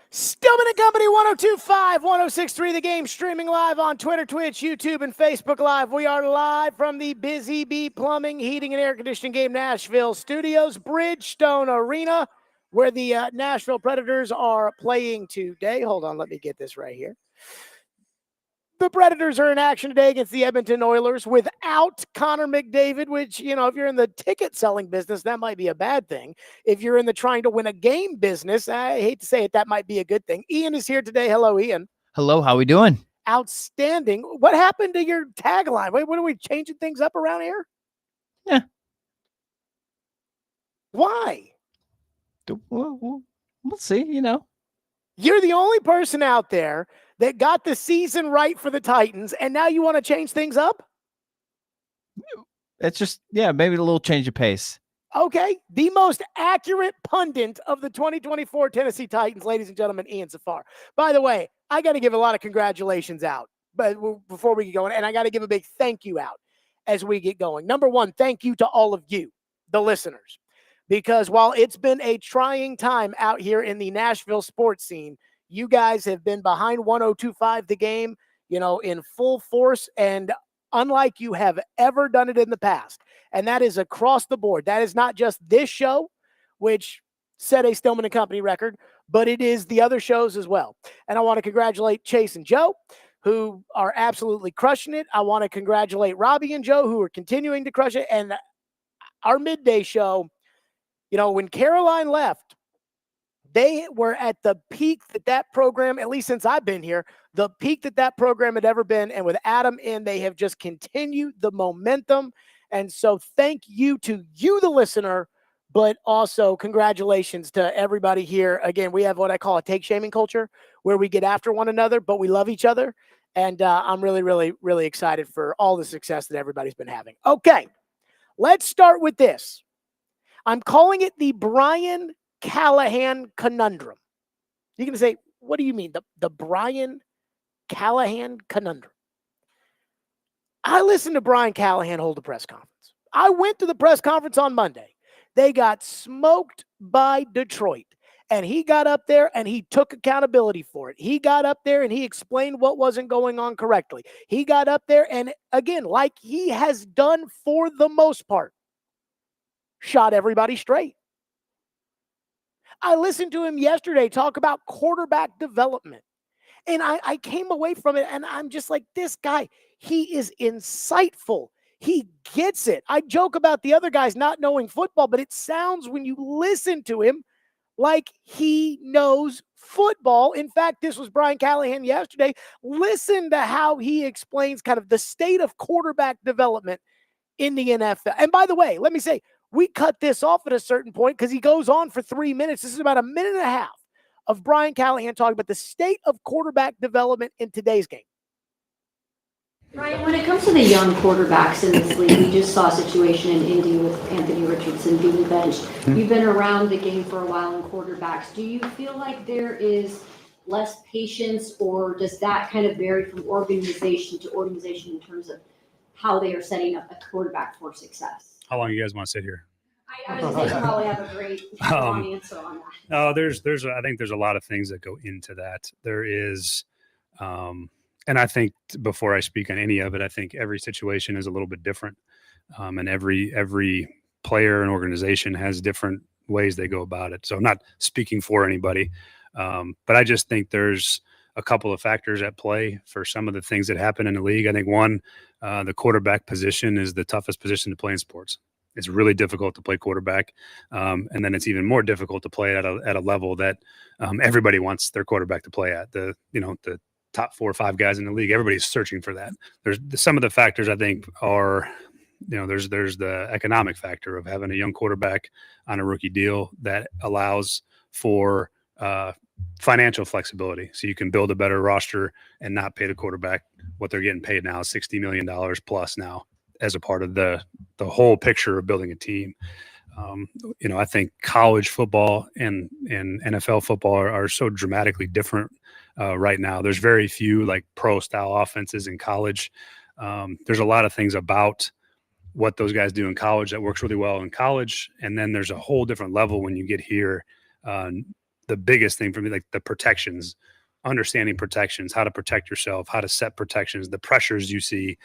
Stillman and Company, 102.5, 106.3 The Game, streaming live on Twitter, Twitch, YouTube, and Facebook Live. We are live from the Busy Bee Plumbing, Heating, and Air Conditioning Game Nashville Studios, Bridgestone Arena, where the Nashville Predators are playing today. Hold on, let me get this right here. The Predators are in action today against the Edmonton Oilers without Connor McDavid, which, you know, if you're in the ticket selling business, that might be a bad thing. If you're in the trying to win a game business, I hate to say it, that might be a good thing. Ian is here today. Hello, Ian. Hello, how we doing? Outstanding. What happened to your tagline? Wait, what are we changing things up around here? Yeah. Why? We'll see, you know. You're the only person out there that got the season right for the Titans, and now you want to change things up? It's just, yeah, maybe a little change of pace. Okay, the most accurate pundit of the 2024 Tennessee Titans, ladies and gentlemen, Ian Safar. By the way, I got to give a lot of congratulations out but before we get going, and I got to give a big thank you out as we get going. Number one, thank you to all of you, the listeners, because while it's been a trying time out here in the Nashville sports scene, you guys have been behind 102.5 The Game, you know, in full force and unlike you have ever done it in the past. And that is across the board. That is not just this show, which set a Stillman and Company record, but it is the other shows as well. And I want to congratulate Chase and Joe, who are absolutely crushing it. I want to congratulate Robbie and Joe, who are continuing to crush it. And our midday show, you know, when Caroline left, they were at the peak that program, at least since I've been here, the peak that program had ever been. And with Adam in, they have just continued the momentum. And so thank you to you, the listener, but also congratulations to everybody here. Again, we have what I call a take shaming culture where we get after one another, but we love each other. And I'm really, really, really excited for all the success that everybody's been having. Okay, let's start with this. I'm calling it the Brian Callahan conundrum. You're going to say, what do you mean? The Brian Callahan conundrum. I listened to Brian Callahan hold a press conference. I went to the press conference on Monday. They got smoked by Detroit. And he got up there and he took accountability for it. He got up there and he explained what wasn't going on correctly. He got up there and, again, like he has done for the most part, shot everybody straight. I listened to him yesterday talk about quarterback development. And I came away from it and I'm just like, this guy, he is insightful. He gets it. I joke about the other guys not knowing football, but it sounds when you listen to him like he knows football. In fact, this was Brian Callahan yesterday. Listen to how he explains kind of the state of quarterback development in the NFL. And by the way, let me say, we cut this off at a certain point because he goes on for 3 minutes. This is about a minute and a half of Brian Callahan talking about the state of quarterback development in today's game. Brian, when it comes to the young quarterbacks in this league, we just saw a situation in Indy with Anthony Richardson being benched. You've been around the game for a while in quarterbacks. Do you feel like there is less patience, or does that kind of vary from organization to organization in terms of how they are setting up a quarterback for success? How long you guys want to sit here? I was just probably have a great long answer on that. No, I think there's a lot of things that go into that. There is, and I think before I speak on any of it, I think every situation is a little bit different. And every player and organization has different ways they go about it. So I'm not speaking for anybody, but I just think there's a couple of factors at play for some of the things that happen in the league. I think one, the quarterback position is the toughest position to play in sports. It's really difficult to play quarterback. And then it's even more difficult to play at a level that everybody wants their quarterback to play at. The top 4 or 5 guys in the league, everybody's searching for that. There's some of the factors I think are, there's the economic factor of having a young quarterback on a rookie deal that allows for financial flexibility. So you can build a better roster and not pay the quarterback what they're getting paid now, $60 million plus now, as a part of the whole picture of building a team. I think college football and NFL football are so dramatically different right now. There's very few like pro style offenses in college. There's a lot of things about what those guys do in college that works really well in college. And then there's a whole different level when you get here the biggest thing for me, like the protections, understanding protections, how to protect yourself, how to set protections, the pressures you see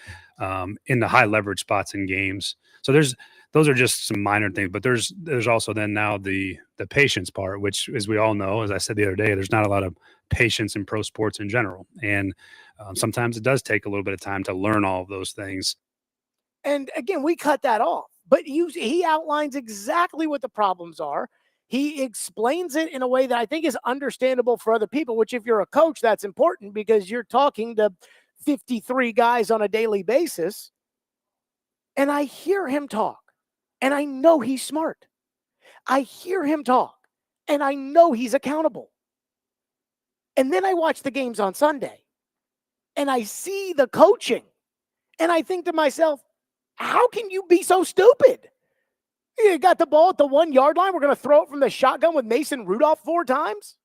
in the high leverage spots in games. So those are just some minor things, but there's also then now the patience part, which, as we all know, as I said the other day, there's not a lot of patience in pro sports in general. And sometimes it does take a little bit of time to learn all of those things. And again, we cut that off, but he outlines exactly what the problems are. He explains it in a way that I think is understandable for other people, which if you're a coach, that's important because you're talking to 53 guys on a daily basis. And I hear him talk, and I know he's smart. I hear him talk, and I know he's accountable. And then I watch the games on Sunday, and I see the coaching, and I think to myself, how can you be so stupid? You got the ball at the 1 yard line. We're going to throw it from the shotgun with Mason Rudolph 4 times.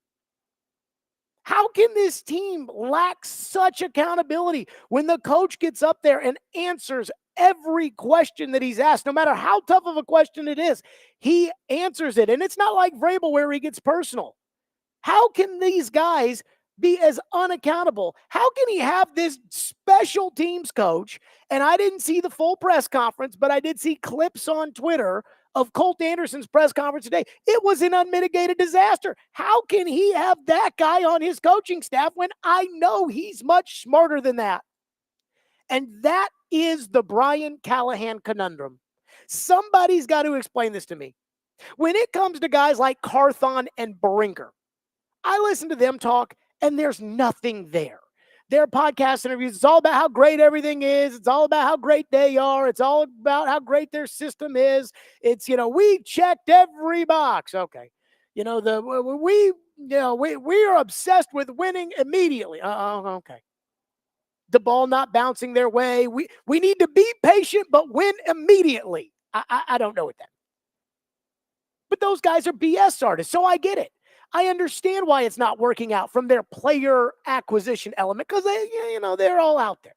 How can this team lack such accountability when the coach gets up there and answers every question that he's asked, no matter how tough of a question it is? He answers it. And it's not like Vrabel where he gets personal. How can these guys be as unaccountable? How can he have this special teams coach? And I didn't see the full press conference, but I did see clips on Twitter of Colt Anderson's press conference today. It was an unmitigated disaster. How can he have that guy on his coaching staff when I know he's much smarter than that? And that is the Brian Callahan conundrum. Somebody's got to explain this to me. When it comes to guys like Carthon and Brinker, I listen to them talk, and there's nothing there. Their podcast interviews, it's all about how great everything is. It's all about how great they are. It's all about how great their system is. It's, we checked every box. Okay. We are obsessed with winning immediately. Okay. The ball not bouncing their way. We need to be patient, but win immediately. I don't know what that means. But those guys are BS artists, so I get it. I understand why it's not working out from their player acquisition element because they're all out there.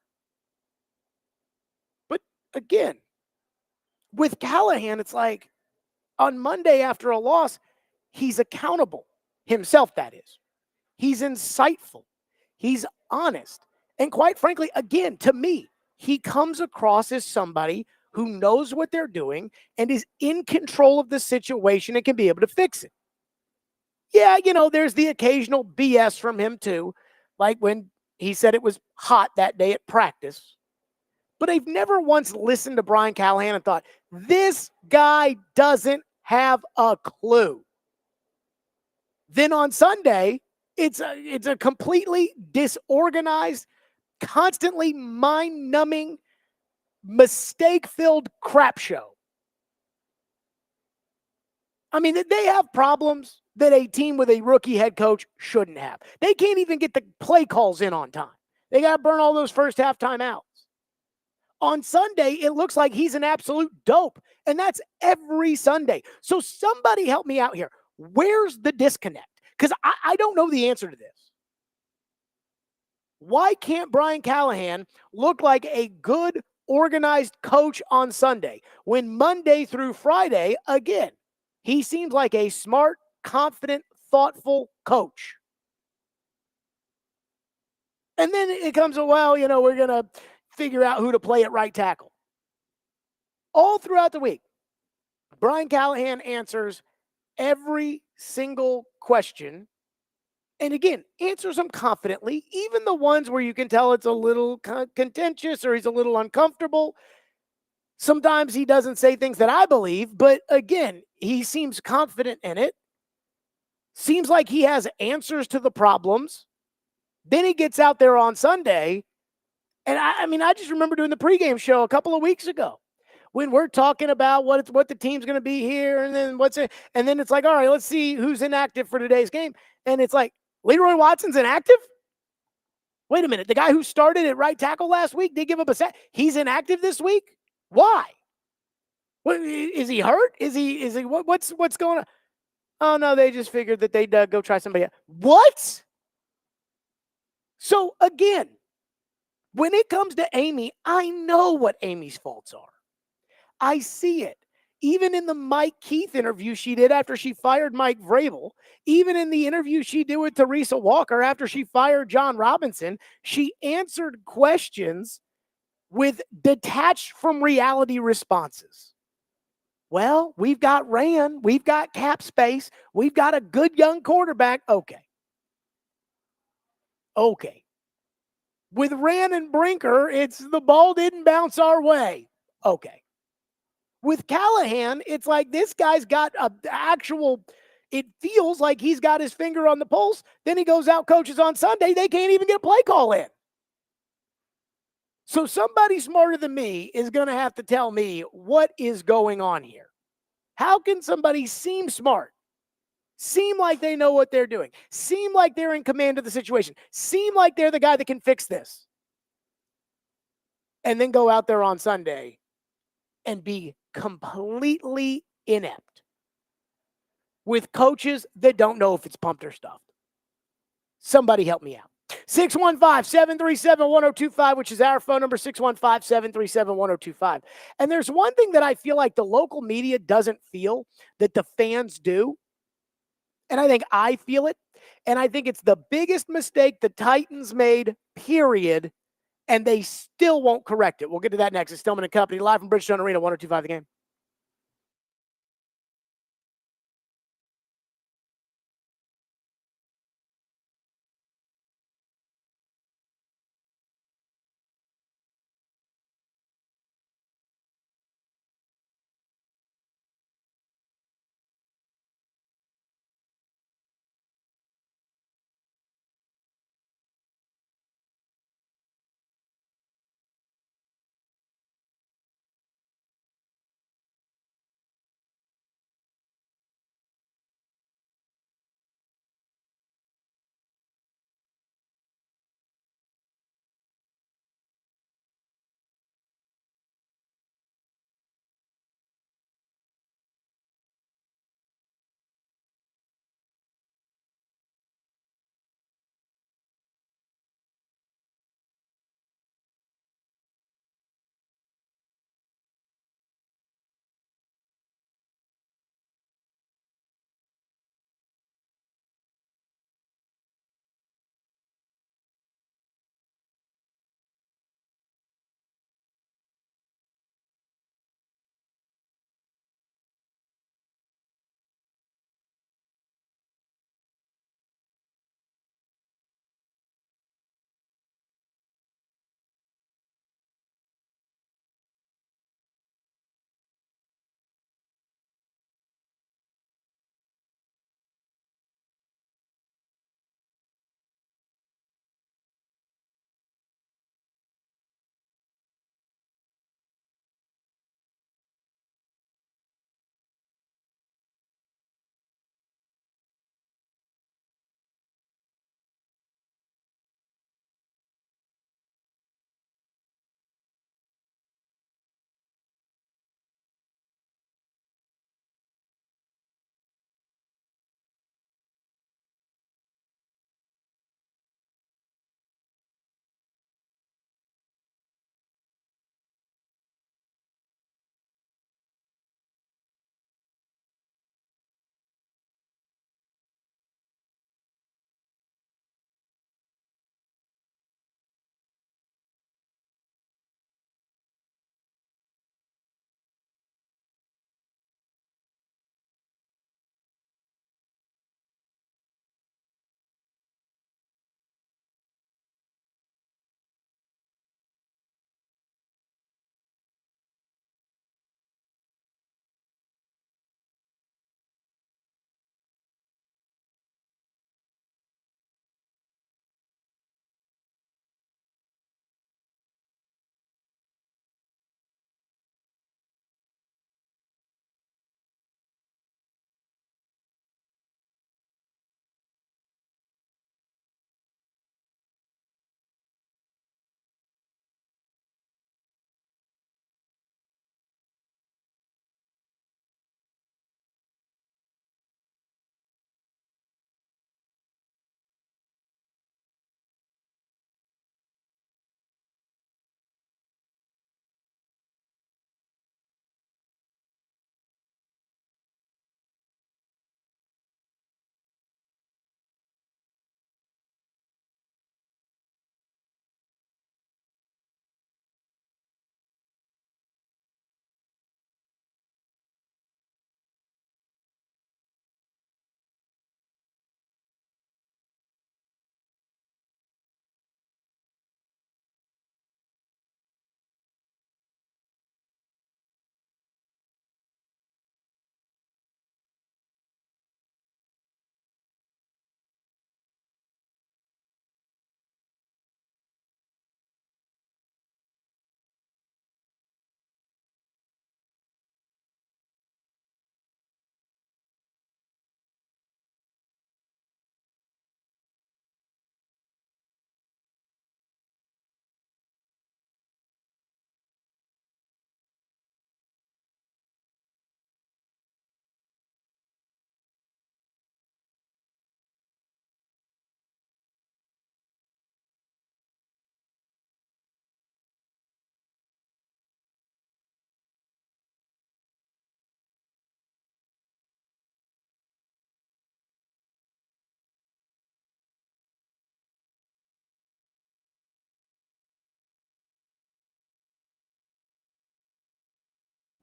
But again, with Callahan, it's like on Monday after a loss, he's accountable himself. That is, he's insightful, he's honest, and quite frankly, again, to me, he comes across as somebody who knows what they're doing and is in control of the situation and can be able to fix it. Yeah, there's the occasional BS from him too, like when he said it was hot that day at practice. But I've never once listened to Brian Callahan and thought, this guy doesn't have a clue. Then on Sunday, it's a completely disorganized, constantly mind-numbing, mistake-filled crap show. I mean, they have problems that a team with a rookie head coach shouldn't have. They can't even get the play calls in on time. They got to burn all those first half timeouts. On Sunday, it looks like he's an absolute dope, and that's every Sunday. So somebody help me out here. Where's the disconnect? Because I don't know the answer to this. Why can't Brian Callahan look like a good, organized coach on Sunday when Monday through Friday, again, he seems like a smart, confident, thoughtful coach? And then it comes to, we're going to figure out who to play at right tackle. All throughout the week, Brian Callahan answers every single question. And again, answers them confidently, even the ones where you can tell it's a little contentious or he's a little uncomfortable. Sometimes he doesn't say things that I believe, but again, he seems confident in it. Seems like he has answers to the problems. Then he gets out there on Sunday. And I just remember doing the pregame show a couple of weeks ago when we're talking about what the team's going to be here. And then and then it's like, all right, let's see who's inactive for today's game. And it's like, Leroy Watson's inactive? Wait a minute. The guy who started at right tackle last week, they give up a sack. He's inactive this week? Why? What, is he hurt? Is he what's going on? Oh no, they just figured that they'd go try somebody else. What? So again, when it comes to Amy, I know what Amy's faults are. I see it. even in the Mike Keith interview she did after she fired Mike Vrabel, even in the interview she did with Teresa Walker after she fired John Robinson, she answered questions with detached from reality responses. Well, we've got Rand, we've got cap space, we've got a good young quarterback. Okay. With Rand and Brinker, it's the ball didn't bounce our way. Okay. With Callahan, it's like this guy's got a actual, it feels like he's got his finger on the pulse. Then he goes out, coaches on Sunday. They can't even get a play call in. So somebody smarter than me is going to have to tell me what is going on here. How can somebody seem smart, seem like they know what they're doing, seem like they're in command of the situation, seem like they're the guy that can fix this, and then go out there on Sunday and be completely inept with coaches that don't know if it's pumped or stuffed? Somebody help me out. 615-737-1025, which is our phone number, 615-737-1025. And there's one thing that I feel like the local media doesn't feel that the fans do. And I think I feel it. And I think it's the biggest mistake the Titans made, period. And they still won't correct it. We'll get to that next. It's Stillman and Company, live from Bridgestone Arena, 1025 The Game.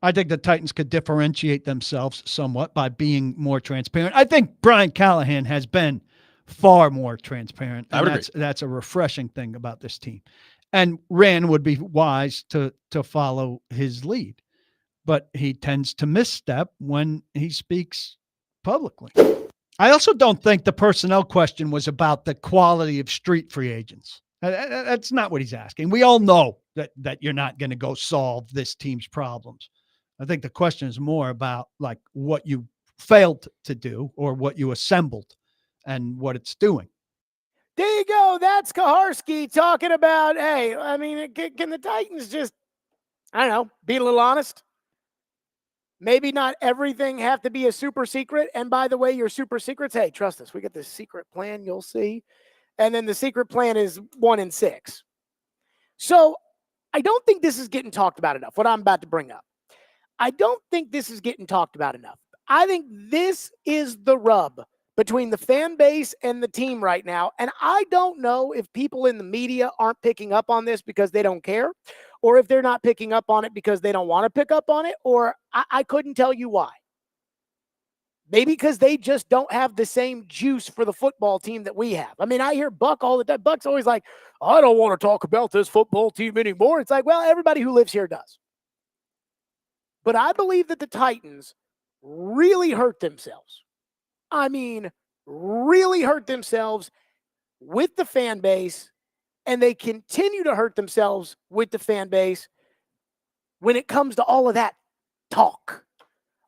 I think the Titans could differentiate themselves somewhat by being more transparent. I think Brian Callahan has been far more transparent. I would And that's a refreshing thing about this team. And Rand would be wise to follow his lead, but he tends to misstep when he speaks publicly. I also don't think the personnel question was about the quality of street free agents. That's not what he's asking. We all know that you're not going to go solve this team's problems. I think the question is more about like what you failed to do or what you assembled and what it's doing. There you go. That's Kaharski talking about, hey, I mean, can the Titans just, I don't know, be a little honest? Maybe not everything have to be a super secret. And by the way, your super secrets, hey, trust us, we got this secret plan, you'll see. And then the secret plan is 1 in 6. So I don't think this is getting talked about enough, what I'm about to bring up. I don't think this is getting talked about enough. I think this is the rub between the fan base and the team right now. And I don't know if people in the media aren't picking up on this because they don't care, or if they're not picking up on it because they don't want to pick up on it, or I couldn't tell you why. Maybe because they just don't have the same juice for the football team that we have. I mean, I hear Buck all the time. Buck's always like, I don't want to talk about this football team anymore. It's like, well, everybody who lives here does. But I believe that the Titans really hurt themselves. I mean, really hurt themselves with the fan base, and they continue to hurt themselves with the fan base when it comes to all of that talk.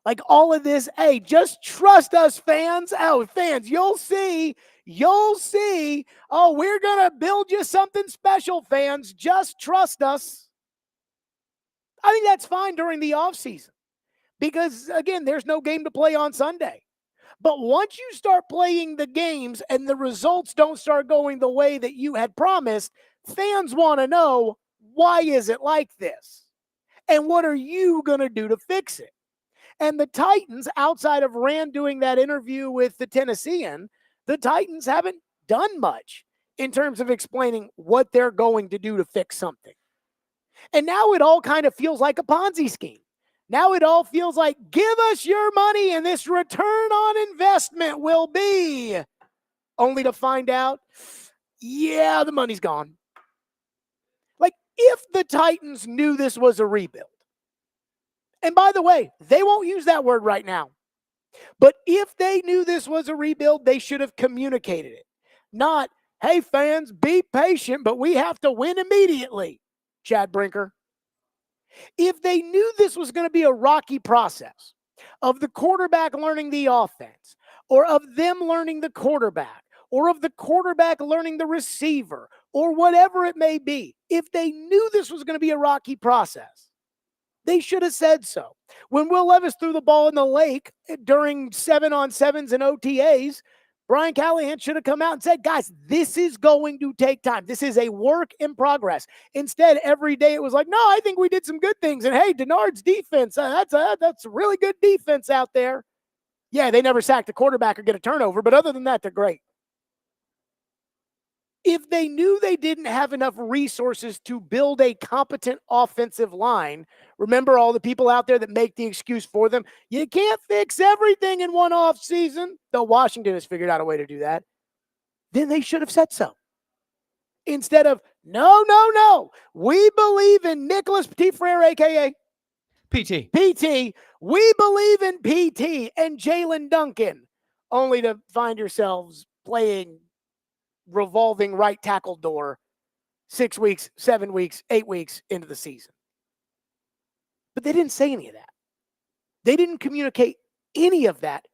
Like all of this, hey, just trust us, fans. Oh, fans, you'll see. You'll see. Oh, we're going to build you something special, fans. Just trust us. I think that's fine during the offseason because, again, there's no game to play on Sunday. But once you start playing the games and the results don't start going the way that you had promised, fans want to know, why is it like this? And what are you going to do to fix it? And the Titans, outside of Rand doing that interview with the Tennessean, the Titans haven't done much in terms of explaining what they're going to do to fix something. And now it all kind of feels like a Ponzi scheme. Now it all feels like, give us your money and this return on investment will be, only to find out, yeah, the money's gone. Like, if the Titans knew this was a rebuild, and by the way, they won't use that word right now, but if they knew this was a rebuild, they should have communicated it. Not, hey, fans, be patient, but we have to win immediately, Chad Brinker. If they knew this was going to be a rocky process of the quarterback learning the offense, or of them learning the quarterback, or of the quarterback learning the receiver, or whatever it may be, if they knew this was going to be a rocky process, they should have said so. When Will Levis threw the ball in the lake during 7-on-7s and OTAs, Brian Callahan should have come out and said, guys, this is going to take time. This is a work in progress. Instead, every day it was like, no, I think we did some good things. And hey, Denard's defense, that's a really good defense out there. Yeah, they never sacked a quarterback or get a turnover, but other than that, they're great. If they knew they didn't have enough resources to build a competent offensive line, remember all the people out there that make the excuse for them, you can't fix everything in one off season, though Washington has figured out a way to do that, then they should have said so. Instead of, no, we believe in Nicholas Petit-Frere, a.k.a. PT. We believe in PT and Jalen Duncan, only to find yourselves playing revolving right tackle door 6 weeks, 7 weeks, 8 weeks into the season. But they didn't say any of that. They didn't communicate any of that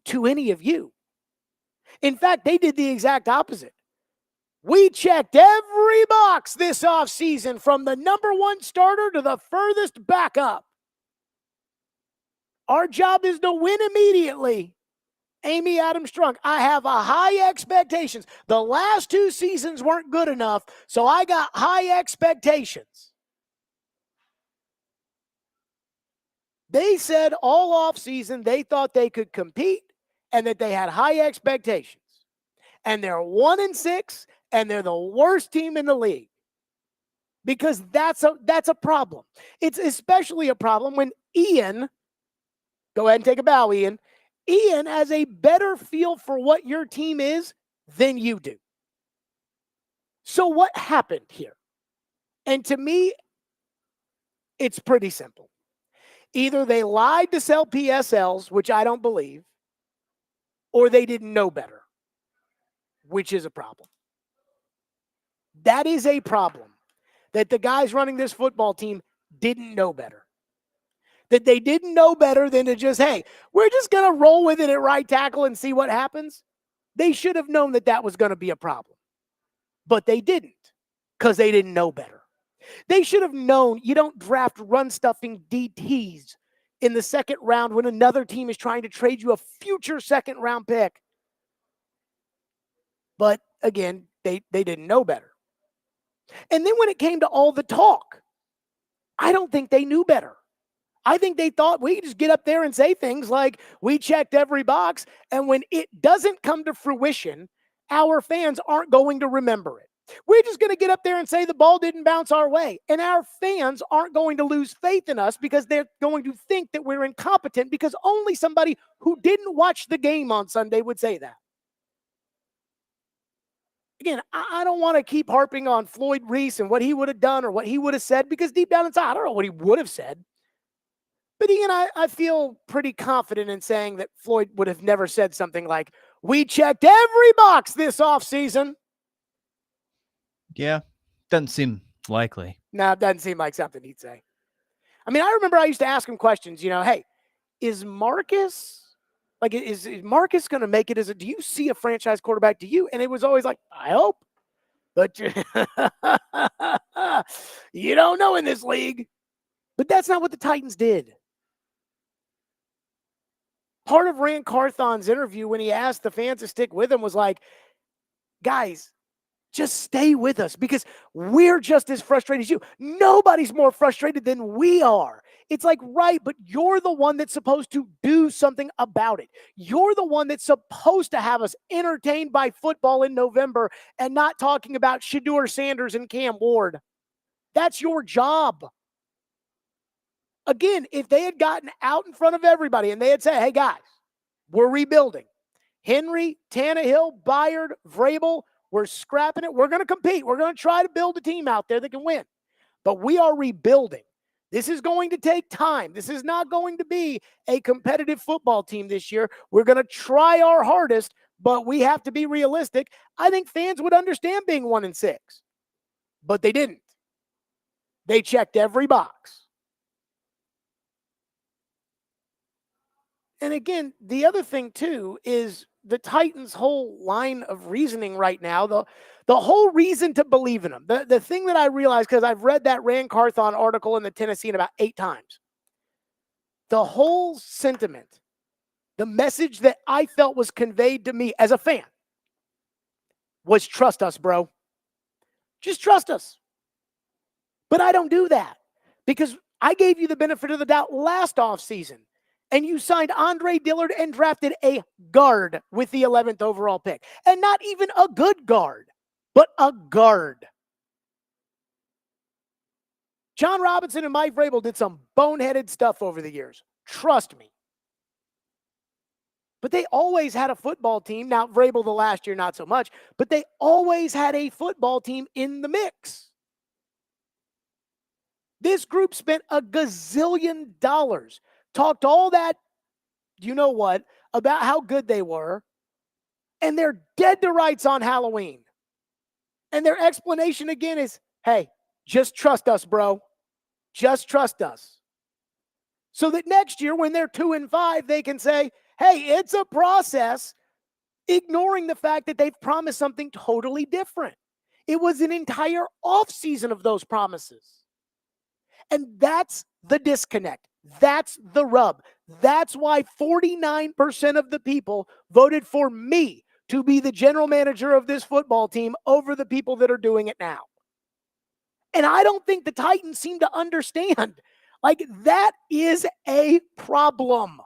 to any of you. In fact, they did the exact opposite. We checked every box this offseason from the number 1 starter to the furthest backup. Our job is to win immediately. Amy Adams Strunk, I have a high expectations. The last 2 seasons weren't good enough, so I got high expectations. They said all offseason they thought they could compete and that they had high expectations. And they're 1-6, and they're the worst team in the league. because that's a problem. It's especially a problem when Ian, go ahead and take a bow, Ian. Ian has a better feel for what your team is than you do. So what happened here? And to me, it's pretty simple. Either they lied to sell PSLs, which I don't believe, or they didn't know better, which is a problem. That is a problem, that the guys running this football team didn't know better. That they didn't know better than to just, hey, we're just going to roll with it at right tackle and see what happens. They should have known that that was going to be a problem. But they didn't, because they didn't know better. They should have known you don't draft run-stuffing DTs in the second round when another team is trying to trade you a future second-round pick. But, again, they didn't know better. And then when it came to all the talk, I don't think they knew better. I think they thought we could just get up there and say things like, we checked every box, and when it doesn't come to fruition, our fans aren't going to remember it. We're just going to get up there and say the ball didn't bounce our way, and our fans aren't going to lose faith in us because they're going to think that we're incompetent, because only somebody who didn't watch the game on Sunday would say that. Again, I don't want to keep harping on Floyd Reese and what he would have done or what he would have said, because deep down inside, I don't know what he would have said. But Ian, I feel pretty confident in saying that Floyd would have never said something like, we checked every box this offseason. Yeah, doesn't seem likely. No, it doesn't seem like something he'd say. I mean, I remember I used to ask him questions, hey, is Marcus going to make it do you see a franchise quarterback? Do you? And it was always like, I hope. But you don't know in this league. But that's not what the Titans did. Part of Rand Carthon's interview when he asked the fans to stick with him was like, guys, just stay with us because we're just as frustrated as you. Nobody's more frustrated than we are. It's like, right, but you're the one that's supposed to do something about it. You're the one that's supposed to have us entertained by football in November and not talking about Shedeur Sanders and Cam Ward. That's your job. Again, if they had gotten out in front of everybody and they had said, hey, guys, we're rebuilding. Henry, Tannehill, Byard, Vrabel, we're scrapping it. We're going to compete. We're going to try to build a team out there that can win. But we are rebuilding. This is going to take time. This is not going to be a competitive football team this year. We're going to try our hardest, but we have to be realistic. I think fans would understand being 1-6, but they didn't. They checked every box. And again, the other thing, too, is the Titans' whole line of reasoning right now, the whole reason to believe in them. The thing that I realized, because I've read that Rand Carthon article in the Tennessean about 8 times, the whole sentiment, the message that I felt was conveyed to me as a fan was trust us, bro. Just trust us. But I don't do that because I gave you the benefit of the doubt last offseason. And you signed Andre Dillard and drafted a guard with the 11th overall pick. And not even a good guard, but a guard. John Robinson and Mike Vrabel did some boneheaded stuff over the years. Trust me. But they always had a football team. Now, Vrabel the last year, not so much. But they always had a football team in the mix. This group spent a gazillion dollars. Talked all that, you know what, about how good they were, and they're dead to rights on Halloween. And their explanation again is, hey, just trust us, bro. Just trust us. So that next year, when they're 2-5, they can say, hey, it's a process, ignoring the fact that they've promised something totally different. It was an entire offseason of those promises. And that's the disconnect. That's the rub. That's why 49% of the people voted for me to be the general manager of this football team over the people that are doing it now. And I don't think the Titans seem to understand. Like, that is a problem.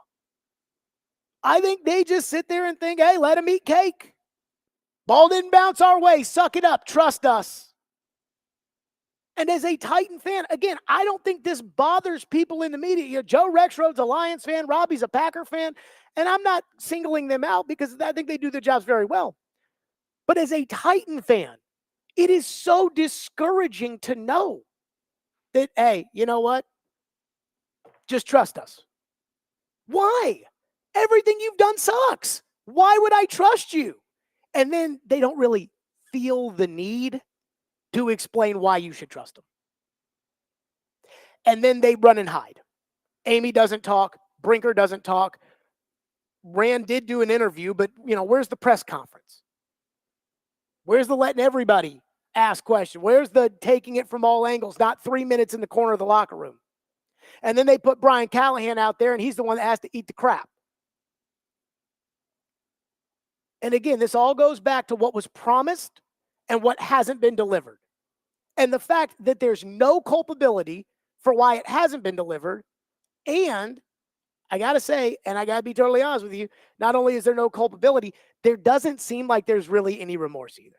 I think they just sit there and think, hey, let them eat cake. Ball didn't bounce our way. Suck it up. Trust us. And as a Titan fan, again, I don't think this bothers people in the media. You know, Joe Rexrode's a Lions fan, Robbie's a Packer fan, and I'm not singling them out because I think they do their jobs very well. But as a Titan fan, it is so discouraging to know that, hey, you know what? Just trust us. Why? Everything you've done sucks. Why would I trust you? And then they don't really feel the need to explain why you should trust them. And then they run and hide. Amy doesn't talk. Brinker doesn't talk. Rand did do an interview, but, you know, where's the press conference? Where's the letting everybody ask questions? Where's the taking it from all angles, not 3 minutes in the corner of the locker room? And then they put Brian Callahan out there, and he's the one that has to eat the crap. And again, this all goes back to what was promised and what hasn't been delivered. And the fact that there's no culpability for why it hasn't been delivered. And I got to say, and I got to be totally honest with you, not only is there no culpability, there doesn't seem like there's really any remorse either.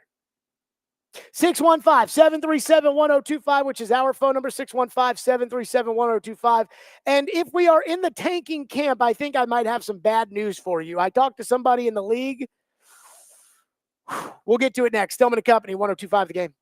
615-737-1025, which is our phone number, 615-737-1025. And if we are in the tanking camp, I think I might have some bad news for you. I talked to somebody in the league. We'll get to it next. Stillman & Company, 1025 The Game.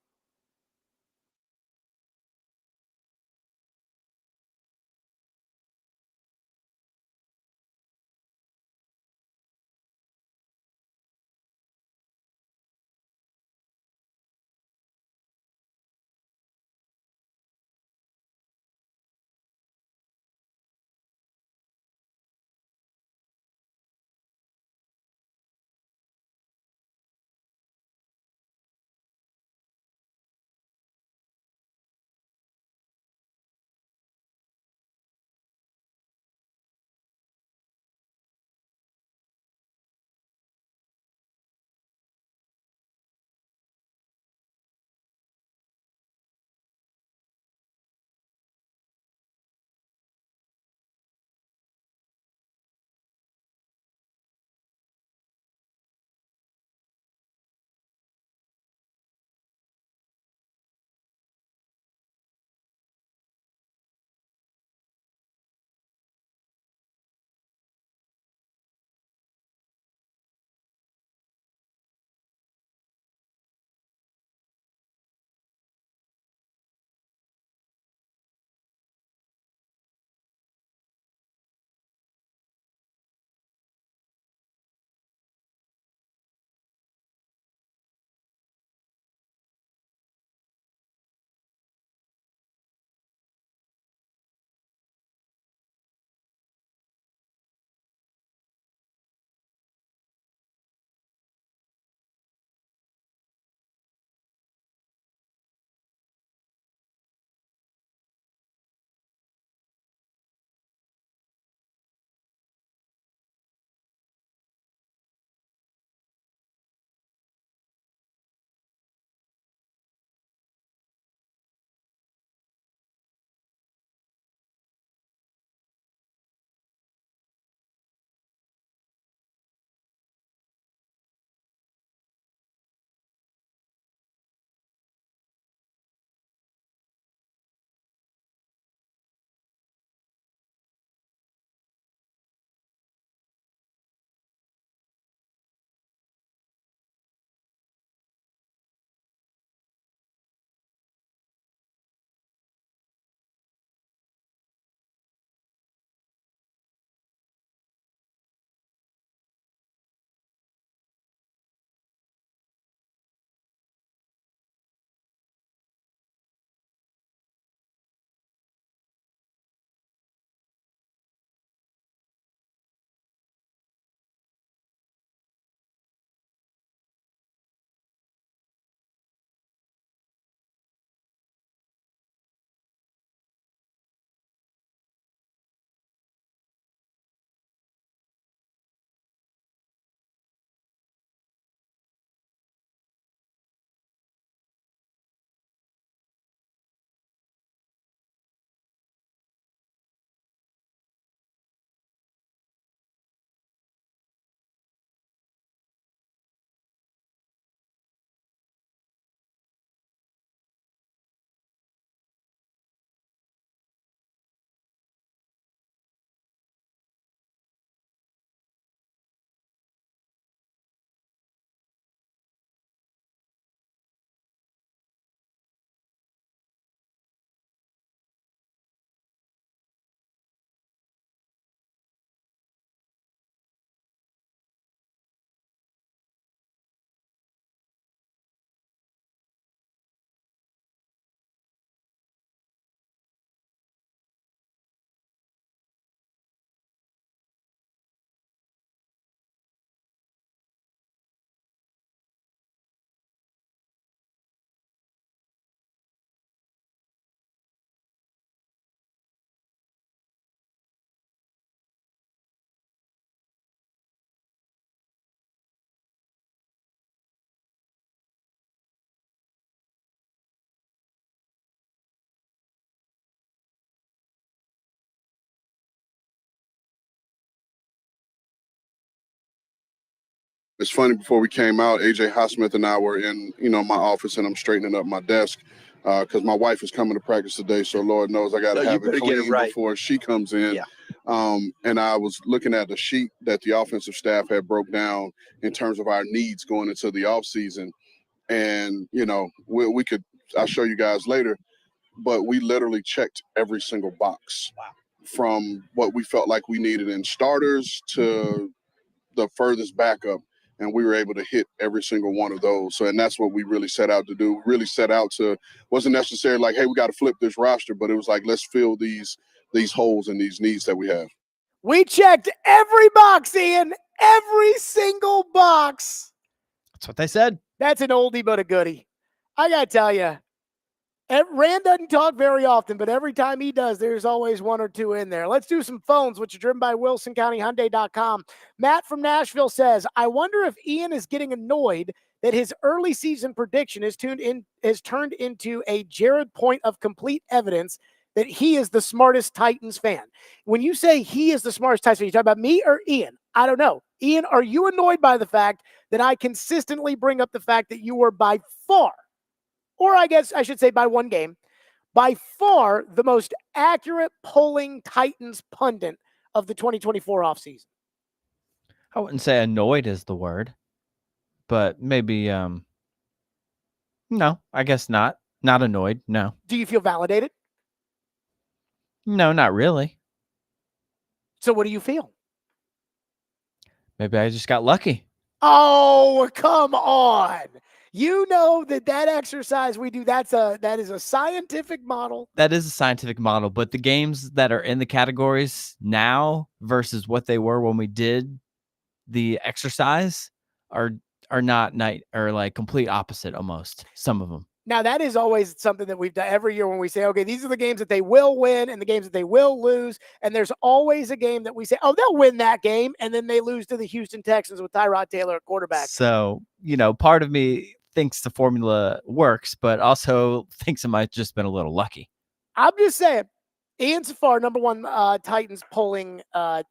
It's funny, before we came out, AJ Highsmith and I were in, my office, and I'm straightening up my desk because my wife is coming to practice today. So Lord knows I got to have it clean before she comes in. Yeah. And I was looking at the sheet that the offensive staff had broke down in terms of our needs going into the offseason. And, we could, I'll show you guys later, but we literally checked every single box. Wow. From what we felt like we needed in starters to the furthest backup. And we were able to hit every single one of those. So, and that's what we really set out to do. Really set out to, wasn't necessarily like, hey, we got to flip this roster, but it was like, let's fill these holes and these needs that we have. We checked every box, Ian. Every single box. That's what they said. That's an oldie but a goodie. I got to tell you, Rand doesn't talk very often, but every time he does, there's always one or two in there. Let's do some phones, which are driven by WilsonCountyHyundai.com. Matt from Nashville says, I wonder if Ian is getting annoyed that his early season prediction has turned into a Jared point of complete evidence that he is the smartest Titans fan. When you say he is the smartest Titans fan, you talking about me or Ian? I don't know. Ian, are you annoyed by the fact that I consistently bring up the fact that you were by far, or I guess I should say by one game, by far the most accurate polling Titans pundit of the 2024 offseason? I wouldn't say annoyed is the word, but maybe, no, I guess not. Not annoyed, no. Do you feel validated? No, not really. So what do you feel? Maybe I just got lucky. Oh, come on. You know that exercise we do, that is a scientific model. That is a scientific model, but the games that are in the categories now versus what they were when we did the exercise are not like complete opposite almost, some of them. Now, that is always something that we've done every year when we say, okay, these are the games that they will win and the games that they will lose. And there's always a game that we say, oh, they'll win that game. And then they lose to the Houston Texans with Tyrod Taylor at quarterback. So, part of me thinks the formula works, but also thinks it might just been a little lucky. I'm just saying, Ian Safar, number one Titans polling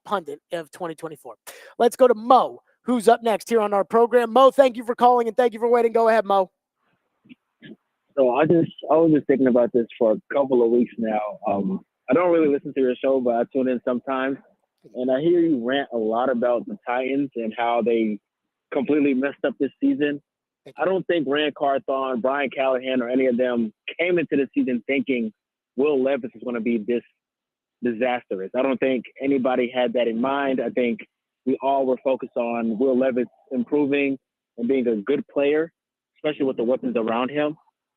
pundit of 2024. Let's go to Mo, who's up next here on our program. Mo, thank you for calling and thank you for waiting. Go ahead, Mo. So I was just thinking about this for a couple of weeks now. I don't really listen to your show, but I tune in sometimes, and I hear you rant a lot about the Titans and how they completely messed up this season. I don't think Rand Carthon, Brian Callahan, or any of them came into the season thinking Will Levis is going to be this disastrous. I don't think anybody had that in mind. I think we all were focused on Will Levis improving and being a good player, especially with the weapons around him.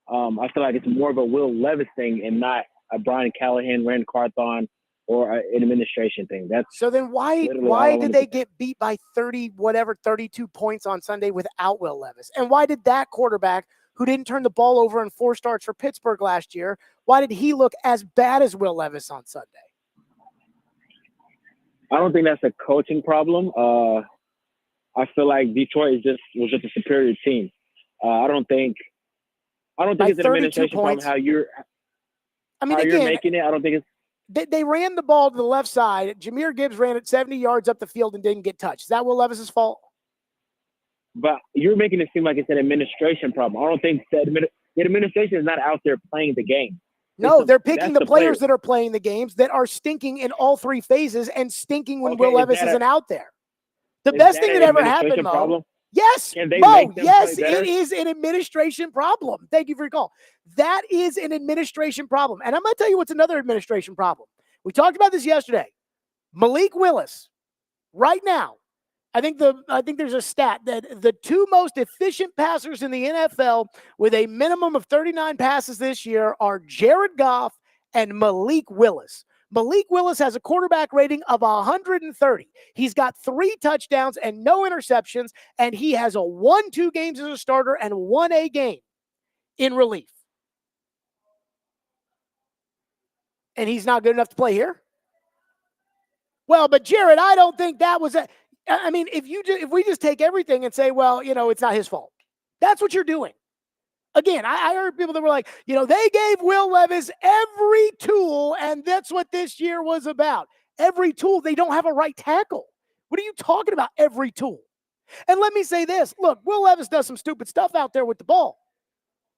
I feel like it's more of a Will Levis thing and not a Brian Callahan, Rand Carthon, or an administration thing. So then why did they get beat by 32 points on Sunday without Will Levis? And why did that quarterback, who didn't turn the ball over in 4 starts for Pittsburgh last year, why did he look as bad as Will Levis on Sunday? I don't think that's a coaching problem. I feel like Detroit was just a superior team. I don't think it's an administration problem. How you're making it. I don't think it's. They ran the ball to the left side. Jahmyr Gibbs ran it 70 yards up the field and didn't get touched. Is that Will Levis's fault? But you're making it seem like it's an administration problem. I don't think the administration is not out there playing the game. No, they're picking the players that are playing the games that are stinking in all 3 phases and stinking when Will Levis isn't out there. The best thing that ever happened, Mo. Problem? Yes, Mo, yes, it is an administration problem. Thank you for your call. That is an administration problem. And I'm going to tell you what's another administration problem. We talked about this yesterday. Malik Willis, right now, I think there's a stat that the 2 most efficient passers in the NFL with a minimum of 39 passes this year are Jared Goff and Malik Willis. Malik Willis has a quarterback rating of 130. He's got 3 touchdowns and no interceptions, and he has a 1-2 games as a starter and 1 game in relief. And he's not good enough to play here? Well, but Jared, I don't think that was a. I mean, if we just take everything and say, well, it's not his fault. That's what you're doing. Again, I heard people that were like, they gave Will Levis every tool, and that's what this year was about. Every tool. They don't have a right tackle. What are you talking about, every tool? And let me say this. Look, Will Levis does some stupid stuff out there with the ball.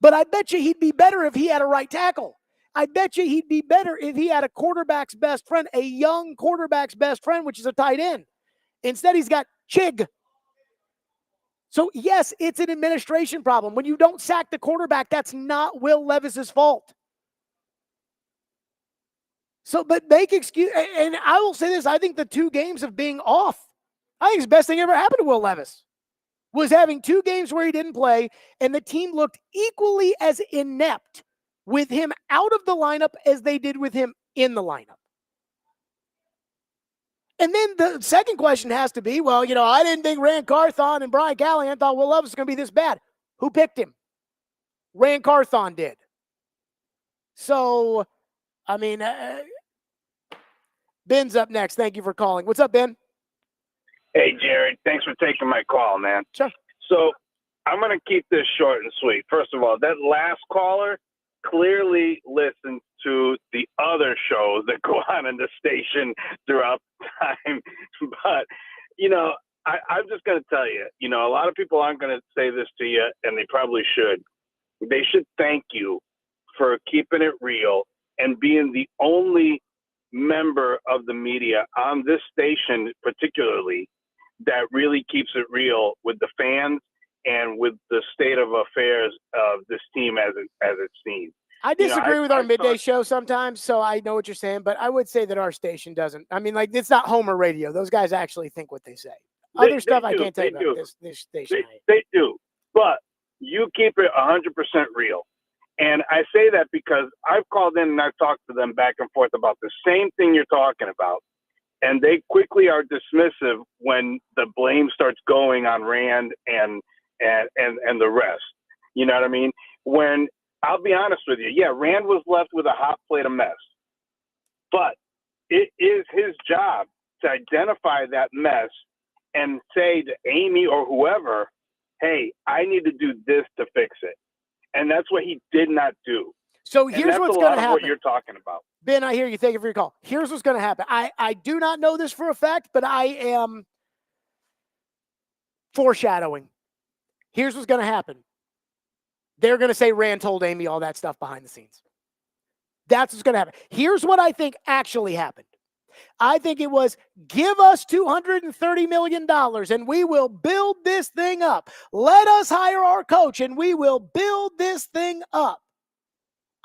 But I bet you he'd be better if he had a right tackle. I bet you he'd be better if he had a quarterback's best friend, a young quarterback's best friend, which is a tight end. Instead, he's got Chig. So, yes, it's an administration problem. When you don't sack the quarterback, that's not Will Levis's fault. So, but make excuse, and I will say this, I think the 2 games of being off, I think it's the best thing ever happened to Will Levis, was having 2 games where he didn't play, and the team looked equally as inept with him out of the lineup as they did with him in the lineup. And then the second question has to be, well, I didn't think Rand Carthon and Brian Callahan thought Will Levis was going to be this bad. Who picked him? Rand Carthon did. So, I mean, Ben's up next. Thank you for calling. What's up, Ben? Hey, Jared. Thanks for taking my call, man. Sure. So I'm going to keep this short and sweet. First of all, that last caller clearly listens to the other shows that go on in the station throughout time. But, I'm just going to tell you, a lot of people aren't going to say this to you, and they probably should. They should thank you for keeping it real and being the only member of the media on this station particularly that really keeps it real with the fans and with the state of affairs of this team as it's seen. I disagree with our midday show sometimes, so I know what you're saying, but I would say that our station doesn't. I mean, it's not Homer radio. Those guys actually think what they say. Other stuff I can't tell you about this station. They do, but you keep it 100% real. And I say that because I've called in and I've talked to them back and forth about the same thing you're talking about. And they quickly are dismissive when the blame starts going on Rand and the rest. You know what I mean? When, I'll be honest with you, yeah, Rand was left with a hot plate of mess. But it is his job to identify that mess and say to Amy or whoever, hey, I need to do this to fix it. And that's what he did not do. So here's what's going to happen. What you're talking about. Ben, I hear you. Thank you for your call. Here's what's going to happen. I do not know this for a fact, but I am foreshadowing. Here's what's going to happen. They're going to say Rand told Amy all that stuff behind the scenes. That's what's going to happen. Here's what I think actually happened. I think it was, give us $230 million and we will build this thing up. Let us hire our coach and we will build this thing up.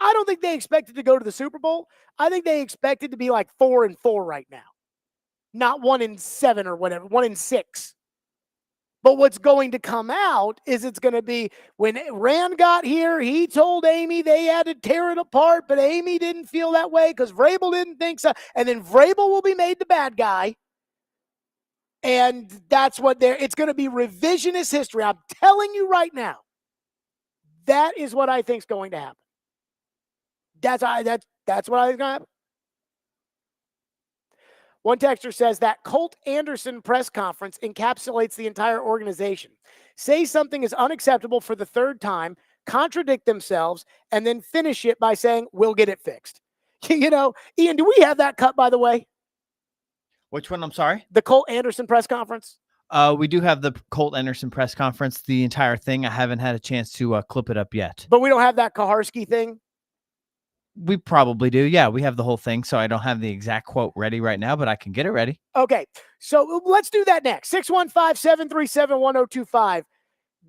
I don't think they expected to go to the Super Bowl. I think they expected to be like 4-4 right now. Not 1-7 or whatever, 1-6. But what's going to come out is it's going to be when Rand got here, he told Amy they had to tear it apart, but Amy didn't feel that way because Vrabel didn't think so. And then Vrabel will be made the bad guy. And that's what it's going to be revisionist history. I'm telling you right now, that is what I think is going to happen. That's what I think is going to happen. One texter says that Colt Anderson press conference encapsulates the entire organization. Say something is unacceptable for the 3rd time, contradict themselves, and then finish it by saying, we'll get it fixed. Ian, do we have that cut, by the way? Which one? I'm sorry? The Colt Anderson press conference? We do have the Colt Anderson press conference, the entire thing. I haven't had a chance to clip it up yet. But we don't have that Kaharski thing? We probably do. Yeah, we have the whole thing. So I don't have the exact quote ready right now, but I can get it ready. Okay. So let's do that next. 615-737-1025.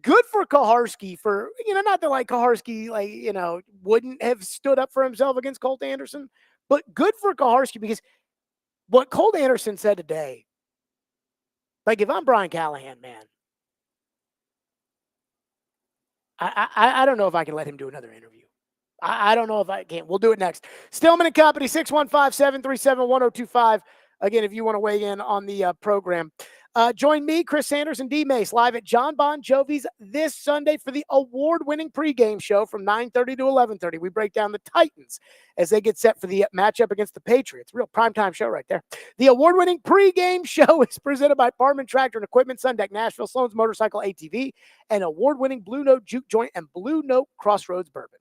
Good for Kaharski for, not that like Kaharski, wouldn't have stood up for himself against Colt Anderson, but good for Kaharski because what Colt Anderson said today, like if I'm Brian Callahan, man, I don't know if I can let him do another interview. I don't know if I can. We'll do it next. Stillman and Company, 615-737-1025. Again, if you want to weigh in on the program. Join me, Chris Sanders, and D. Mace live at John Bon Jovi's this Sunday for the award-winning pregame show from 9:30 to 11:30. We break down the Titans as they get set for the matchup against the Patriots. Real primetime show right there. The award-winning pregame show is presented by Parman Tractor and Equipment, Sundeck Nashville, Sloan's Motorcycle ATV, and award-winning Blue Note Juke Joint and Blue Note Crossroads Bourbon.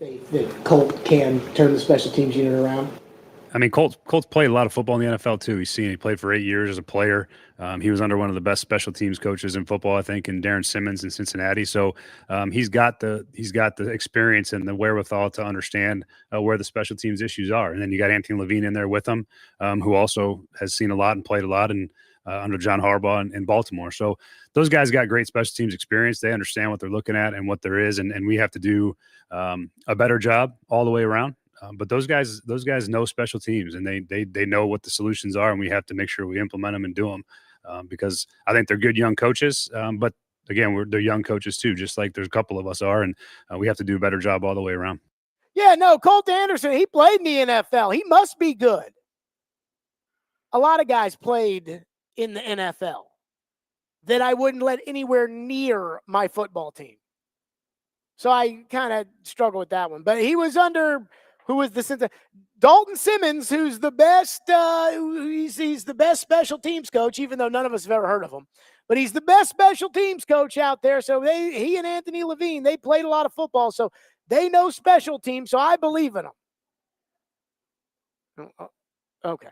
faith that Colt can turn the special teams unit around? I mean, Colt's played a lot of football in the NFL too. He played for 8 years as a player. He was under one of the best special teams coaches in football, I think, in Darren Simmons in Cincinnati. So he's got the experience and the wherewithal to understand where the special teams issues are. And then you got Anthony Levine in there with him, who also has seen a lot and played a lot and under John Harbaugh in Baltimore. So those guys got great special teams experience. They understand what they're looking at and what there is, and we have to do a better job all the way around. But those guys know special teams, and they know what the solutions are, and we have to make sure we implement them and do them because I think they're good young coaches. But again, they're young coaches too, just like there's a couple of us are, and we have to do a better job all the way around. Yeah, no, Colt Anderson, he played in the NFL. He must be good. A lot of guys played in the NFL that I wouldn't let anywhere near my football team. So I kind of struggle with that one. But he was under. Who was the Dalton Simmons, who's the best, he's the best special teams coach, even though none of us have ever heard of him. But he's the best special teams coach out there. So he and Anthony Levine, they played a lot of football. So they know special teams. So I believe in them. Okay.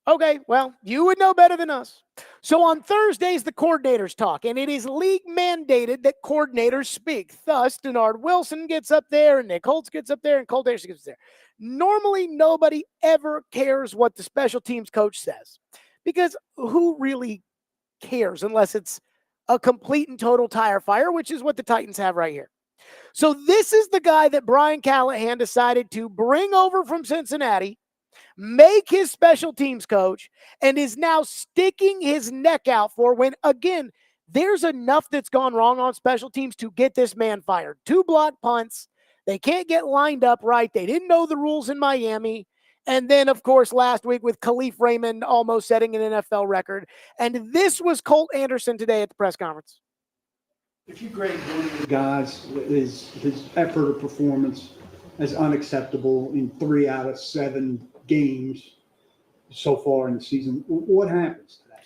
Okay, well, you would know better than us. So on Thursdays, the coordinators talk, and it is league mandated that coordinators speak. Thus, Denard Wilson gets up there, and Nick Holtz gets up there, and Colt Anderson gets there. Normally, nobody ever cares what the special teams coach says because who really cares unless it's a complete and total tire fire, which is what the Titans have right here. So this is the guy that Brian Callahan decided to bring over from Cincinnati, make his special teams coach, and is now sticking his neck out for when, again, there's enough that's gone wrong on special teams to get this man fired. 2 blocked punts. They can't get lined up right. They didn't know the rules in Miami. And then, of course, last week with Khalif Raymond almost setting an NFL record. And this was Colt Anderson today at the press conference. If you grade one of the guys, his effort or performance as unacceptable in 3 out of 7 games so far in the season, what happens to that?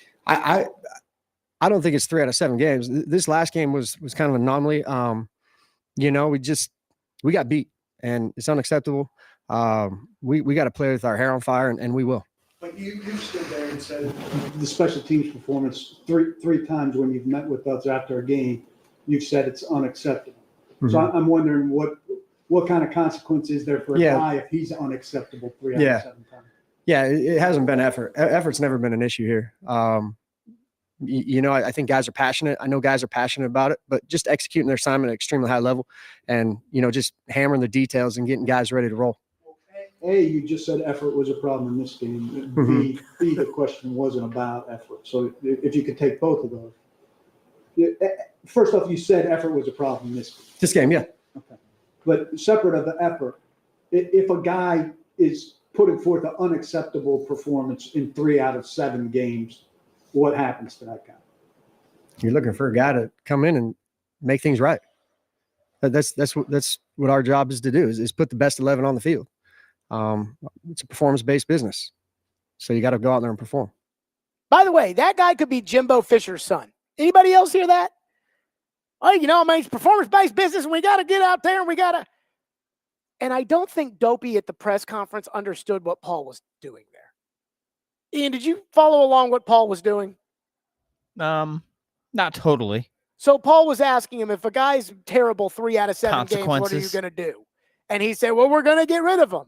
I don't think it's 3 out of 7 games. This last game was kind of an anomaly. We got beat, and it's unacceptable. We got to play with our hair on fire, and we will. But you stood there and said the special teams performance three times when you've met with us after a game, you've said it's unacceptable. Mm-hmm. So I'm wondering what kind of consequence is there for a guy if he's unacceptable 3 out of 7 times? Yeah, it hasn't been effort. Effort's never been an issue here. I think guys are passionate. I know guys are passionate about it, but just executing their assignment at an extremely high level and, just hammering the details and getting guys ready to roll. A, you just said effort was a problem in this game. Mm-hmm. B, the question wasn't about effort. So if you could take both of those. First off, you said effort was a problem in this game. This game, yeah. Okay. But separate of the effort, if a guy is putting forth an unacceptable performance in 3 out of 7 games, what happens to that guy? You're looking for a guy to come in and make things right. That's what our job is to do is put the best 11 on the field. It's a performance-based business. So you got to go out there and perform. By the way, that guy could be Jimbo Fisher's son. Anybody else hear that? Oh, it's performance-based business, and we got to get out there, and we got to. And I don't think Dopey at the press conference understood what Paul was doing there. Ian, did you follow along what Paul was doing? Not totally. So Paul was asking him, if a guy's terrible 3 out of 7 games, what are you going to do? And he said, well, we're going to get rid of him.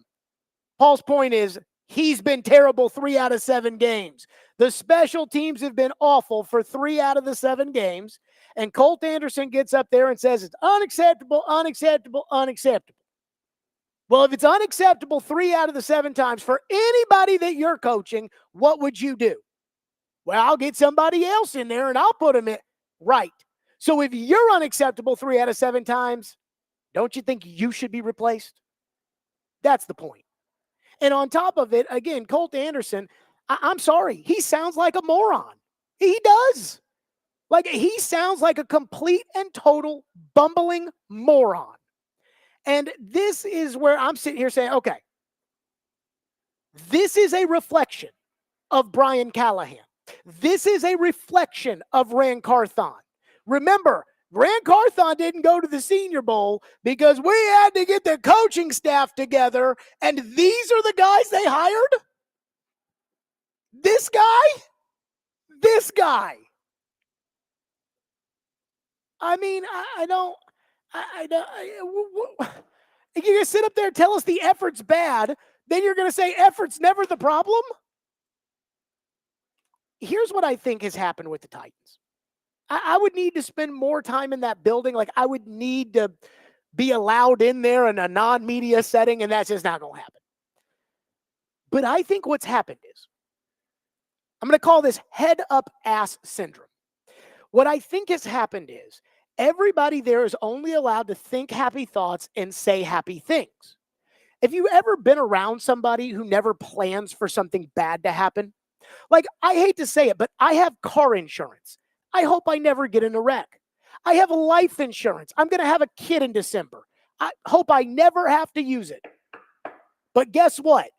Paul's point is he's been terrible 3 out of 7 games. The special teams have been awful for 3 out of the 7 games. And Colt Anderson gets up there and says it's unacceptable, unacceptable, unacceptable. Well, if it's unacceptable 3 out of the 7 times for anybody that you're coaching, what would you do? Well, I'll get somebody else in there and I'll put him in. Right. So if you're unacceptable 3 out of 7 times, don't you think you should be replaced? That's the point. And on top of it, again, Colt Anderson, I'm sorry, he sounds like a moron. He does. Like, he sounds like a complete and total bumbling moron. And this is where I'm sitting here saying, okay, this is a reflection of Brian Callahan. This is a reflection of Ran Carthon. Remember, Grant Carthon didn't go to the Senior Bowl because we had to get the coaching staff together, and these are the guys they hired? This guy? This guy. I mean, I don't. You're going to sit up there and tell us the effort's bad, then you're going to say effort's never the problem? Here's what I think has happened with the Titans. I would need to spend more time in that building. Like, I would need to be allowed in there in a non-media setting, and that's just not going to happen. But I think what's happened is, I'm going to call this head up ass syndrome. What I think has happened is, everybody there is only allowed to think happy thoughts and say happy things. Have you ever been around somebody who never plans for something bad to happen? Like, I hate to say it, but I have car insurance. I hope I never get in a wreck. I have life insurance. I'm going to have a kid in December. I hope I never have to use it. But guess what?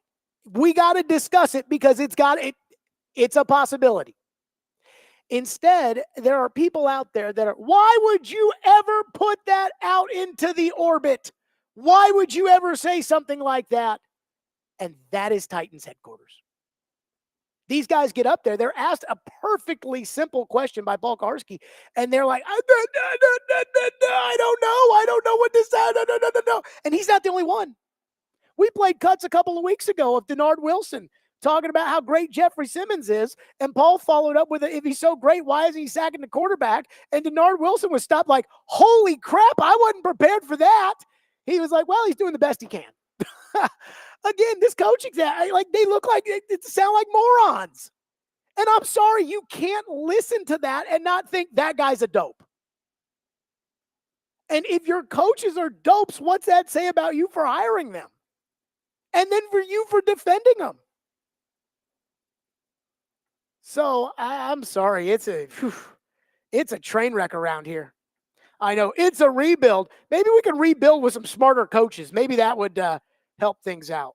We got to discuss it because it's a possibility. Instead, there are people out there that are, why would you ever put that out into the orbit? Why would you ever say something like that? And that is Titans headquarters. These guys get up there. They're asked a perfectly simple question by Paul Karski, and they're like, I don't know. I don't know what to say. No. And he's not the only one. We played cuts a couple of weeks ago of Denard Wilson talking about how great Jeffrey Simmons is, and Paul followed up with, if he's so great, why isn't he sacking the quarterback? And Denard Wilson was stopped like, holy crap, I wasn't prepared for that. He was like, well, he's doing the best he can. Again, this coaching staff, like, they look like, it sound like morons. And I'm sorry, you can't listen to that and not think that guy's a dope. And if your coaches are dopes, what's that say about you for hiring them? And then for you for defending them. So I'm sorry, it's a train wreck around here. I know it's a rebuild. Maybe we can rebuild with some smarter coaches. Maybe that would help things out.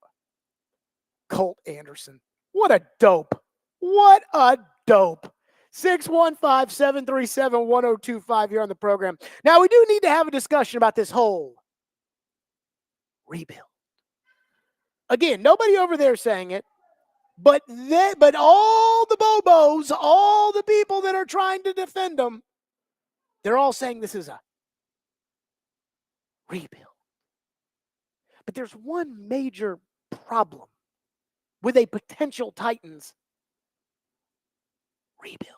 Colt Anderson. What a dope. What a dope. 615-737-1025 here on the program. Now, we do need to have a discussion about this whole rebuild. Again, nobody over there saying it, but all the Bobos, all the people that are trying to defend them, they're all saying this is a rebuild. But there's one major problem with a potential Titans rebuild.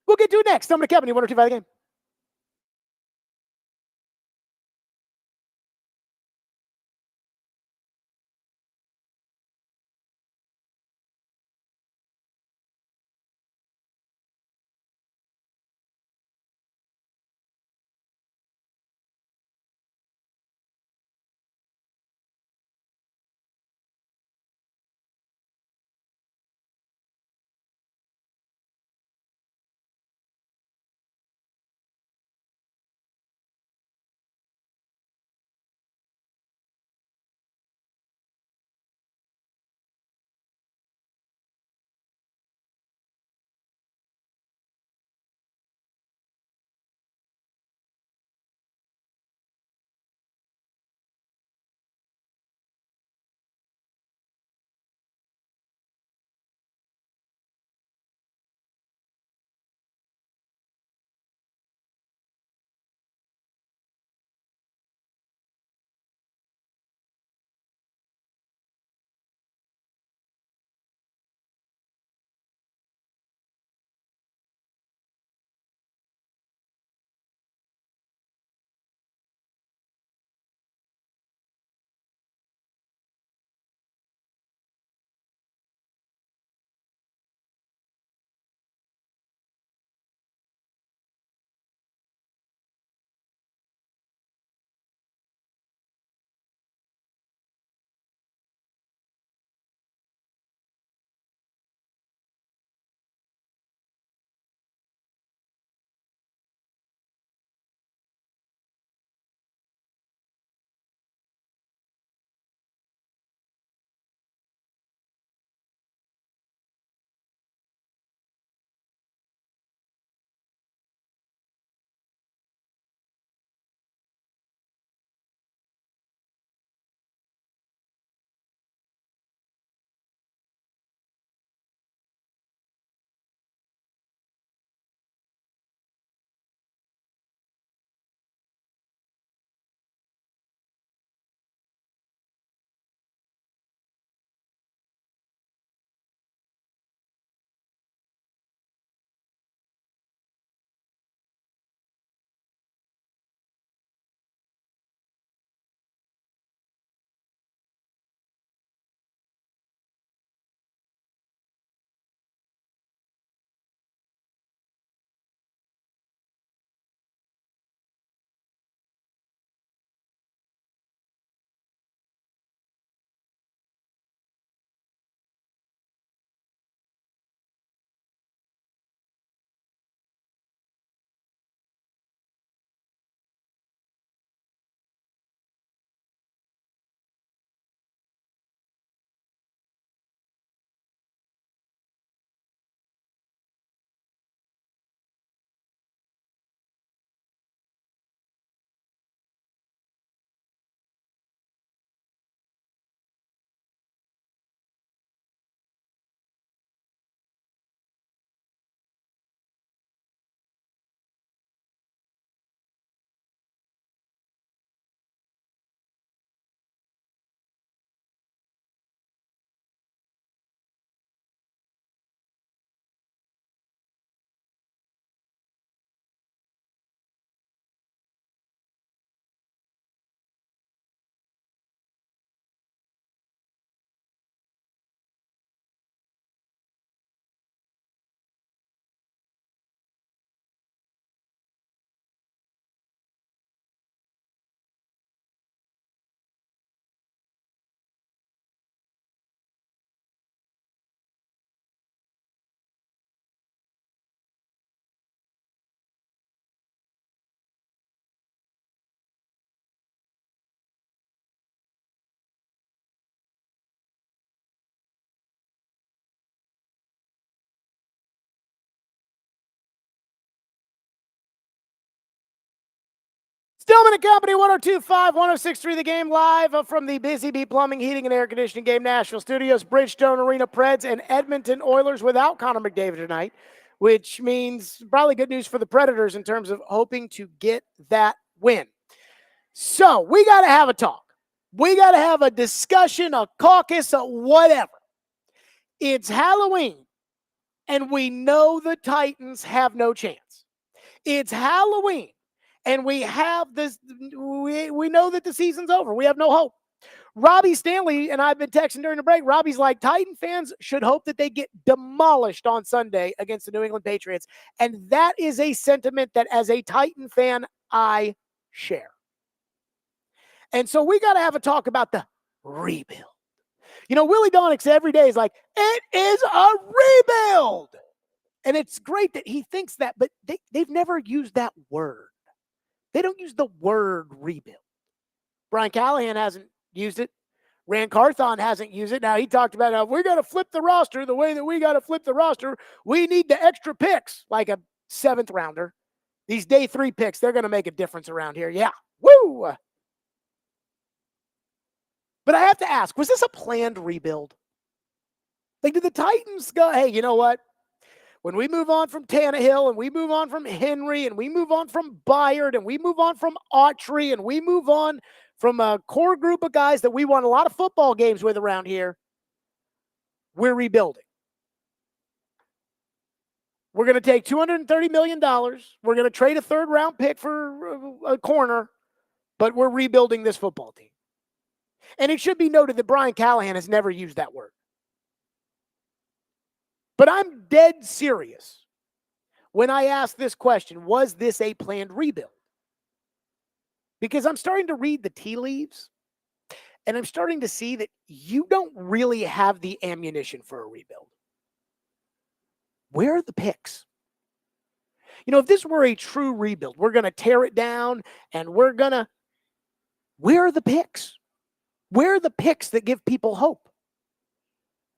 We'll get to it next. I'm going to Kevin, 1 or 2 by the game. Stillman and Company, 102.5, 106.3 The Game, live from the Busy Bee Plumbing, Heating, and Air Conditioning Game National Studios, Bridgestone Arena Preds, and Edmonton Oilers without Connor McDavid tonight, which means probably good news for the Predators in terms of hoping to get that win. So we got to have a talk. We got to have a discussion, a caucus, a whatever. It's Halloween, and we know the Titans have no chance. It's Halloween. And we have this, we know that the season's over. We have no hope. Robbie Stanley and I've been texting during the break. Robbie's like, Titan fans should hope that they get demolished on Sunday against the New England Patriots. And that is a sentiment that as a Titan fan, I share. And so we got to have a talk about the rebuild. You know, Willie Donick every day is like, it is a rebuild. And it's great that he thinks that, but they've never used that word. They don't use the word rebuild. Brian Callahan hasn't used it. Rand Carthon hasn't used it. Now, he talked about how we got to flip the roster the way that we got to flip the roster. We need the extra picks, like a 7th rounder. These day 3 picks, they're going to make a difference around here. Yeah. Woo! But I have to ask, was this a planned rebuild? Like, did the Titans go, hey, you know what? When we move on from Tannehill and we move on from Henry and we move on from Byard and we move on from Autry and we move on from a core group of guys that we won a lot of football games with around here, we're rebuilding. We're going to take $230 million. We're going to trade a 3rd-round pick for a corner, but we're rebuilding this football team. And it should be noted that Brian Callahan has never used that word. But I'm dead serious when I ask this question, was this a planned rebuild? Because I'm starting to read the tea leaves, and I'm starting to see that you don't really have the ammunition for a rebuild. Where are the picks? You know, if this were a true rebuild, we're going to tear it down, and where are the picks? Where are the picks that give people hope?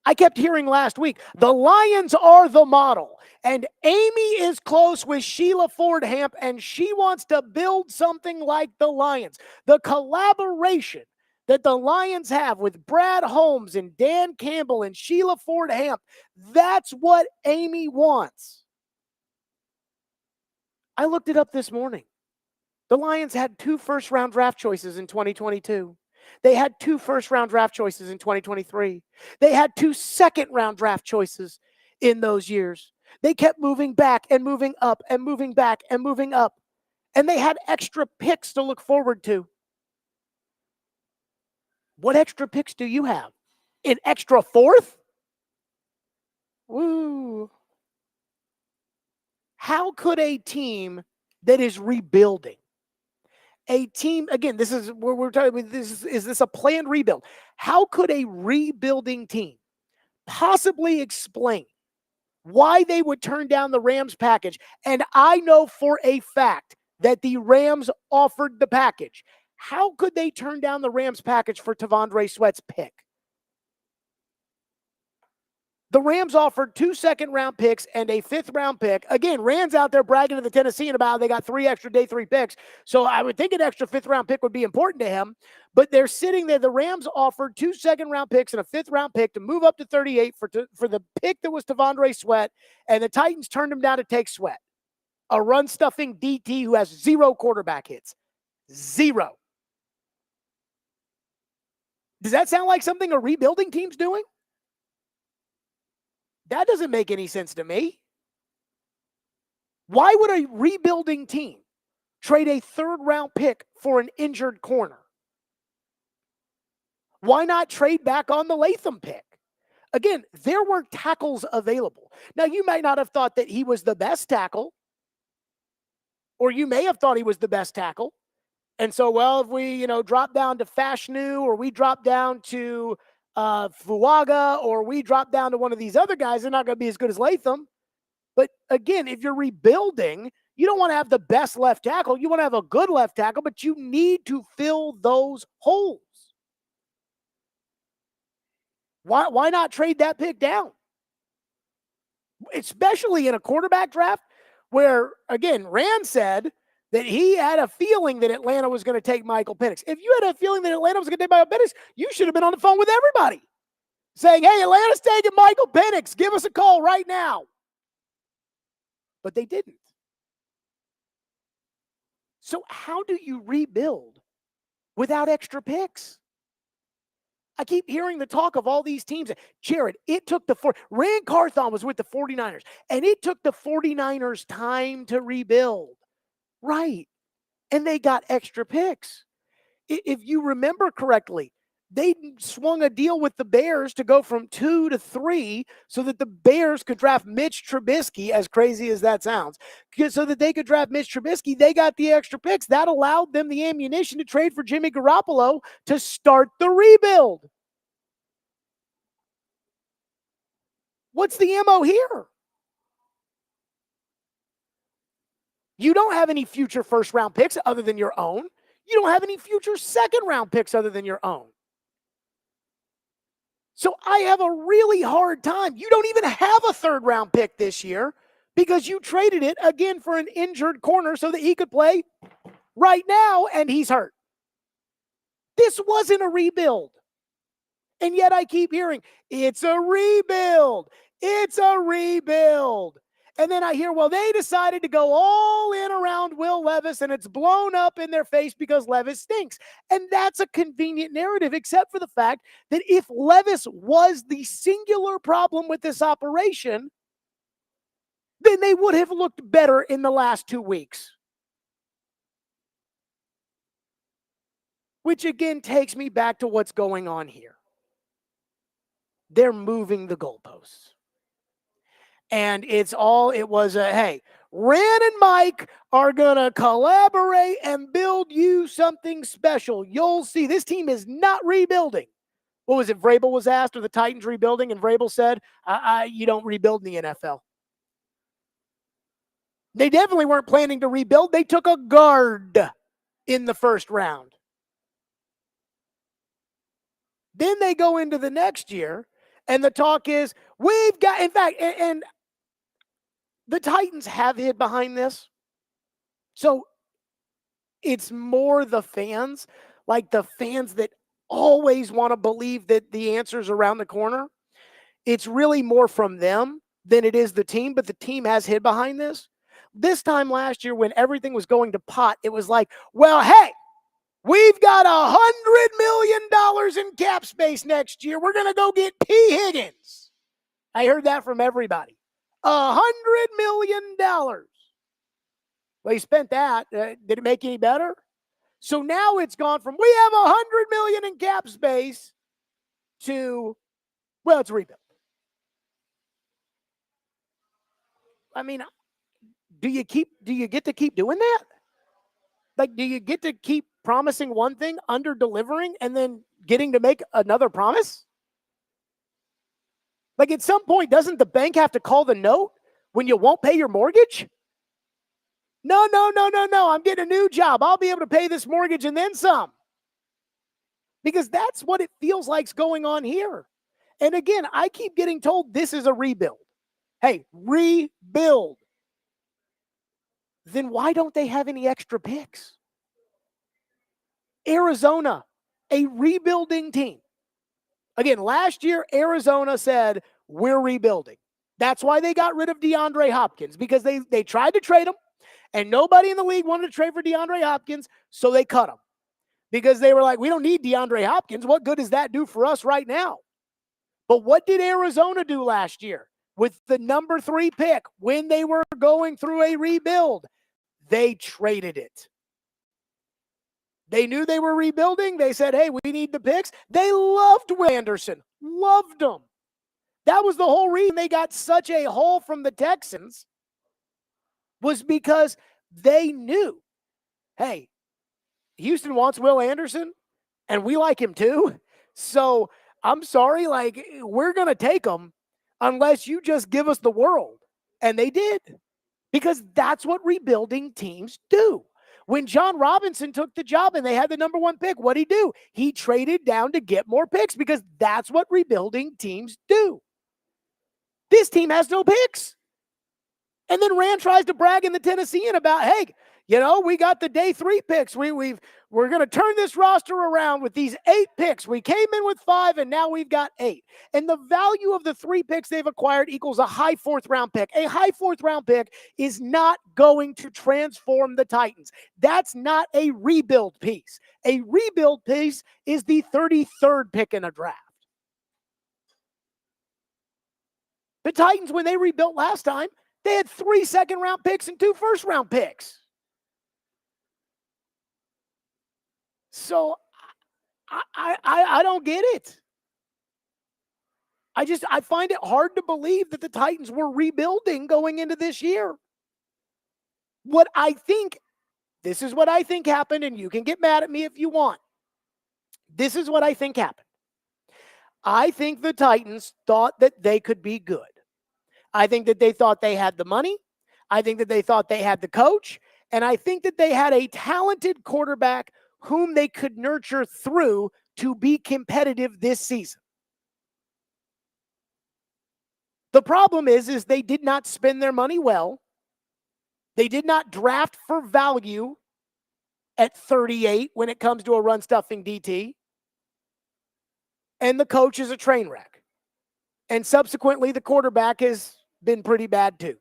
I kept hearing last week, the Lions are the model. And Amy is close with Sheila Ford Hamp, and she wants to build something like the Lions. The collaboration that the Lions have with Brad Holmes and Dan Campbell and Sheila Ford Hamp, that's what Amy wants. I looked it up this morning. The Lions had 2 first-round draft choices in 2022. They had 2 first-round draft choices in 2023. They had 2 second-round draft choices in those years. They kept moving back and moving up and moving back and moving up. And they had extra picks to look forward to. What extra picks do you have? An extra 4th? Woo. How could a team that is rebuilding, a team, again, this is where we're talking about, is this a planned rebuild? How could a rebuilding team possibly explain why they would turn down the Rams package? And I know for a fact that the Rams offered the package. How could they turn down the Rams package for Tavondre Sweat's pick? The Rams offered 2 second-round picks and a 5th-round pick. Again, Rand's out there bragging to the Tennessean about how they got 3 extra day 3 picks. So I would think an extra 5th-round pick would be important to him. But they're sitting there. The Rams offered 2 second-round picks and a 5th-round pick to move up to 38 for the pick that was Tavondre Sweat. And the Titans turned him down to take Sweat, a run-stuffing DT who has 0 quarterback hits. 0. Does that sound like something a rebuilding team's doing? That doesn't make any sense to me. Why would a rebuilding team trade a 3rd-round pick for an injured corner? Why not trade back on the Latham pick? Again, there were tackles available. Now, you might not have thought that he was the best tackle, or you may have thought he was the best tackle. And so, well, if we, drop down to Fashanu, or we drop down to Fuaga, or we drop down to one of these other guys, they're not going to be as good as Latham. But again, if you're rebuilding, you don't want to have the best left tackle. You want to have a good left tackle, but you need to fill those holes. Why not trade that pick down? Especially in a quarterback draft where, again, Rand said that he had a feeling that Atlanta was going to take Michael Penix. If you had a feeling that Atlanta was going to take Michael Penix, you should have been on the phone with everybody saying, hey, Atlanta's taking Michael Penix. Give us a call right now. But they didn't. So how do you rebuild without extra picks? I keep hearing the talk of all these teams. Jared, it took Rand Carthon was with the 49ers, and it took the 49ers time to rebuild. Right. And they got extra picks. If you remember correctly, they swung a deal with the Bears to go from 2 to 3 so that the Bears could draft Mitch Trubisky, as crazy as that sounds, so that they could draft Mitch Trubisky. They got the extra picks. That allowed them the ammunition to trade for Jimmy Garoppolo to start the rebuild. What's the MO here? You don't have any future first-round picks other than your own. You don't have any future second-round picks other than your own. So I have a really hard time. You don't even have a third-round pick this year because you traded it again for an injured corner so that he could play right now, and he's hurt. This wasn't a rebuild. And yet I keep hearing, it's a rebuild. It's a rebuild. And then I hear, well, they decided to go all in around Will Levis, and it's blown up in their face because Levis stinks. And that's a convenient narrative, except for the fact that if Levis was the singular problem with this operation, then they would have looked better in the last 2 weeks. Which again takes me back to what's going on here. They're moving the goalposts. And it was hey, Ran and Mike are going to collaborate and build you something special. You'll see. This team is not rebuilding. What was it? Vrabel was asked, are the Titans rebuilding? And Vrabel said, you don't rebuild in the NFL. They definitely weren't planning to rebuild. They took a guard in the first round. Then they go into the next year, and the talk is, we've got, in fact, and the Titans have hid behind this. So it's more the fans, like the fans that always want to believe that the answer's around the corner. It's really more from them than it is the team, but the team has hid behind this. This time last year when everything was going to pot, it was like, well, hey, we've got $100 million in cap space next year. We're going to go get T. Higgins. I heard that from everybody. $100 million. Well, he spent that. Did it make any better? So now it's gone from we have $100 million in cap space to, well, it's a rebuild. I mean, do you get to keep doing that? Like, do you get to keep promising one thing, under delivering, and then getting to make another promise? Like, at some point, doesn't the bank have to call the note when you won't pay your mortgage? No. I'm getting a new job. I'll be able to pay this mortgage and then some. Because that's what it feels like's going on here. And again, I keep getting told this is a rebuild. Hey, rebuild. Then why don't they have any extra picks? Arizona, a rebuilding team. Again, last year, Arizona said, we're rebuilding. That's why they got rid of DeAndre Hopkins, because they tried to trade him, and nobody in the league wanted to trade for DeAndre Hopkins, so they cut him. Because they were like, we don't need DeAndre Hopkins. What good does that do for us right now? But what did Arizona do last year with the number 3 pick when they were going through a rebuild? They traded it. They knew they were rebuilding. They said, hey, we need the picks. They loved Will Anderson. Loved him. That was the whole reason they got such a haul from the Texans, was because they knew, hey, Houston wants Will Anderson, and we like him too. So I'm sorry, like, we're going to take him unless you just give us the world. And they did, because that's what rebuilding teams do. When John Robinson took the job and they had the number 1 pick, what'd he do? He traded down to get more picks, because that's what rebuilding teams do. This team has no picks. And then Rand tries to brag in the Tennessean about, hey, We got the day 3 picks. We're going to turn this roster around with these 8 picks. We came in with 5, and now we've got 8. And the value of the 3 picks they've acquired equals a high 4th round pick. A high 4th round pick is not going to transform the Titans. That's not a rebuild piece. A rebuild piece is the 33rd pick in a draft. The Titans, when they rebuilt last time, they had 3 second-round picks and 2 first-round picks. So I don't get it. I find it hard to believe that the Titans were rebuilding going into this year. This is what I think happened, and you can get mad at me if you want. This is what I think happened. I think the Titans thought that they could be good. I think that they thought they had the money. I think that they thought they had the coach. And I think that they had a talented quarterback whom they could nurture through to be competitive this season. The problem is they did not spend their money well. They did not draft for value at 38 when it comes to a run-stuffing DT. And the coach is a train wreck. And subsequently, the quarterback has been pretty bad too.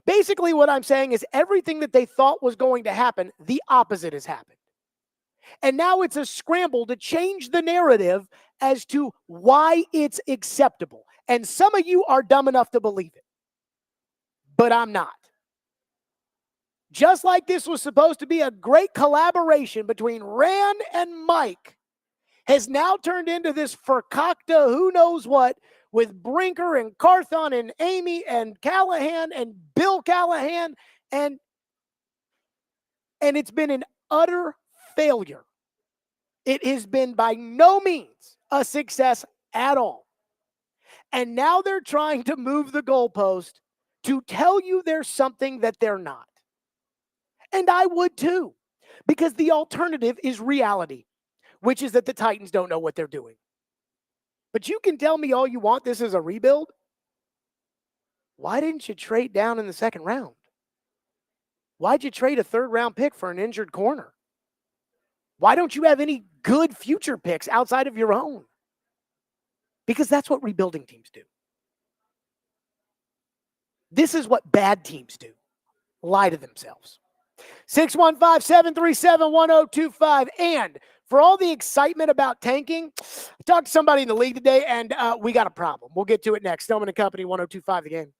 Basically, what I'm saying is everything that they thought was going to happen, the opposite has happened. And now it's a scramble to change the narrative as to why it's acceptable. And some of you are dumb enough to believe it. But I'm not. Just like this was supposed to be a great collaboration between Rand and Mike, has now turned into this fakakta who knows what with Brinker and Carthon and Amy and Callahan and Bill Callahan. And it's been an utter failure. It has been by no means a success at all. And now they're trying to move the goalpost to tell you there's something that they're not. And I would too, because the alternative is reality, which is that the Titans don't know what they're doing. But you can tell me all you want this is a rebuild. Why didn't you trade down in the second round? Why'd you trade a 3rd round pick for an injured corner? Why don't you have any good future picks outside of your own? Because that's what rebuilding teams do. This is what bad teams do. Lie to themselves. 615-737-1025. And for all the excitement about tanking, I talked to somebody in the league today, and we got a problem. We'll get to it next. Stillman and Company, 1025 The Game.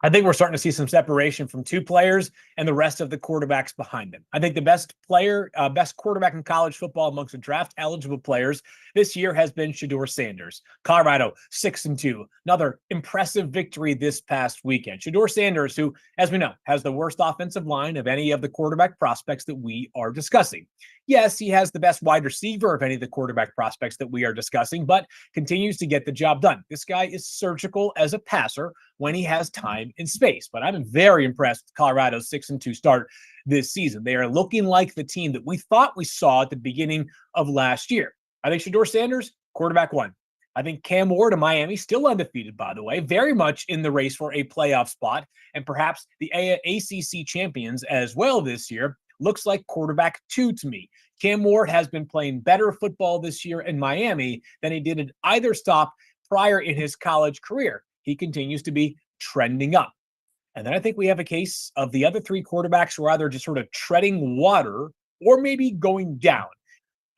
I think we're starting to see some separation from two players and the rest of the quarterbacks behind them. I think the best quarterback in college football amongst the draft eligible players this year has been Shedeur Sanders. Colorado 6-2, another impressive victory this past weekend. Shedeur Sanders, who, as we know, has the worst offensive line of any of the quarterback prospects that we are discussing. Yes, he has the best wide receiver of any of the quarterback prospects that we are discussing, but continues to get the job done. This guy is surgical as a passer when he has time and space. But I'm very impressed with Colorado's 6-2 start this season. They are looking like the team that we thought we saw at the beginning of last year. I think Shedeur Sanders, quarterback one. I think Cam Ward of Miami, still undefeated, by the way, very much in the race for a playoff spot, and perhaps the ACC champions as well this year. Looks like quarterback two to me. Cam Ward has been playing better football this year in Miami than he did at either stop prior in his college career. He continues to be trending up. And then I think we have a case of the other three quarterbacks who are either just sort of treading water or maybe going down.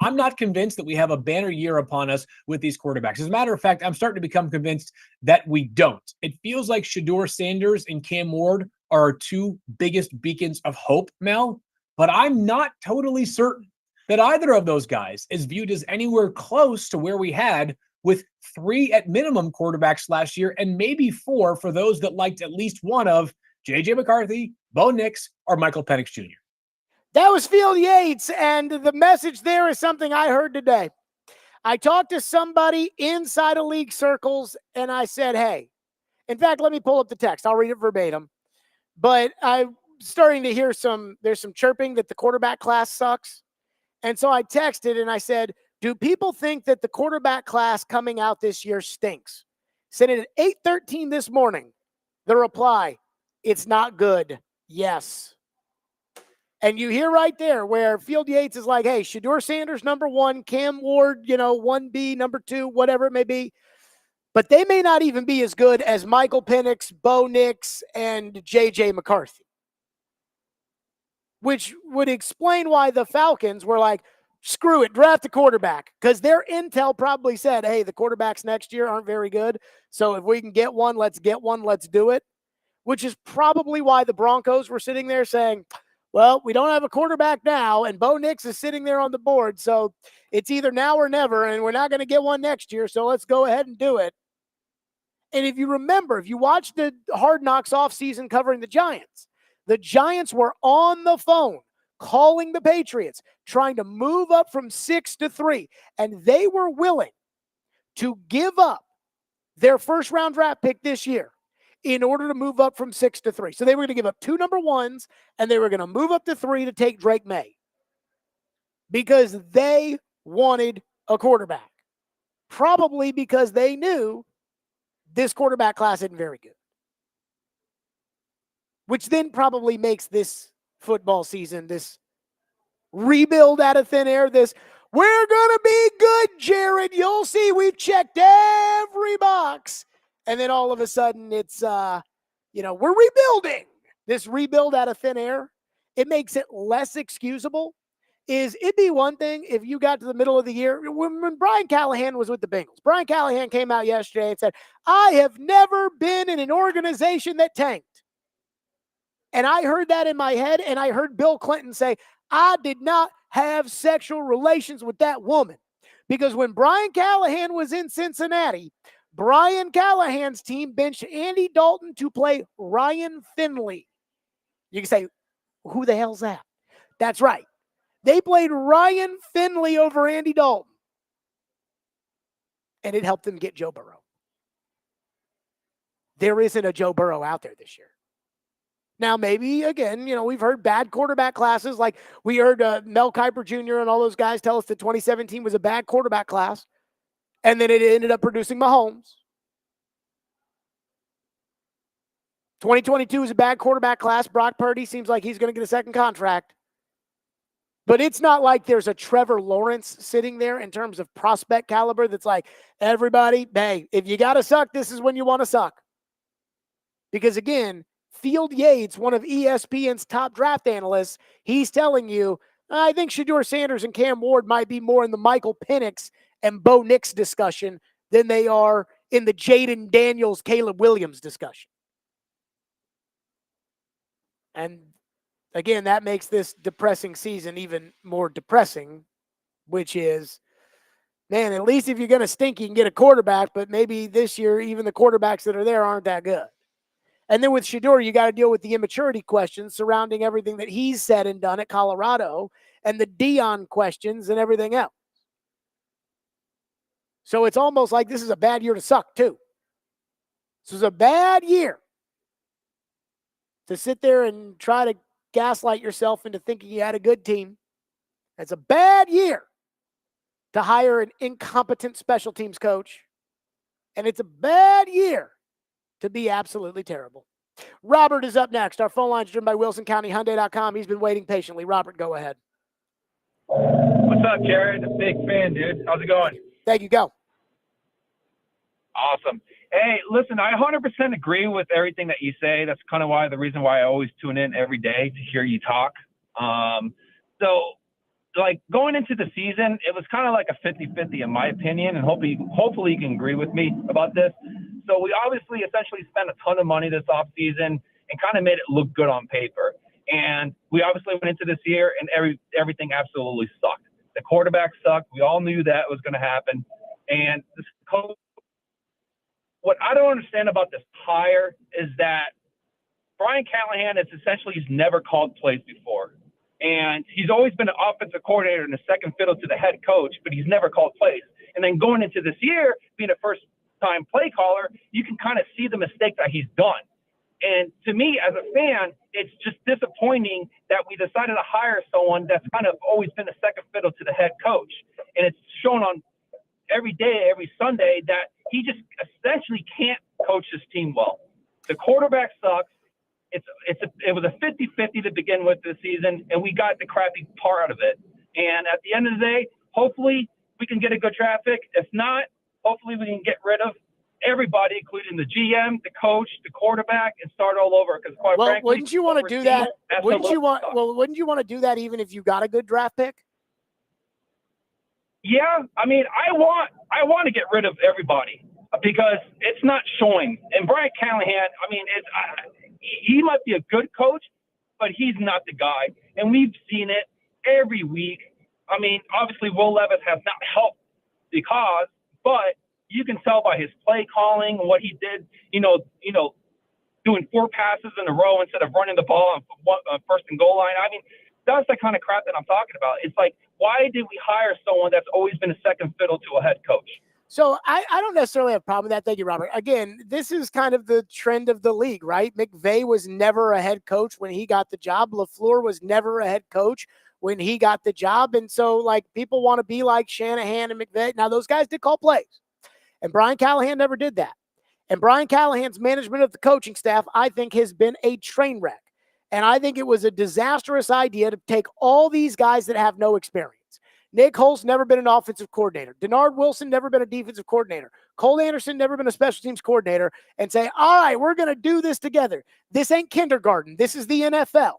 I'm not convinced that we have a banner year upon us with these quarterbacks. As a matter of fact, I'm starting to become convinced that we don't. It feels like Shedeur Sanders and Cam Ward are our two biggest beacons of hope, Mel, but I'm not totally certain that either of those guys is viewed as anywhere close to where we had with three at minimum quarterbacks last year and maybe four for those that liked at least one of J.J. McCarthy, Bo Nix, or Michael Penix Jr. That was Field Yates, and the message there is something I heard today. I talked to somebody inside of league circles, and I said, hey, in fact, let me pull up the text. I'll read it verbatim. But I'm starting to hear there's some chirping that the quarterback class sucks. And so I texted and I said, do people think that the quarterback class coming out this year stinks? Sent it at 8:13 this morning. The reply, it's not good. Yes. And you hear right there where Field Yates is like, hey, Shedeur Sanders, number one, Cam Ward, 1B, number two, whatever it may be. But they may not even be as good as Michael Penix, Bo Nix, and J.J. McCarthy. Which would explain why the Falcons were like, screw it, draft a quarterback. Because their intel probably said, hey, the quarterbacks next year aren't very good. So if we can get one, let's do it. Which is probably why the Broncos were sitting there saying, well, we don't have a quarterback now, and Bo Nix is sitting there on the board, so it's either now or never, and we're not going to get one next year, so let's go ahead and do it. And if you remember, if you watched the Hard Knocks offseason covering the Giants were on the phone calling the Patriots, trying to move up from 6-3, and they were willing to give up their first-round draft pick this year in order to move up from 6-3. So they were going to give up 2 number ones, and they were going to move up to 3 to take Drake May because they wanted a quarterback. Probably because they knew this quarterback class isn't very good. Which then probably makes this football season, this rebuild out of thin air, this, we're going to be good, Jared. You'll see we've checked every box. And then all of a sudden it's, we're rebuilding. This rebuild out of thin air, it makes it less excusable. It'd be one thing if you got to the middle of the year, when Brian Callahan was with the Bengals. Brian Callahan came out yesterday and said, I have never been in an organization that tanked. And I heard that in my head, and I heard Bill Clinton say, I did not have sexual relations with that woman. Because when Brian Callahan was in Cincinnati, Brian Callahan's team benched Andy Dalton to play Ryan Finley. You can say, who the hell's that? That's right. They played Ryan Finley over Andy Dalton. And it helped them get Joe Burrow. There isn't a Joe Burrow out there this year. Now, maybe, again, we've heard bad quarterback classes. Like we heard Mel Kiper Jr. and all those guys tell us that 2017 was a bad quarterback class. And then it ended up producing Mahomes. 2022 is a bad quarterback class. Brock Purdy seems like he's going to get a second contract. But it's not like there's a Trevor Lawrence sitting there in terms of prospect caliber that's like, everybody, hey, if you got to suck, this is when you want to suck. Because, again, Field Yates, one of ESPN's top draft analysts, he's telling you, I think Shedeur Sanders and Cam Ward might be more in the Michael Penix and Bo Nix discussion than they are in the Jaden Daniels, Caleb Williams discussion. And again, that makes this depressing season even more depressing, which is, man, at least if you're going to stink, you can get a quarterback, but maybe this year, even the quarterbacks that are there aren't that good. And then with Shedeur, you got to deal with the immaturity questions surrounding everything that he's said and done at Colorado and the Dion questions and everything else. So it's almost like this is a bad year to suck, too. This is a bad year to sit there and try to gaslight yourself into thinking you had a good team. It's a bad year to hire an incompetent special teams coach. And it's a bad year to be absolutely terrible. Robert is up next. Our phone line is driven by WilsonCountyHyundai.com. He's been waiting patiently. Robert, go ahead. What's up, Jared? Big fan, dude. How's it going? Thank you. Go. Awesome. Hey, listen, I 100% agree with everything that you say. That's kind of the reason why I always tune in every day to hear you talk. So, like, going into the season, it was kind of like a 50-50 in my opinion, and hopefully you can agree with me about this. So we obviously essentially spent a ton of money this offseason and kind of made it look good on paper. And we obviously went into this year and everything absolutely sucked. The quarterback sucked. We all knew that was going to happen. And this coach, what I don't understand about this hire is that Brian Callahan is essentially, he's never called plays before. And he's always been an offensive coordinator and a second fiddle to the head coach, but he's never called plays. And then going into this year, being a first-time play caller, you can kind of see the mistake that he's done. And to me, as a fan, it's just disappointing that we decided to hire someone that's kind of always been a second fiddle to the head coach. And it's shown on every day, every Sunday, that he just essentially can't coach his team well. The quarterback sucks. It was a 50-50 to begin with this season, and we got the crappy part of it. And at the end of the day, hopefully we can get a good draft pick. If not, hopefully we can get rid of everybody, including the GM, the coach, the quarterback, and start all over. Because quite frankly, wouldn't you want to do that? Wouldn't you want to do that even if you got a good draft pick? Yeah, I mean, I want to get rid of everybody because it's not showing. And Brian Callahan, I mean, he might be a good coach, but he's not the guy. And we've seen it every week. I mean, obviously, Will Levis has not helped the cause, but you can tell by his play calling and what he did, doing 4 passes in a row instead of running the ball on first and goal line. I mean, that's the kind of crap that I'm talking about. It's like, why did we hire someone that's always been a second fiddle to a head coach? So I don't necessarily have a problem with that. Thank you, Robert. Again, this is kind of the trend of the league, right? McVay was never a head coach when he got the job. LaFleur was never a head coach when he got the job. And so, like, people want to be like Shanahan and McVay. Now, those guys did call plays, and Brian Callahan never did that. And Brian Callahan's management of the coaching staff, I think, has been a train wreck. And I think it was a disastrous idea to take all these guys that have no experience. Nick Holt's never been an offensive coordinator. Denard Wilson never been a defensive coordinator. Cole Anderson never been a special teams coordinator, and say, all right, we're going to do this together. This ain't kindergarten. This is the NFL.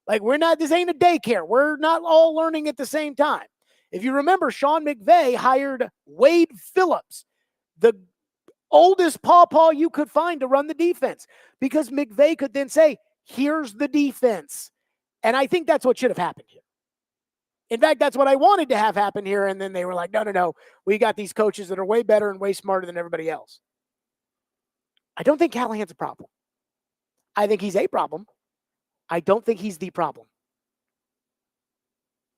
Like, this ain't a daycare. We're not all learning at the same time. If you remember, Sean McVay hired Wade Phillips, the oldest pawpaw you could find to run the defense, because McVay could then say, here's the defense. And I think that's what should have happened here. In fact, that's what I wanted to have happen here. And then they were like, no. We got these coaches that are way better and way smarter than everybody else. I don't think Callahan's a problem. I think he's a problem. I don't think he's the problem.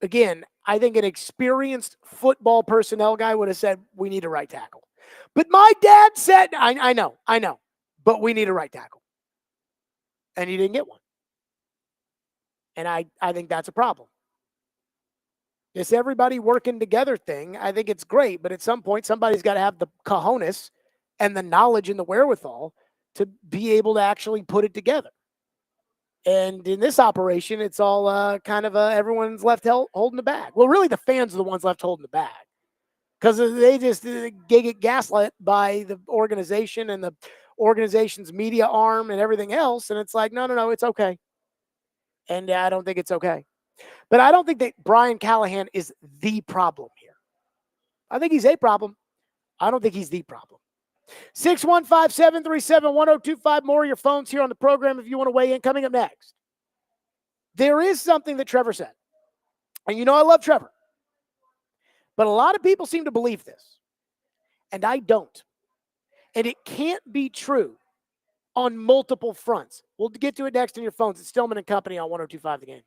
Again, I think an experienced football personnel guy would have said, we need a right tackle. But my dad said, I know, but we need a right tackle. And he didn't get one. And I think that's a problem. This everybody working together thing, I think it's great, but at some point, somebody's got to have the cojones and the knowledge and the wherewithal to be able to actually put it together. And in this operation, it's all everyone's left holding the bag. Well, really, the fans are the ones left holding the bag because they just get gaslit by the organization and the organization's media arm and everything else. And it's like, no, it's okay. And I don't think it's okay. But I don't think that Brian Callahan is the problem here. I think he's a problem. I don't think he's the problem. 615-737-1025. More of your phones here on the program if you want to weigh in. Coming up next, There is something that Trevor said. And you know I love Trevor. But a lot of people seem to believe this. And I don't. And it can't be true on multiple fronts. We'll get to it next on your phones. It's Stillman and Company on 102.5 The Game.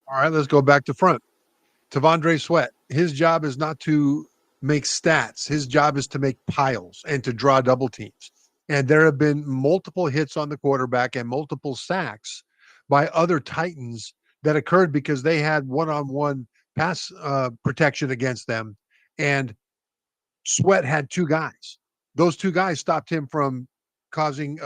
All right, let's go back to front. Tavondre Sweat, his job is not to make stats. His job is to make piles and to draw double teams. And there have been multiple hits on the quarterback and multiple sacks by other Titans that occurred because they had one-on-one pass protection against them, and Sweat had two guys. Those two guys stopped him from causing,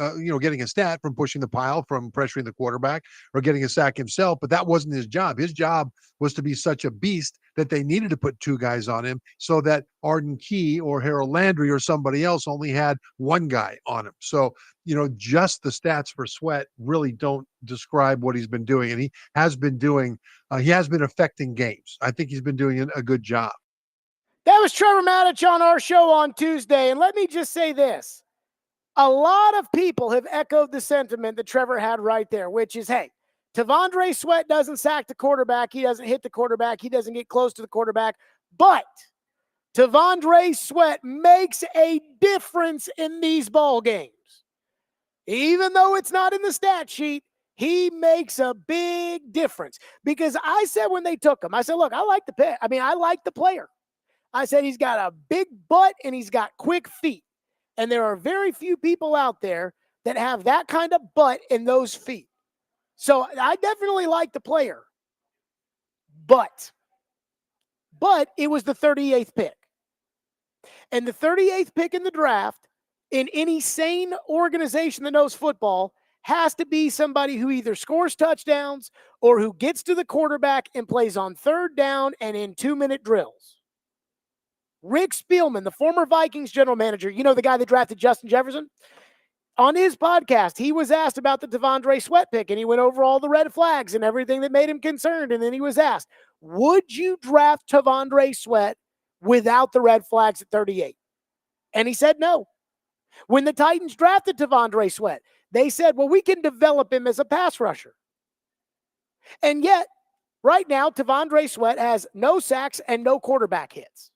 getting a stat, from pushing the pile, from pressuring the quarterback, or getting a sack himself. But that wasn't his job. His job was to be such a beast that they needed to put two guys on him so that Arden Key or Harold Landry or somebody else only had one guy on him. So, just the stats for Sweat really don't describe what he's been doing. And he has been affecting games. I think he's been doing a good job. That was Trevor Matich on our show on Tuesday. And let me just say this. A lot of people have echoed the sentiment that Trevor had right there, which is, hey, T'Vondre Sweat doesn't sack the quarterback. He doesn't hit the quarterback. He doesn't get close to the quarterback. But T'Vondre Sweat makes a difference in these ball games. Even though it's not in the stat sheet, he makes a big difference. Because I said when they took him, I said, look, I like the player. I said he's got a big butt and he's got quick feet. And there are very few people out there that have that kind of butt and those feet. So I definitely like the player. But it was the 38th pick. And the 38th pick in the draft, in any sane organization that knows football, has to be somebody who either scores touchdowns or who gets to the quarterback and plays on third down and in 2-minute drills. Rick Spielman, the former Vikings general manager, the guy that drafted Justin Jefferson, on his podcast, he was asked about the T'Vondre Sweat pick, and he went over all the red flags and everything that made him concerned. And then he was asked, would you draft T'Vondre Sweat without the red flags at 38? And he said no. When the Titans drafted T'Vondre Sweat, they said, well, we can develop him as a pass rusher. And yet, right now, T'Vondre Sweat has no sacks and no quarterback hits.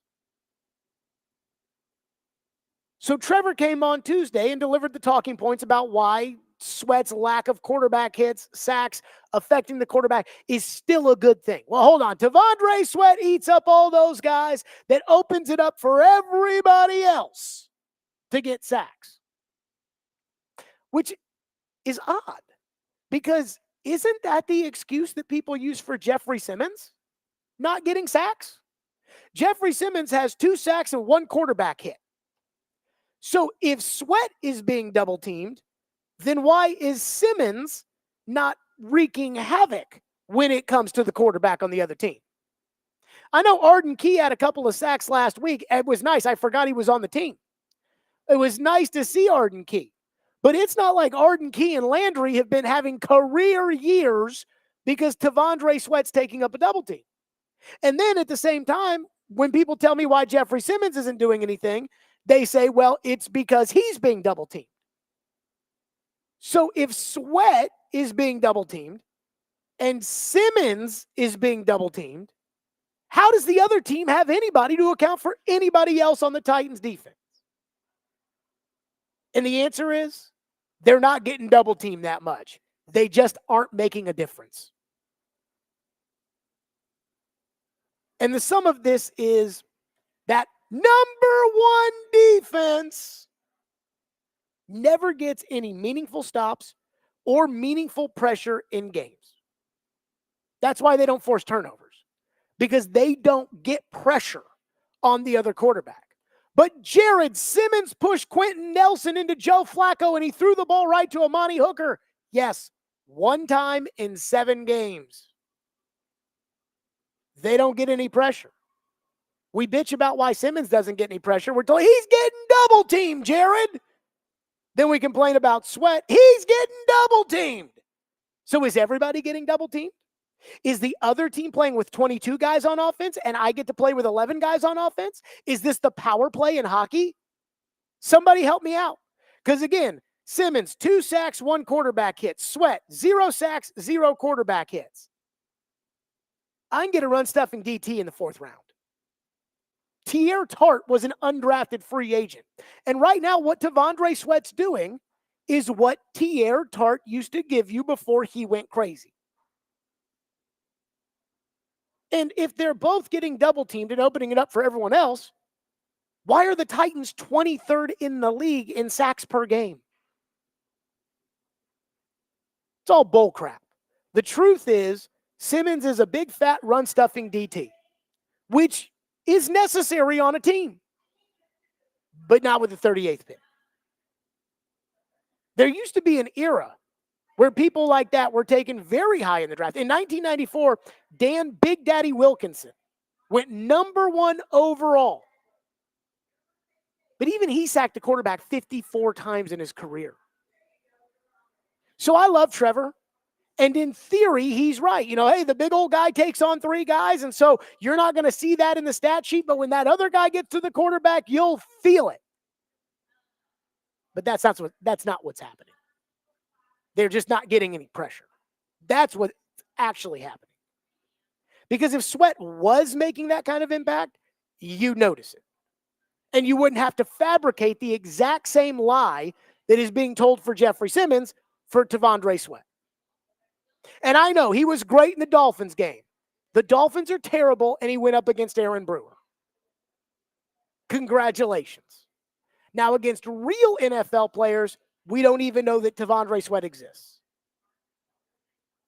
So Trevor came on Tuesday and delivered the talking points about why Sweat's lack of quarterback hits, sacks, affecting the quarterback is still a good thing. Well, hold on. T'Vondre Sweat eats up all those guys. That opens it up for everybody else to get sacks, which is odd because isn't that the excuse that people use for Jeffrey Simmons not getting sacks? Jeffrey Simmons has 2 sacks and 1 quarterback hit. So if Sweat is being double teamed, then why is Simmons not wreaking havoc when it comes to the quarterback on the other team? I know Arden Key had a couple of sacks last week. It was nice. I forgot he was on the team. It was nice to see Arden Key. But it's not like Arden Key and Landry have been having career years because T'Vondre Sweat's taking up a double team. And then at the same time, when people tell me why Jeffrey Simmons isn't doing anything, they say, well, it's because he's being double teamed. So if Sweat is being double teamed and Simmons is being double teamed, how does the other team have anybody to account for anybody else on the Titans defense? And the answer is they're not getting double teamed that much. They just aren't making a difference. And the sum of this is that number 1 defense never gets any meaningful stops or meaningful pressure in games. That's why they don't force turnovers, because they don't get pressure on the other quarterback. But Jared Simmons pushed Quentin Nelson into Joe Flacco, and he threw the ball right to Amani Hooker. Yes, 1 time in 7 games. They don't get any pressure. We bitch about why Simmons doesn't get any pressure. We're told he's getting double teamed, Jared. Then we complain about Sweat. He's getting double teamed. So is everybody getting double teamed? Is the other team playing with 22 guys on offense and I get to play with 11 guys on offense? Is this the power play in hockey? Somebody help me out. Because again, Simmons, 2 sacks, 1 quarterback hit. Sweat, 0 sacks, 0 quarterback hits. I can get a run stuffing DT in the 4th round. Tier Tart was an undrafted free agent. And right now, what T'Vondre Sweat's doing is what Tier Tart used to give you before he went crazy. And if they're both getting double teamed and opening it up for everyone else, why are the Titans 23rd in the league in sacks per game? It's all bull crap. The truth is, Simmons is a big, fat, run-stuffing DT, which is necessary on a team, but not with the 38th pick. There used to be an era where people like that were taken very high in the draft. In 1994, Dan Big Daddy Wilkinson went number 1 overall. But even he sacked the quarterback 54 times in his career. So I love Trevor. And in theory, he's right. You know, hey, the big old guy takes on 3 guys. And so you're not going to see that in the stat sheet. But when that other guy gets to the quarterback, you'll feel it. But that's not what's happening. They're just not getting any pressure. That's what's actually happening. Because if Sweat was making that kind of impact, you'd notice it. And you wouldn't have to fabricate the exact same lie that is being told for Jeffrey Simmons for Tavondre Sweat. And I know he was great in the Dolphins game. The Dolphins are terrible, and he went up against Aaron Brewer. Congratulations. Now, against real NFL players, we don't even know that Tavondre Sweat exists.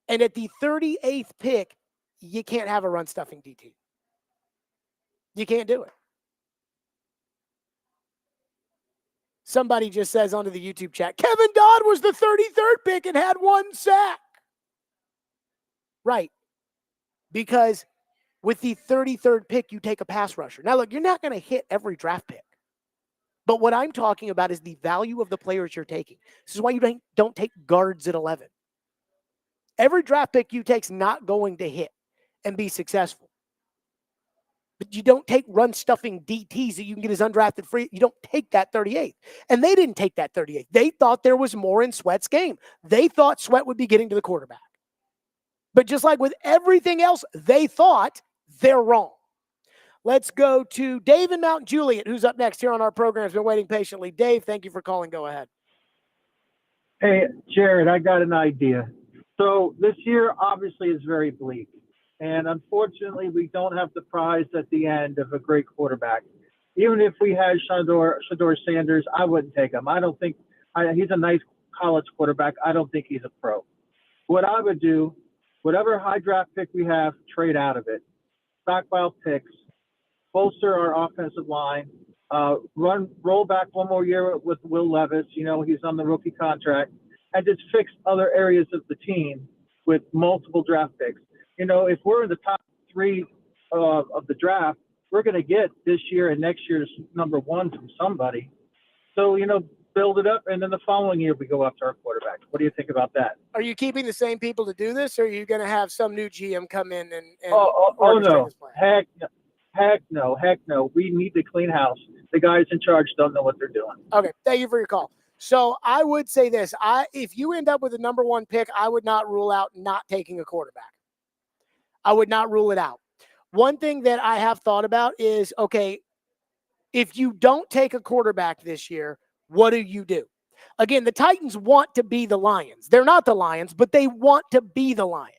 And at the 38th pick, you can't have a run-stuffing DT. You can't do it. Somebody just says onto the YouTube chat, Kevin Dodd was the 33rd pick and had 1 sack. Right. Because with the 33rd pick, you take a pass rusher. Now, look, you're not going to hit every draft pick. But what I'm talking about is the value of the players you're taking. This is why you don't take guards at 11. Every draft pick you take is not going to hit and be successful. But you don't take run-stuffing DTs that you can get as undrafted free. You don't take that 38th. And they didn't take that 38th. They thought there was more in Sweat's game. They thought Sweat would be getting to the quarterback. But just like with everything else, they thought they're wrong. Let's go to Dave in Mount Juliet, who's up next here on our program. Has been waiting patiently. Dave, thank you for calling. Go ahead. Hey, Jared, I got an idea. So this year obviously is very bleak. And unfortunately, we don't have the prize at the end of a great quarterback. Even if we had Shador Sanders, I wouldn't take him. I don't think he's a nice college quarterback. I don't think he's a pro. What I would do, whatever high draft pick we have, trade out of it. Stockpile picks, bolster our offensive line, roll back 1 more year with Will Levis. You know, he's on the rookie contract, and just fix other areas of the team with multiple draft picks. You know, if we're in the top 3 of the draft, we're going to get this year and next year's number 1 from somebody. So, you know, build it up, and then the following year we go after our quarterback. What do you think about that? Are you keeping the same people to do this, or are you going to have some new GM come in and oh no. Heck no. We need to clean house. The guys in charge don't know what they're doing. Okay, thank you for your call. So I would say this. If you end up with a number 1 pick, I would not rule out not taking a quarterback. I would not rule it out. One thing that I have thought about is, okay, if you don't take a quarterback this year, what do? Again, the Titans want to be the Lions. They're not the Lions, but they want to be the Lions.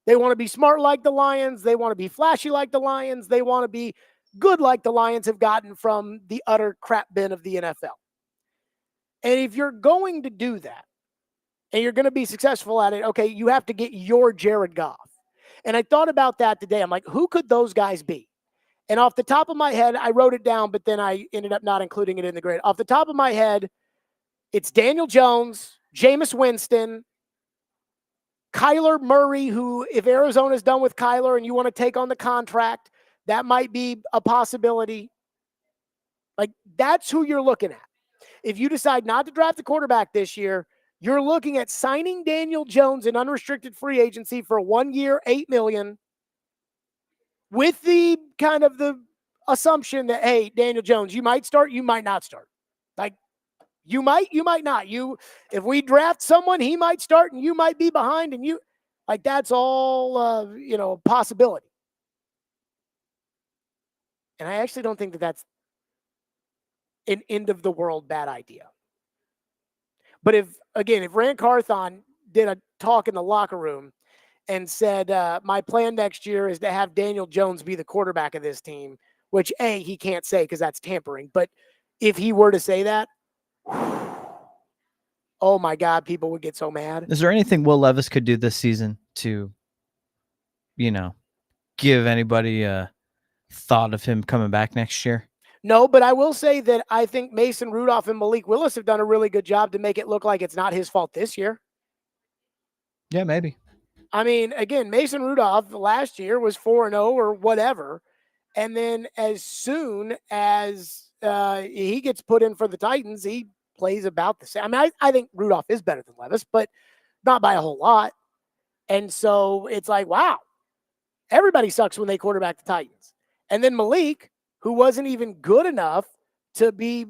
They want to be smart like the Lions. They want to be flashy like the Lions. They want to be good like the Lions have gotten from the utter crap bin of the NFL. And if you're going to do that, and you're going to be successful at it, okay, you have to get your Jared Goff. And I thought about that today. I'm like, who could those guys be? And off the top of my head, I wrote it down, but then I ended up not including it in the grade. Off the top of my head, it's Daniel Jones, Jameis Winston, Kyler Murray, who, if Arizona's done with Kyler and you want to take on the contract, that might be a possibility. Like, that's who you're looking at. If you decide not to draft a quarterback this year, you're looking at signing Daniel Jones in unrestricted free agency for 1 year, $8 million, with the kind of the assumption that, hey, Daniel Jones, you might start, you might not start. Like, you might not. If we draft someone, he might start and you might be behind, and that's all, a possibility. And I actually don't think that that's an end of the world bad idea. But if Rand Carthon did a talk in the locker room and said, my plan next year is to have Daniel Jones be the quarterback of this team, which he can't say because that's tampering. But if he were to say that, oh my God, people would get so mad. Is there anything Will Levis could do this season to, give anybody a thought of him coming back next year? No, but I will say that I think Mason Rudolph and Malik Willis have done a really good job to make it look like it's not his fault this year. Yeah, maybe. I mean, again, Mason Rudolph last year was 4-0 or whatever. And then as soon as he gets put in for the Titans, he plays about the same. I mean, I think Rudolph is better than Levis, but not by a whole lot. And so it's like, wow, everybody sucks when they quarterback the Titans. And then Malik, who wasn't even good enough to be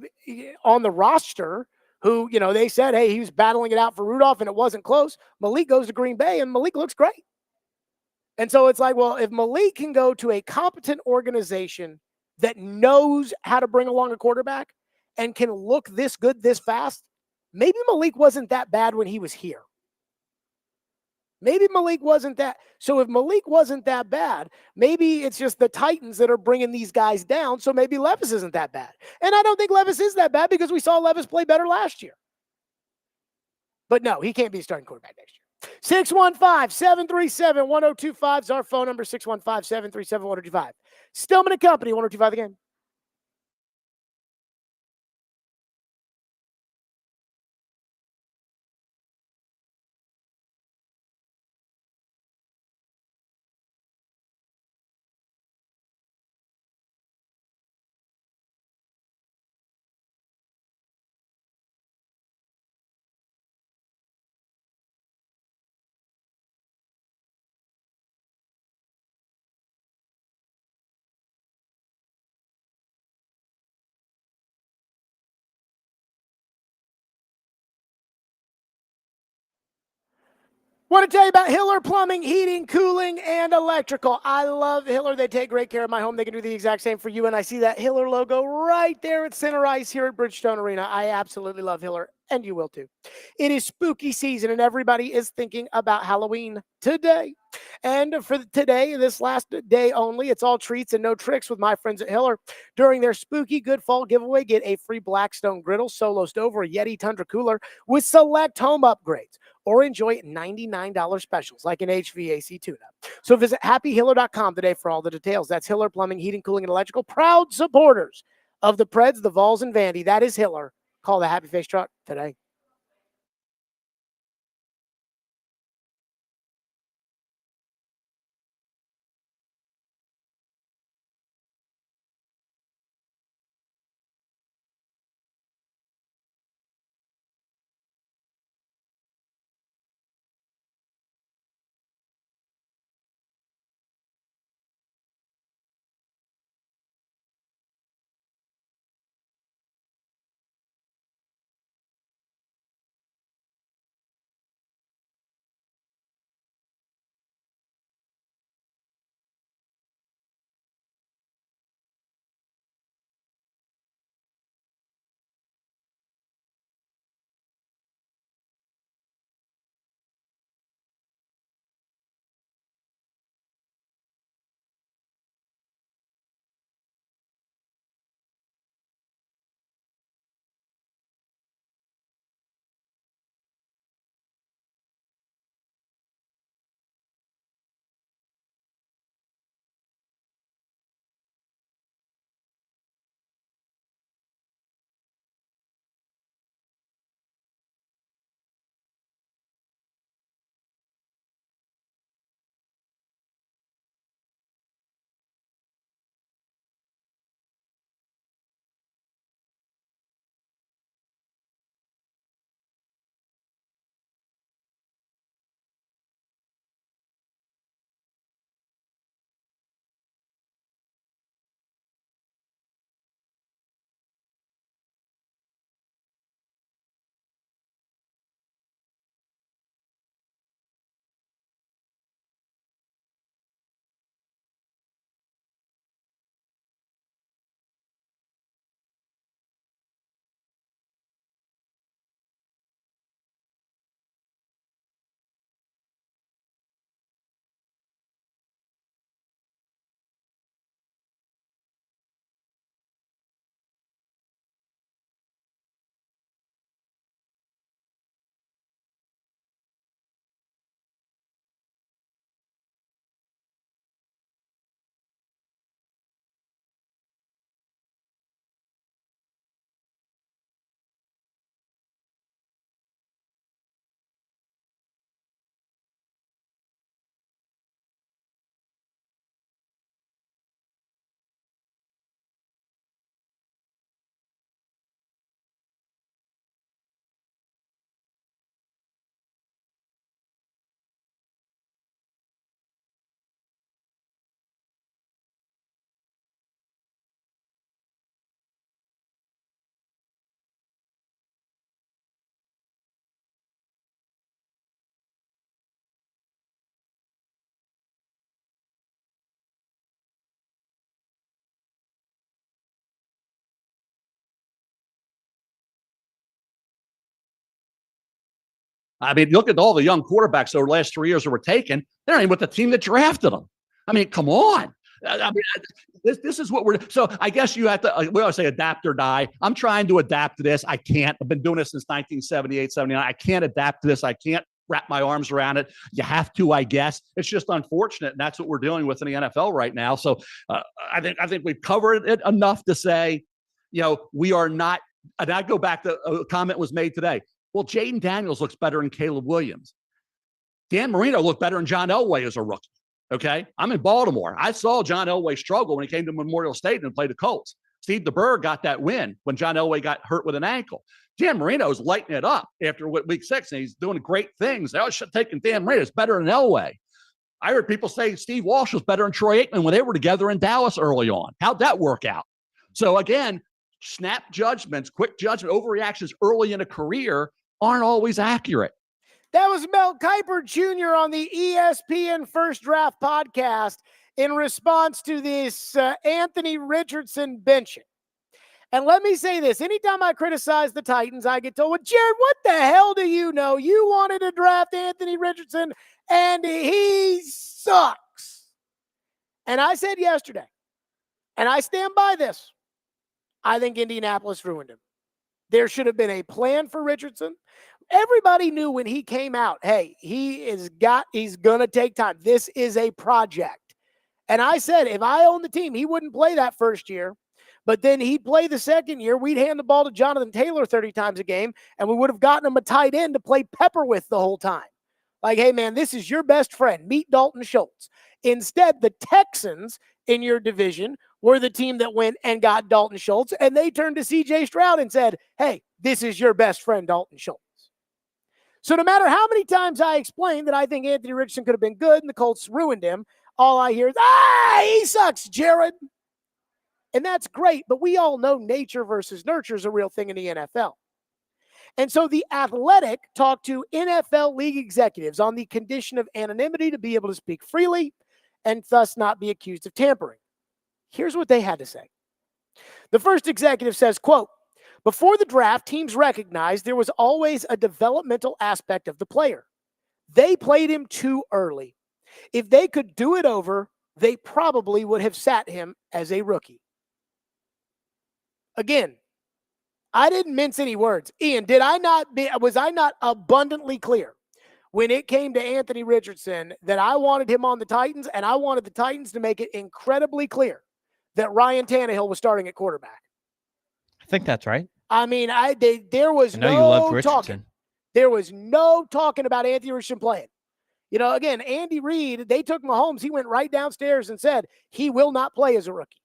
on the roster, who, they said, hey, he was battling it out for Rudolph and it wasn't close. Malik goes to Green Bay and Malik looks great. And so it's like, well, if Malik can go to a competent organization that knows how to bring along a quarterback and can look this good this fast, maybe Malik wasn't that bad when he was here. Maybe Malik wasn't that. So if Malik wasn't that bad, maybe it's just the Titans that are bringing these guys down. So maybe Levis isn't that bad. And I don't think Levis is that bad because we saw Levis play better last year. But no, he can't be starting quarterback next year. 615-737-1025 is our phone number, 615-737-1025. Stillman and Company, 1025 again. Want to tell you about Hiller Plumbing, Heating, Cooling, and Electrical. I love Hiller. They take great care of my home. They can do the exact same for you. And I see that Hiller logo right there at center ice here at Bridgestone Arena. I absolutely love Hiller, and you will too. It is spooky season, and everybody is thinking about Halloween today. And for today, this last day only, it's all treats and no tricks with my friends at Hiller. During their spooky good fall giveaway, get a free Blackstone griddle, Solo stove, or Yeti Tundra cooler with select home upgrades. Or enjoy $99 specials like an HVAC tune-up. So visit happyhiller.com today for all the details. That's Hiller Plumbing, Heating, Cooling, and Electrical. Proud supporters of the Preds, the Vols, and Vandy. That is Hiller. Call the Happy Face Truck today. I mean, look at all the young quarterbacks over the last 3 years that were taken. They're not even with the team that drafted them. I mean, come on. I mean, this is what we're. So I guess you have to. We always say adapt or die. I'm trying to adapt to this. I can't. I've been doing this since 1978, 79. I can't adapt to this. I can't wrap my arms around it. You have to, I guess. It's just unfortunate, and that's what we're dealing with in the NFL right now. So I think we've covered it enough to say, we are not. And I go back to a comment was made today. Well, Jaden Daniels looks better than Caleb Williams. Dan Marino looked better than John Elway as a rookie. Okay. I'm in Baltimore. I saw John Elway struggle when he came to Memorial Stadium and played the Colts. Steve DeBerg got that win when John Elway got hurt with an ankle. Dan Marino's lighting it up after week 6, and he's doing great things. They always taking Dan Marino. It's better than Elway. I heard people say Steve Walsh was better than Troy Aikman when they were together in Dallas early on. How'd that work out? So again, snap judgments, quick judgment, overreactions early in a career aren't always accurate. That was Mel Kiper Jr. on the ESPN First Draft podcast in response to this Anthony Richardson benching. And let me say this. Anytime I criticize the Titans, I get told, well, Jared, what the hell do you know? You wanted to draft Anthony Richardson, and he sucks. And I said yesterday, and I stand by this, I think Indianapolis ruined him. There should have been a plan for Richardson. Everybody knew when he came out, hey, he's going to take time. This is a project. And I said, if I owned the team, he wouldn't play that first year, but then he'd play the second year. We'd hand the ball to Jonathan Taylor 30 times a game, and we would have gotten him a tight end to play pepper with the whole time. Like, hey, man, this is your best friend. Meet Dalton Schultz. Instead, the Texans in your division were the team that went and got Dalton Schultz, and they turned to C.J. Stroud and said, hey, this is your best friend, Dalton Schultz. So no matter how many times I explain that I think Anthony Richardson could have been good and the Colts ruined him, all I hear is, he sucks, Jared. And that's great, but we all know nature versus nurture is a real thing in the NFL. And so The Athletic talked to NFL league executives on the condition of anonymity to be able to speak freely and thus not be accused of tampering. Here's what they had to say. The first executive says, quote, before the draft, teams recognized there was always a developmental aspect of the player. They played him too early. If they could do it over, they probably would have sat him as a rookie. Again, I didn't mince any words. Ian, was I not abundantly clear when it came to Anthony Richardson that I wanted him on the Titans, and I wanted the Titans to make it incredibly clear that Ryan Tannehill was starting at quarterback? I think that's right. I mean, there was no talking. There was no talking about Anthony Richardson playing. Again, Andy Reid, they took Mahomes. He went right downstairs and said he will not play as a rookie.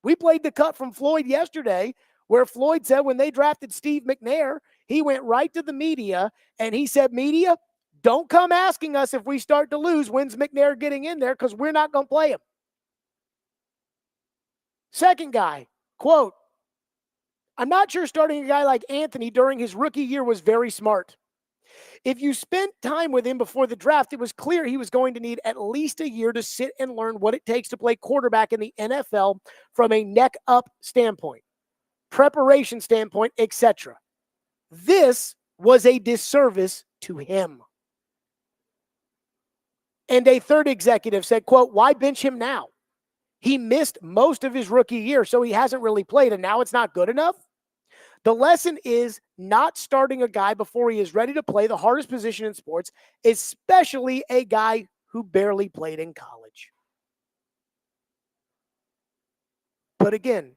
We played the cut from Floyd yesterday where Floyd said when they drafted Steve McNair, he went right to the media and he said, media, don't come asking us if we start to lose, when's McNair getting in there, because we're not going to play him. Second guy, quote, I'm not sure starting a guy like Anthony during his rookie year was very smart. If you spent time with him before the draft, it was clear he was going to need at least a year to sit and learn what it takes to play quarterback in the NFL from a neck-up standpoint, preparation standpoint, etc. This was a disservice to him. And a third executive said, quote, why bench him now? He missed most of his rookie year, so he hasn't really played, and now it's not good enough? The lesson is not starting a guy before he is ready to play the hardest position in sports, especially a guy who barely played in college. But again,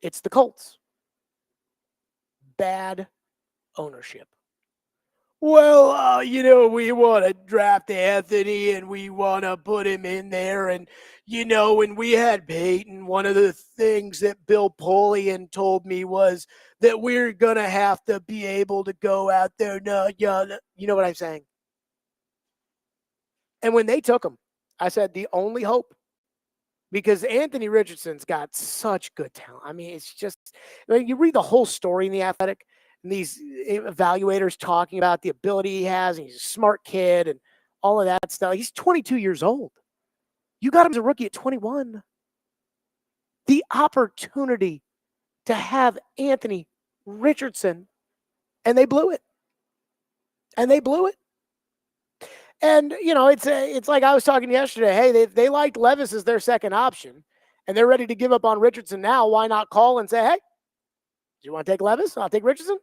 it's the Colts. Bad ownership. Well, we want to draft Anthony and we want to put him in there. And, when we had Peyton, one of the things that Bill Polian told me was that we're going to have to be able to go out there. No, you know what I'm saying? And when they took him, I said the only hope, because Anthony Richardson's got such good talent. I mean, it's just, you read the whole story in The Athletic, and these evaluators talking about the ability he has, and he's a smart kid and all of that stuff. He's 22 years old. You got him as a rookie at 21. The opportunity to have Anthony Richardson, and they blew it. and they blew it. And, it's like I was talking yesterday. Hey, they liked Levis as their second option, and they're ready to give up on Richardson now. Why not call and say, hey, do you want to take Levis? I'll take Richardson.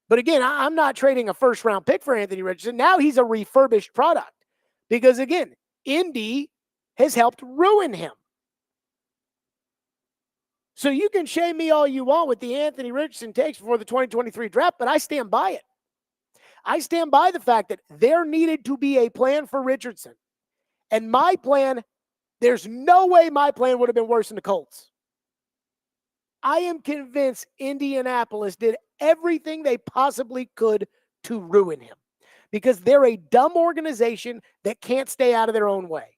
But again, I'm not trading a first-round pick for Anthony Richardson. Now he's a refurbished product because, again, Indy has helped ruin him. So you can shame me all you want with the Anthony Richardson takes before the 2023 draft, but I stand by it. I stand by the fact that there needed to be a plan for Richardson. And my plan, there's no way my plan would have been worse than the Colts. I am convinced Indianapolis did everything they possibly could to ruin him because they're a dumb organization that can't stay out of their own way.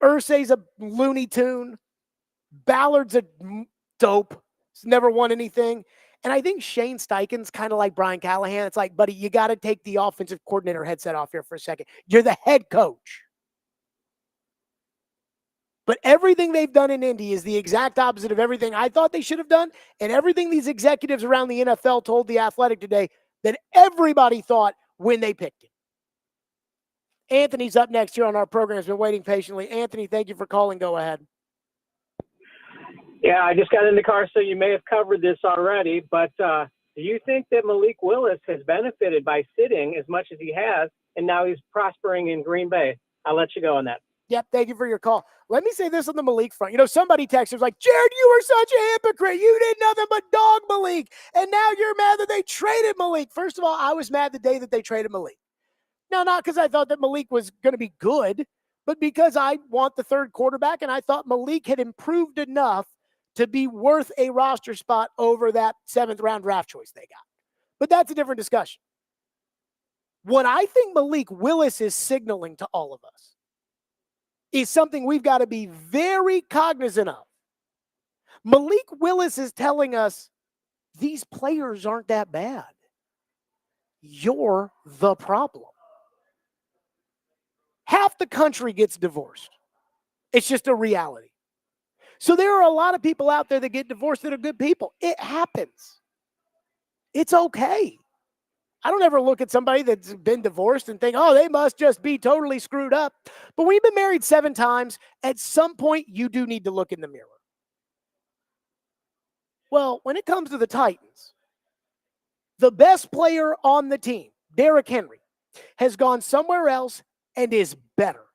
Irsay's a Looney Tune. Ballard's a dope. He's never won anything. And I think Shane Steichen's kind of like Brian Callahan. It's like, buddy, you got to take the offensive coordinator headset off here for a second. You're the head coach. But everything they've done in Indy is the exact opposite of everything I thought they should have done, and everything these executives around the NFL told The Athletic today that everybody thought when they picked him. Anthony's up next here on our program. Has been waiting patiently. Anthony, thank you for calling. Go ahead. Yeah, I just got in the car, so you may have covered this already, but do you think that Malik Willis has benefited by sitting as much as he has, and now he's prospering in Green Bay? I'll let you go on that. Yep, thank you for your call. Let me say this on the Malik front. Somebody texted was like, Jared, you were such a hypocrite. You did nothing but dog Malik, and now you're mad that they traded Malik. First of all, I was mad the day that they traded Malik. Now, not because I thought that Malik was going to be good, but because I want the third quarterback, and I thought Malik had improved enough to be worth a roster spot over that 7th-round draft choice they got. But that's a different discussion. What I think Malik Willis is signaling to all of us is something we've got to be very cognizant of. Malik Willis is telling us these players aren't that bad. You're the problem. Half the country gets divorced. It's just a reality. So there are a lot of people out there that get divorced that are good people. It happens. It's okay. I don't ever look at somebody that's been divorced and think, oh, they must just be totally screwed up. But when you've been married 7 times, at some point you do need to look in the mirror. Well, when it comes to the Titans, the best player on the team, Derrick Henry, has gone somewhere else and is better.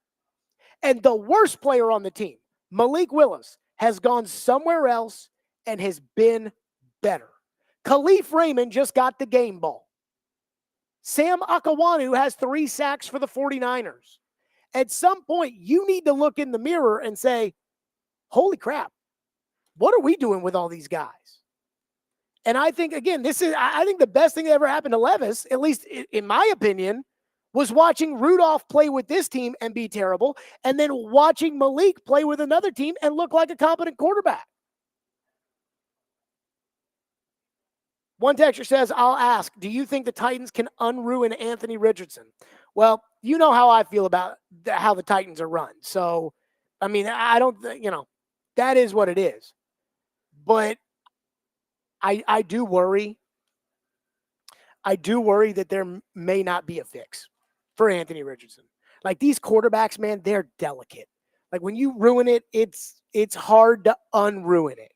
And the worst player on the team, Malik Willis, has gone somewhere else and has been better. Khalif Raymond just got the game ball. Sam Akawanu has 3 sacks for the 49ers. At some point, you need to look in the mirror and say, holy crap, what are we doing with all these guys? And I think, again, I think the best thing that ever happened to Levis, at least in my opinion, was watching Rudolph play with this team and be terrible, and then watching Malik play with another team and look like a competent quarterback. One texter says, I'll ask, do you think the Titans can unruin Anthony Richardson? Well, you know how I feel about how the Titans are run. So, I mean, I don't, that is what it is. But I do worry. I do worry that there may not be a fix for Anthony Richardson. Like these quarterbacks, man, they're delicate. Like when you ruin it, it's hard to unruin it.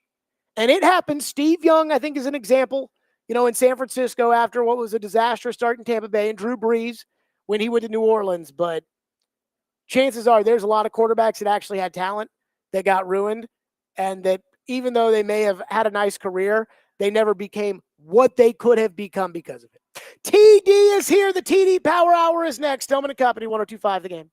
And it happens. Steve Young, I think, is an example, in San Francisco after what was a disastrous start in Tampa Bay, and Drew Brees when he went to New Orleans. But chances are there's a lot of quarterbacks that actually had talent that got ruined, and that even though they may have had a nice career, they never became what they could have become because of it. TD is here. The TD Power Hour is next. Stillman & Company, 102.5 The Game.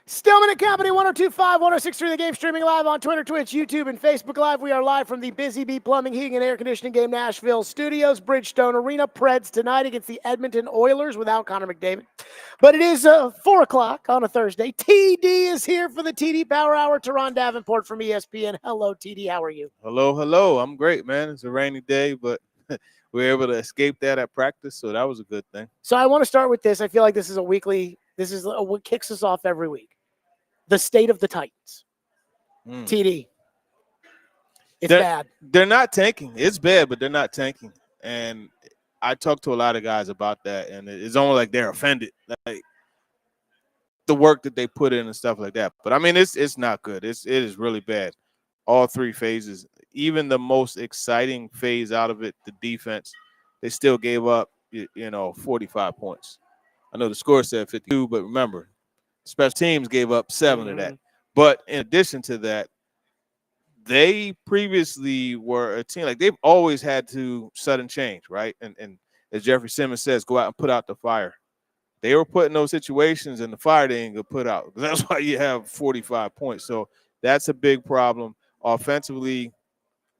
Stillman and Company, 102.5, 106.3 The Game, streaming live on Twitter, Twitch, YouTube, and Facebook Live. We are live from the Busy Bee Plumbing, Heating, and Air Conditioning Game Nashville studios, Bridgestone Arena. Preds tonight against the Edmonton Oilers without Connor McDavid. But it is 4 o'clock on a Thursday. TD is here for the TD Power Hour. Teron Davenport from ESPN. Hello, TD. How are you? Hello. I'm great, man. It's a rainy day, but we were able to escape that at practice, so that was a good thing. So I want to start with this. I feel like this is what kicks us off every week. The state of the Titans. TD. It's bad. They're not tanking. It's bad, but they're not tanking. And I talked to a lot of guys about that, and it's almost like they're offended, like the work that they put in and stuff like that. But I mean, it's not good. It is really bad. All three phases, even the most exciting phase out of it, the defense, they still gave up, 45 points. I know the score said 52, but remember, special teams gave up 7 of that. But in addition to that, they previously were a team, like they've always had to sudden change, right? And as Jeffrey Simmons says, go out and put out the fire. They were put in those situations, and the fire they ain't gonna put out. That's why you have 45 points. So that's a big problem. Offensively,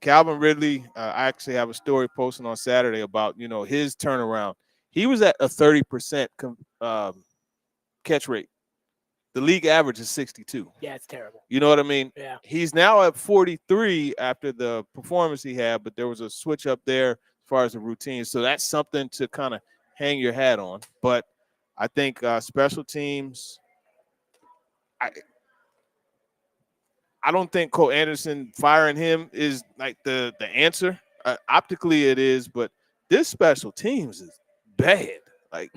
Calvin Ridley, I actually have a story posting on Saturday about, his turnaround. He was at a 30% catch rate. The league average is 62. Yeah, it's terrible. You know what I mean? Yeah. He's now at 43 after the performance he had, but there was a switch up there as far as the routine. So that's something to kind of hang your hat on. But I think special teams, I don't think Cole Anderson firing him is like the answer. Optically it is, but this special teams is bad. Like,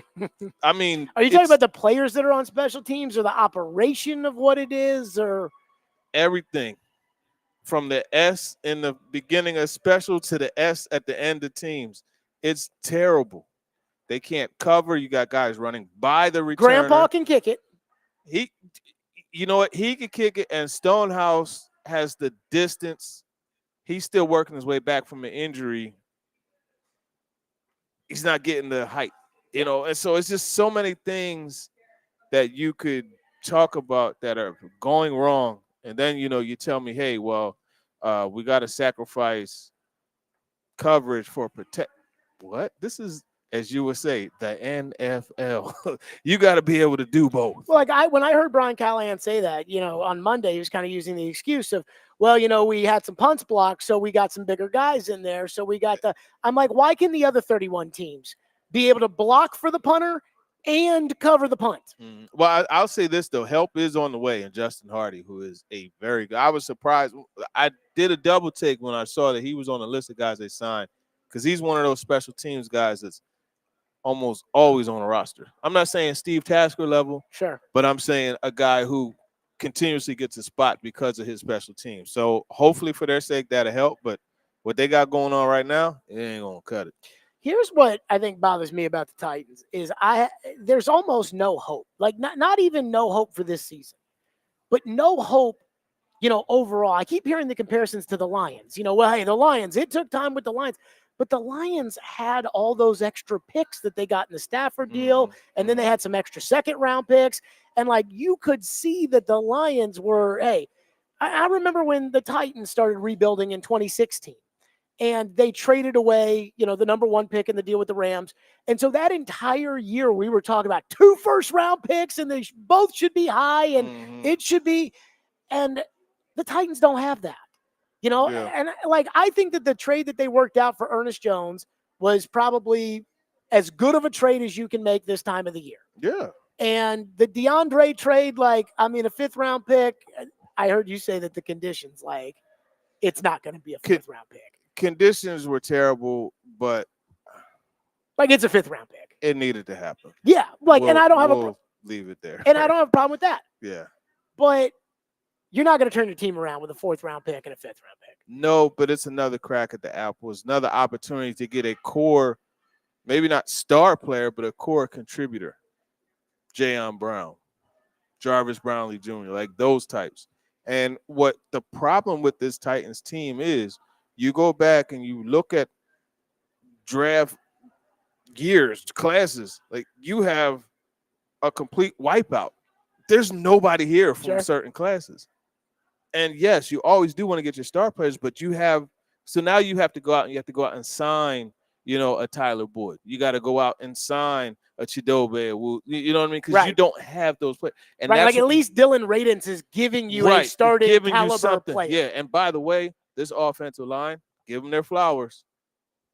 I mean, are you talking about the players that are on special teams or the operation of what it is, or everything from the S in the beginning of special to the S at the end of teams? It's terrible. They can't cover. You got guys running by the returner. Grandpa can kick it. You know what? He can kick it, and Stonehouse has the distance. He's still working his way back from an injury. He's not getting the height. And so it's just so many things that you could talk about that are going wrong. And then, you tell me, hey, well, we got to sacrifice coverage for protect. What? This is, as you would say, the NFL. You got to be able to do both. Well, when I heard Brian Callahan say that, on Monday, he was kind of using the excuse of, well, we had some punts blocked, so we got some bigger guys in there. So we got I'm like, why can the other 31 teams be able to block for the punter and cover the punt? Well, I'll say this, though. Help is on the way, and Justin Hardy, who is a very good. I was surprised. I did a double take when I saw that he was on the list of guys they signed, because he's one of those special teams guys that's almost always on a roster. I'm not saying Steve Tasker level, sure, but I'm saying a guy who continuously gets a spot because of his special team. So hopefully for their sake, that'll help. But what they got going on right now, it ain't going to cut it. Here's what I think bothers me about the Titans is there's almost no hope. Like not even no hope for this season, but no hope, overall. I keep hearing the comparisons to the Lions. Well, hey, the Lions, it took time with the Lions, but the Lions had all those extra picks that they got in the Stafford deal, and then they had some extra second-round picks, and you could see that the Lions were, hey, I remember when the Titans started rebuilding in 2016. And they traded away, the number 1 pick in the deal with the Rams. And so that entire year we were talking about 2 first-round picks, and they both should be high, and it should be. And the Titans don't have that, Yeah. And I think that the trade that they worked out for Ernest Jones was probably as good of a trade as you can make this time of the year. Yeah. And the DeAndre trade, a 5th-round pick, I heard you say that the conditions, it's not going to be a 5th-round pick. Conditions were terrible, but it's a 5th-round pick. It needed to happen. Yeah, and I don't have we'll leave it there. And I don't have a problem with that. Yeah. But you're not going to turn your team around with a 4th-round pick and a 5th-round pick. No, but it's another crack at the apple. It's another opportunity to get a core, maybe not star player, but a core contributor. Jayon Brown, Jarvis Brownlee Jr., those types. And what the problem with this Titans team is, you go back and you look at draft years, classes, you have a complete wipeout there's nobody here from Sure. certain classes. And yes, you always do want to get your star players, but so now you have to go out and sign, a Tyler Boyd. You got to go out and sign a Chidobe. You know what I mean? Because you don't have those players. And right, that's like at least Dylan Radins is giving you a starting giving you caliber something. player. Yeah, and by the way, this offensive line, give them their flowers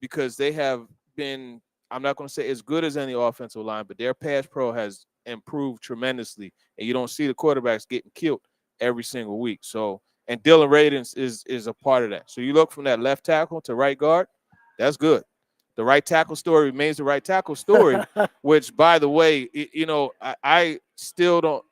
because they have been, I'm not going to say as good as any offensive line, but their pass pro has improved tremendously, and you don't see the quarterbacks getting killed every single week. So, and Dylan Radins is a part of that. So you look from that left tackle to right guard, that's good. The right tackle story remains the right tackle story, which, by the way, I still don't.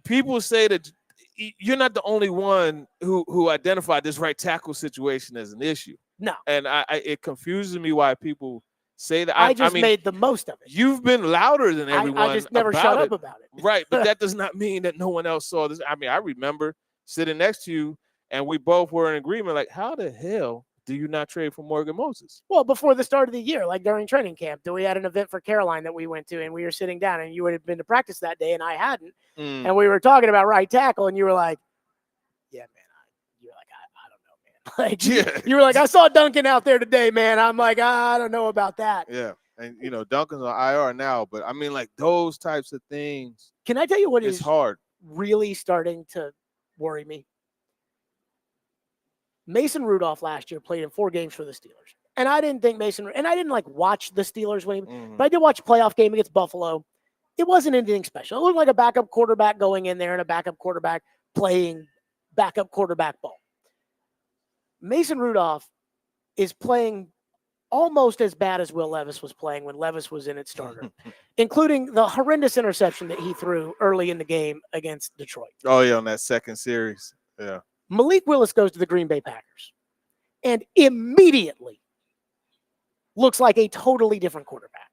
People say that you're not the only one who identified this right tackle situation as an issue. No, and it confuses me why people say that. I just mean, made the most of it. You've been louder than everyone. I just never about shut it. up about it. Right, but that does not mean that no one else saw this. I mean, I remember sitting next to you, and we both were in agreement. Like, how the hell do you not trade for Morgan Moses? Well, before the start of the year, like during training camp, we had an event for Caroline that we went to, and we were sitting down, and you would have been to practice that day, and I hadn't. And we were talking about right tackle, and you were like, "Yeah, man." You were like, "I don't know, man." Like, you were like, "I saw Duncan out there today, man." I'm like, "I don't know about that." Yeah, and Duncan's on IR now, but I mean, like those types of things. Can I tell you what is is hard? Really starting to worry me? Mason Rudolph last year played in 4 games for the Steelers. And I didn't think and I didn't watch the Steelers when but I did watch a playoff game against Buffalo. It wasn't anything special. It looked like a backup quarterback going in there and a backup quarterback playing backup quarterback ball. Mason Rudolph is playing almost as bad as Will Levis was playing when Levis was in at starter, including the horrendous interception that he threw early in the game against Detroit. Oh, yeah, on that second series. Yeah. Malik Willis goes to the Green Bay Packers and immediately looks like a totally different quarterback.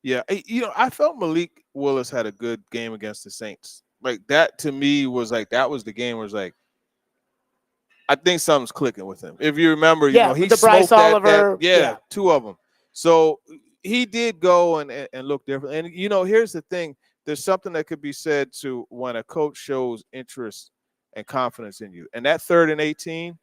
Yeah, I felt Malik Willis had a good game against the Saints. Like that to me was like that was the game where it's like I think something's clicking with him. If you remember, he the Bryce Oliver, 2 of them. So he did go and look different. And here's the thing: there's something that could be said to when a coach shows interest and confidence in you. And that 3rd and 18,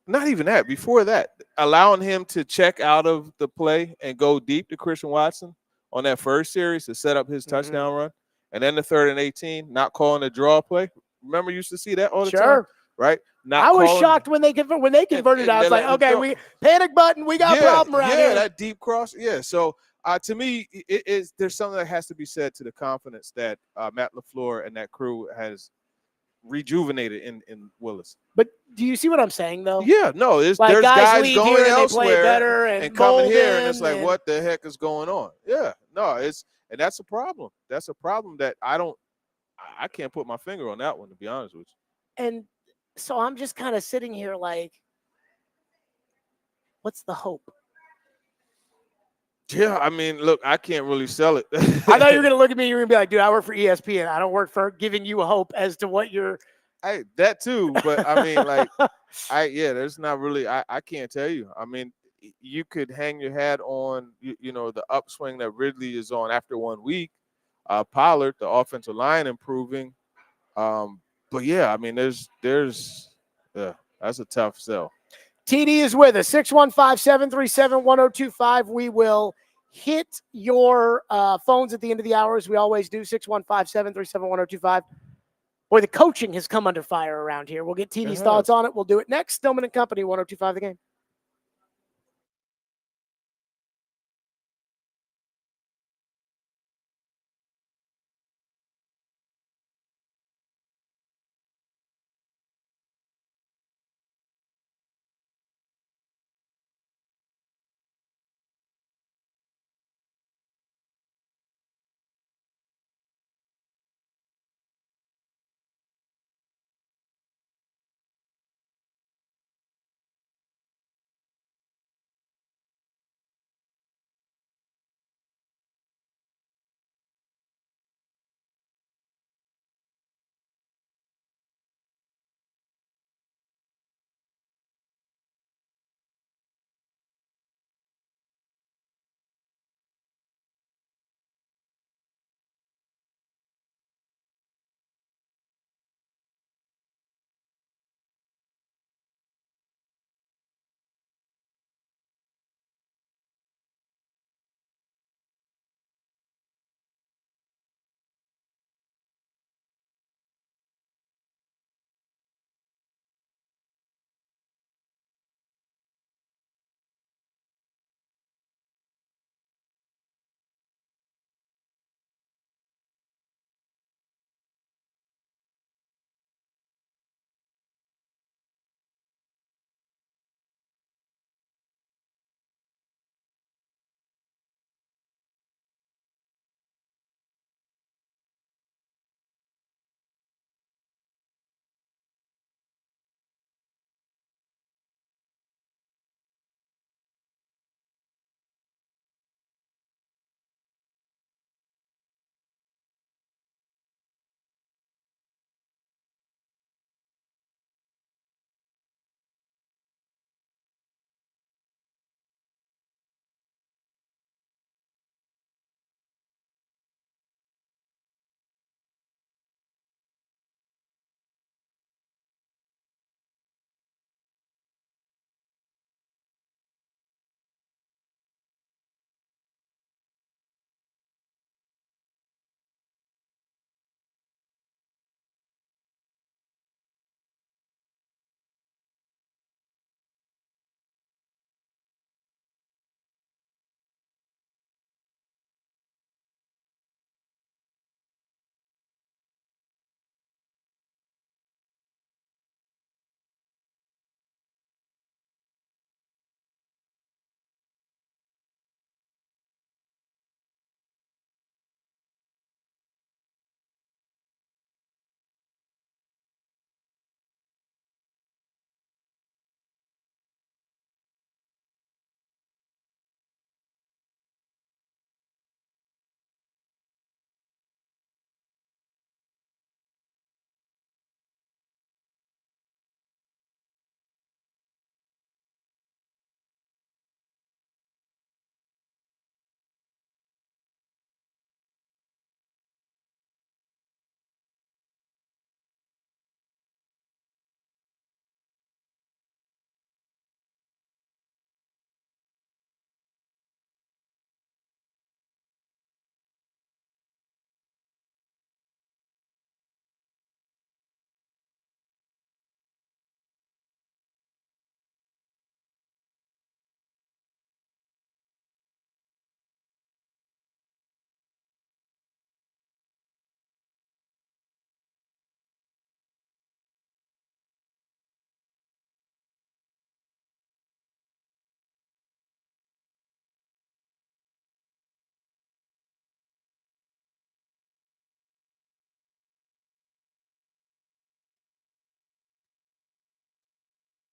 not even that. Before that, allowing him to check out of the play and go deep to Christian Watson on that first series to set up his touchdown run, and then the 3rd and 18, not calling a draw play. Remember, you used to see that all the time, right? I was shocked when they converted. I was like, okay, we panic button. We got a problem around here. Yeah, that deep cross. Yeah. So to me, there's something that has to be said to the confidence that Matt LaFleur and that crew has rejuvenated in Willis. But do you see what I'm saying, though? Yeah, no, there's guys going elsewhere and coming here, and it's like, what the heck is going on? Yeah, no, and that's a problem. That's a problem that I can't put my finger on that one, to be honest with you. And so I'm just kind of sitting here like, what's the hope? Yeah, I mean, look, I can't really sell it. I thought you were going to look at me. You're going to be like, dude, I work for ESPN. I don't work for giving you hope as to what you're. Hey, that too. But I mean, like, there's not really, I can't tell you. I mean, you could hang your hat on, the upswing that Ridley is on after 1 week. Pollard, the offensive line improving. But yeah, I mean, that's a tough sell. TD is with us, 615-737-1025. We will hit your phones at the end of the hour, as we always do, 615-737-1025. Boy, the coaching has come under fire around here. We'll get TD's thoughts on it. We'll do it next. Stillman and Company, 1025 The Game.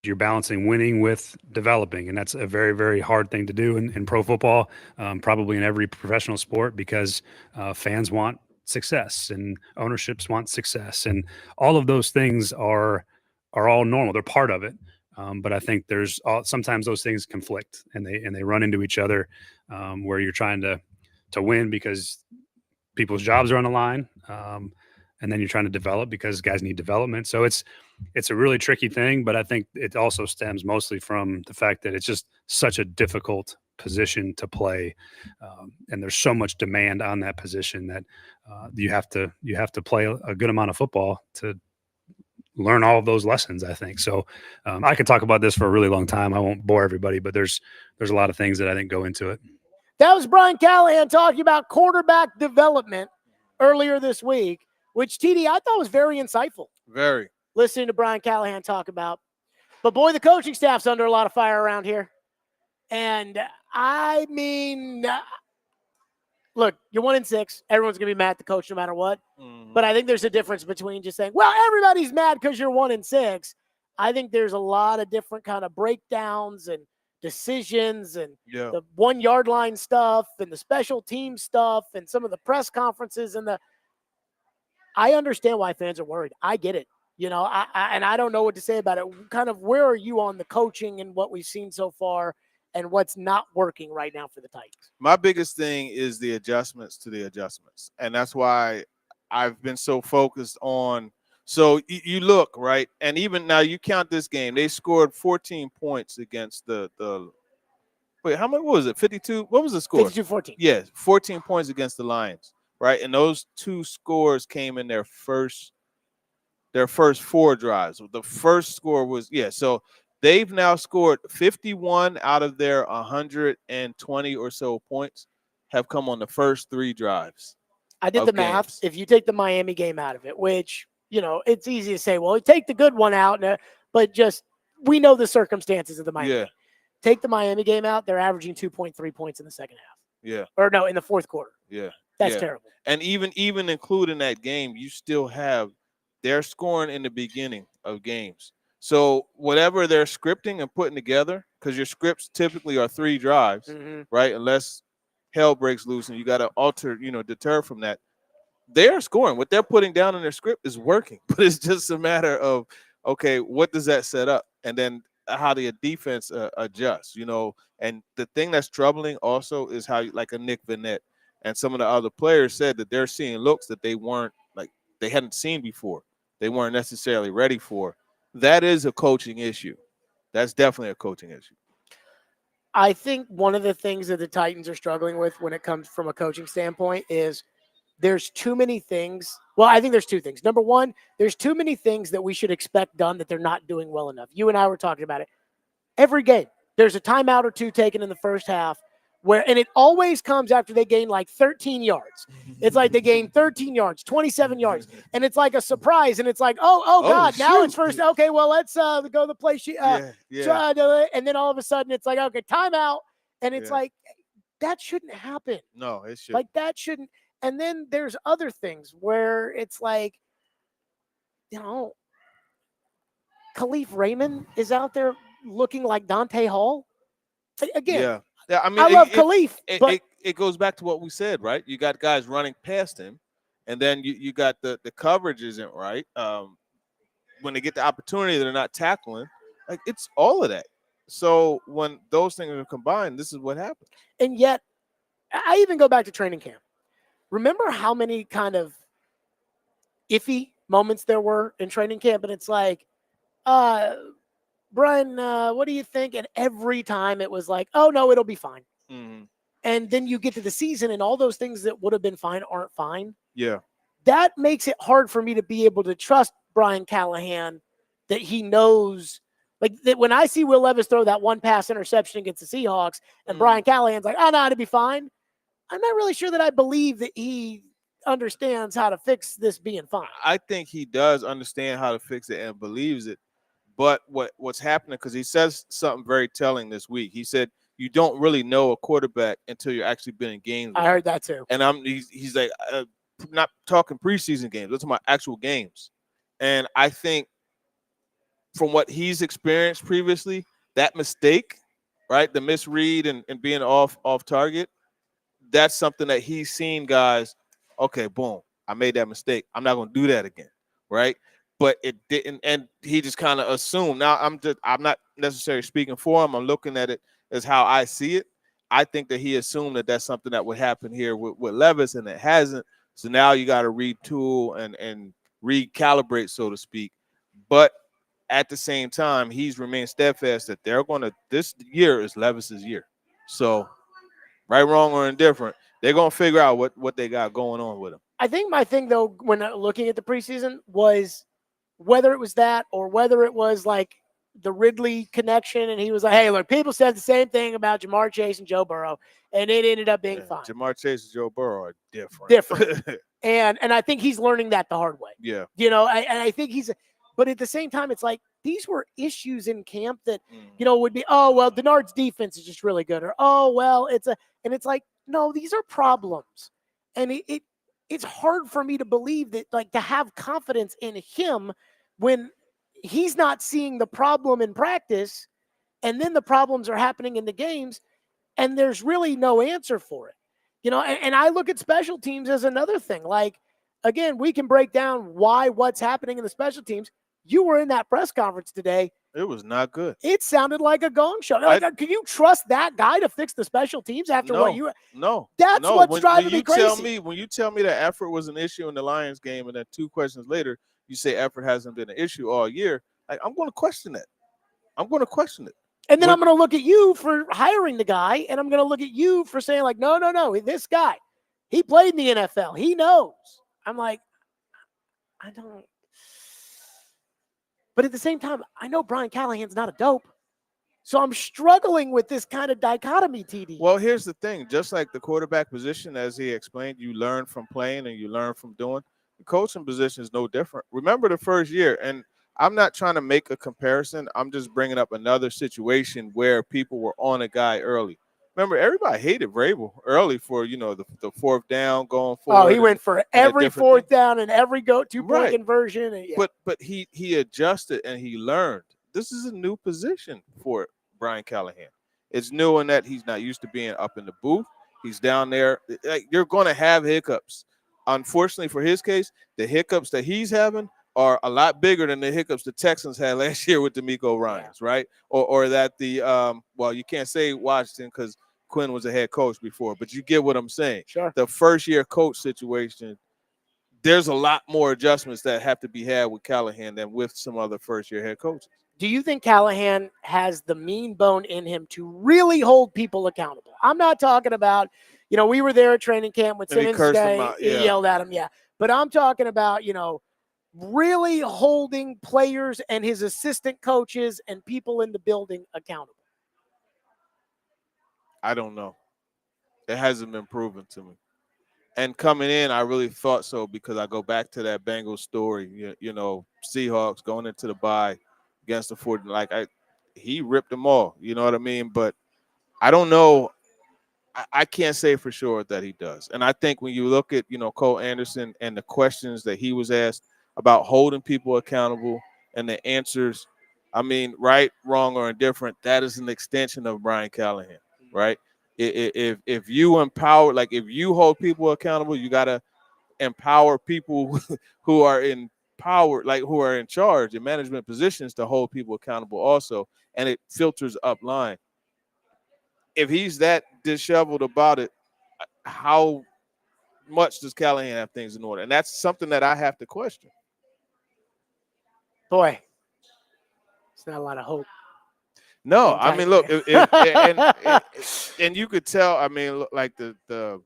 you're balancing winning with developing, and that's a very, very hard thing to do in pro football, probably in every professional sport, because fans want success and ownerships want success, and all of those things are all normal. They're part of it. But I think sometimes those things conflict and they run into each other, where you're trying to win because people's jobs are on the line, and then you're trying to develop because guys need development. So it's a really tricky thing, but I think it also stems mostly from the fact that it's just such a difficult position to play, and there's so much demand on that position that you have to play a good amount of football to learn all of those lessons, I think. So I could talk about this for a really long time. I won't bore everybody, but there's a lot of things that I think go into it. That was Brian Callahan talking about quarterback development earlier this week, which, TD, I thought was very insightful. Very. Listening to Brian Callahan talk about. But, boy, the coaching staff's under a lot of fire around here. And, I mean, look, you're 1-6. Everyone's going to be mad at the coach no matter what. Mm-hmm. But I think there's a difference between just saying, well, everybody's mad because you're 1-6. I think there's a lot of different kind of breakdowns and decisions and the 1 yard line stuff and the special team stuff and some of the press conferences I understand why fans are worried. I get it. You know, I don't know what to say about it. Kind of where are you on the coaching and what we've seen so far and what's not working right now for the Titans? My biggest thing is the adjustments to the adjustments. And that's why I've been so focused on. So you look, right? And even now you count this game, they scored 14 points against the wait, how much was it? 52? What was the score? 52-14. Yeah, 14 points against the Lions, right? And those two scores came in their first 4 drives. The first score was, so they've now scored 51 out of their 120 or so points have come on the first 3 drives. I did the math. If you take the Miami game out of it, which, you know, it's easy to say, well, take the good one out, but just we know the circumstances of the Miami game. Take the Miami game out, they're averaging 2.3 points in the second half. Yeah. Or no, in the fourth quarter. Yeah. That's terrible. And even including that game, you still have they're scoring in the beginning of games. So whatever they're scripting and putting together, because your scripts typically are 3 drives, right? Unless hell breaks loose and you got to deter from that. They're scoring. What they're putting down in their script is working, but it's just a matter of, okay, what does that set up? And then how the defense adjusts, and the thing that's troubling also is how, like a Nick Vannett and some of the other players said that they're seeing looks that they hadn't seen before. They weren't necessarily ready for. That is a coaching issue. That's definitely a coaching issue. I think one of the things that the Titans are struggling with when it comes from a coaching standpoint is there's too many things. Well, I think there's 2 things. Number one, there's too many things that we should expect done that they're not doing well enough. You and I were talking about it. Every game, there's a timeout or 2 taken in the first half and it always comes after they gain like 13 yards. It's like they gain 13 yards, 27 yards, and it's like a surprise. And it's like, oh God, shoot. Now it's first. Okay, well, let's go to the play sheet. And then all of a sudden it's like, okay, timeout. And it's like, that shouldn't happen. No, it shouldn't. Like that shouldn't. And then there's other things where it's like, Khalif Raymond is out there looking like Dante Hall. Again, I mean, I love Khalif, but it goes back to what we said, right? You got guys running past him, and then you got the coverage isn't right. When they get the opportunity, they're not tackling. Like, it's all of that. So when those things are combined, this is what happens. And yet, I even go back to training camp. Remember how many kind of iffy moments there were in training camp? And it's like, Brian, what do you think? And every time it was like, oh, no, it'll be fine. Mm-hmm. And then you get to the season and all those things that would have been fine aren't fine. Yeah. That makes it hard for me to be able to trust Brian Callahan that he knows. Like that when I see Will Levis throw that 1 pass interception against the Seahawks and Brian Callahan's like, oh, no, it'll be fine. I'm not really sure that I believe that he understands how to fix this being fine. I think he does understand how to fix it and believes it. But what's happening, because he says something very telling this week. He said, you don't really know a quarterback until you're actually been in games. I heard that too. And he's like, not talking preseason games. Those are my actual games. And I think from what he's experienced previously, that mistake, right, the misread and being off target, that's something that he's seen guys, okay, boom, I made that mistake. I'm not going to do that again, right? But it didn't, and he just kind of assumed. Now, I'm not necessarily speaking for him. I'm looking at it as how I see it. I think that he assumed that that's something that would happen here with Levis, and it hasn't. So now you got to retool and recalibrate, so to speak. But at the same time, he's remained steadfast that they're going to – this year is Levis's year. So right, wrong, or indifferent, they're going to figure out what they got going on with him. I think my thing, though, when looking at the preseason was whether it was that or whether it was like the Ridley connection, and he was like, hey, look, people said the same thing about Jamar Chase and Joe Burrow, and it ended up being fine. Jamar Chase and Joe Burrow are different. and I think he's learning that the hard way. Yeah. You know, I think but at the same time, it's like these were issues in camp that, you know, would be, oh, well, Denard's defense is just really good. Or, oh, well, and it's like, no, these are problems. And it's hard for me to believe that, like, to have confidence in him when he's not seeing the problem in practice, and then the problems are happening in the games, and there's really no answer for it. You know, and I look at special teams as another thing. Like, again, we can break down what's happening in the special teams. You were in that press conference today. It was not good. It sounded like a gong show. Like, can you trust that guy to fix the special teams after what you? No. That's what's driving me crazy. When you tell me that effort was an issue in the Lions game, and then 2 questions later you say effort hasn't been an issue all year, like, I'm going to question that. I'm going to question it. And then I'm going to look at you for hiring the guy, and I'm going to look at you for saying, like, no, this guy, he played in the NFL. He knows. I'm like, I don't. But at the same time, I know Brian Callahan's not a dope. So I'm struggling with this kind of dichotomy, TD. Well, here's the thing. Just like the quarterback position, as he explained, you learn from playing and you learn from doing. The coaching position is no different. Remember the first year, and I'm not trying to make a comparison. I'm just bringing up another situation where people were on a guy early. Remember, everybody hated Vrabel early for, you know, the 4th down going forward. Oh, he went for every 4th down and every two-point conversion. And, yeah. But he adjusted and he learned. This is a new position for Brian Callahan. It's new in that he's not used to being up in the booth. He's down there. Like, you're going to have hiccups. Unfortunately for his case, the hiccups that he's having are a lot bigger than the hiccups the Texans had last year with DeMeco Ryans, right? Or that the well, you can't say Washington because Quinn was a head coach before, but you get what I'm saying. Sure. The first-year coach situation, there's a lot more adjustments that have to be had with Callahan than with some other first-year head coaches. Do you think Callahan has the mean bone in him to really hold people accountable? I'm not talking about, you know, we were there at training camp with Simmons today. He yelled at him, yeah. But I'm talking about, you know, really holding players and his assistant coaches and people in the building accountable. I don't know. It hasn't been proven to me. And coming in, I really thought so because I go back to that Bengals story. You know, Seahawks going into the bye against the 40. Like, he ripped them all. You know what I mean? But I don't know. I can't say for sure that he does. And I think when you look at, you know, Cole Anderson and the questions that he was asked about holding people accountable and the answers, I mean, right, wrong, or indifferent, that is an extension of Brian Callahan. Right? If you empower, like, if you hold people accountable, you got to empower people who are in power, like who are in charge in management positions, to hold people accountable also. And it filters up line. If he's that disheveled about it, how much does Callahan have things in order? And that's something that I have to question. Boy, it's not a lot of hope. No, I mean, look, and you could tell. I mean, like the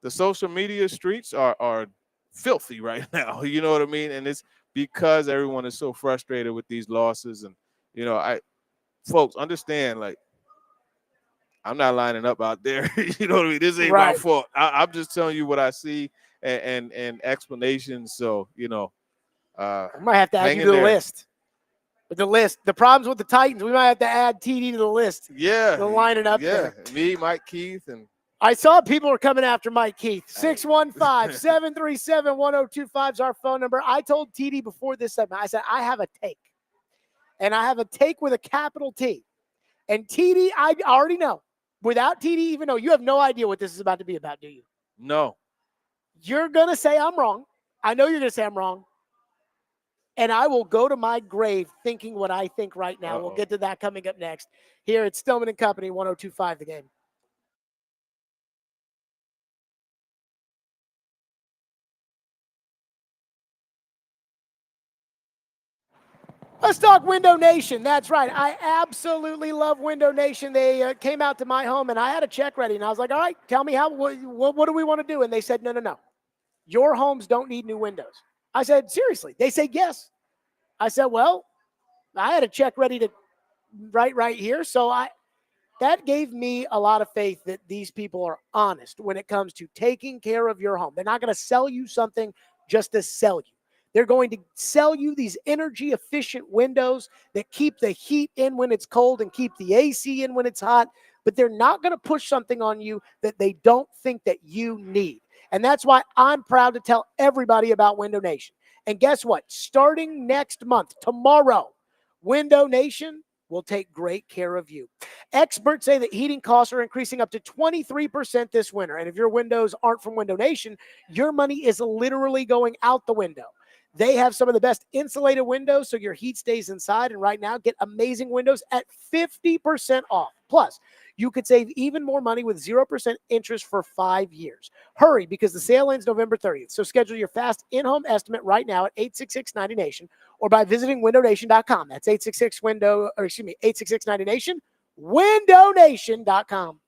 social media streets are filthy right now. You know what I mean? And it's because everyone is so frustrated with these losses. And, you know, folks understand, like, I'm not lining up out there. You know what I mean? This ain't my fault. I'm just telling you what I see and explanations. So, you know, I might have to add you to the list. The problems with the Titans, we might have to add TD to the list. Yeah. To line it up there. Me, Mike Keith, and I saw people were coming after Mike Keith. 615-737-1025 is our phone number. I told TD before this segment, I said, I have a take. and I have a take with a capital T. And TD, I already know. Without TD, even though you have no idea what this is about to be about, do you? No. You're going to say I'm wrong. I know you're going to say I'm wrong. And I will go to my grave thinking what I think right now. We'll get to that coming up next here at Stillman and Company, 102.5 The Game. Let's talk Window Nation. That's right. I absolutely love Window Nation. They came out to my home, and I had a check ready. And I was like, all right, tell me what do we want to do? And they said, no. Your homes don't need new windows. I said, seriously? They said, yes. I said, well, I had a check ready to right here. So that gave me a lot of faith that these people are honest when it comes to taking care of your home. They're not going to sell you something just to sell you. They're going to sell you these energy efficient windows that keep the heat in when it's cold and keep the AC in when it's hot, but they're not going to push something on you that they don't think that you need. And that's why I'm proud to tell everybody about Window Nation. And guess what? Starting next month, tomorrow, Window Nation will take great care of you. Experts say that heating costs are increasing up to 23% this winter. And if your windows aren't from Window Nation, your money is literally going out the window. They have some of the best insulated windows so your heat stays inside. And right now, get amazing windows at 50% off. Plus, you could save even more money with 0% interest for 5 years. Hurry, because the sale ends November 30th. So schedule your fast in-home estimate right now at 866-90Nation or by visiting windownation.com. That's 866-90Nation, windownation.com.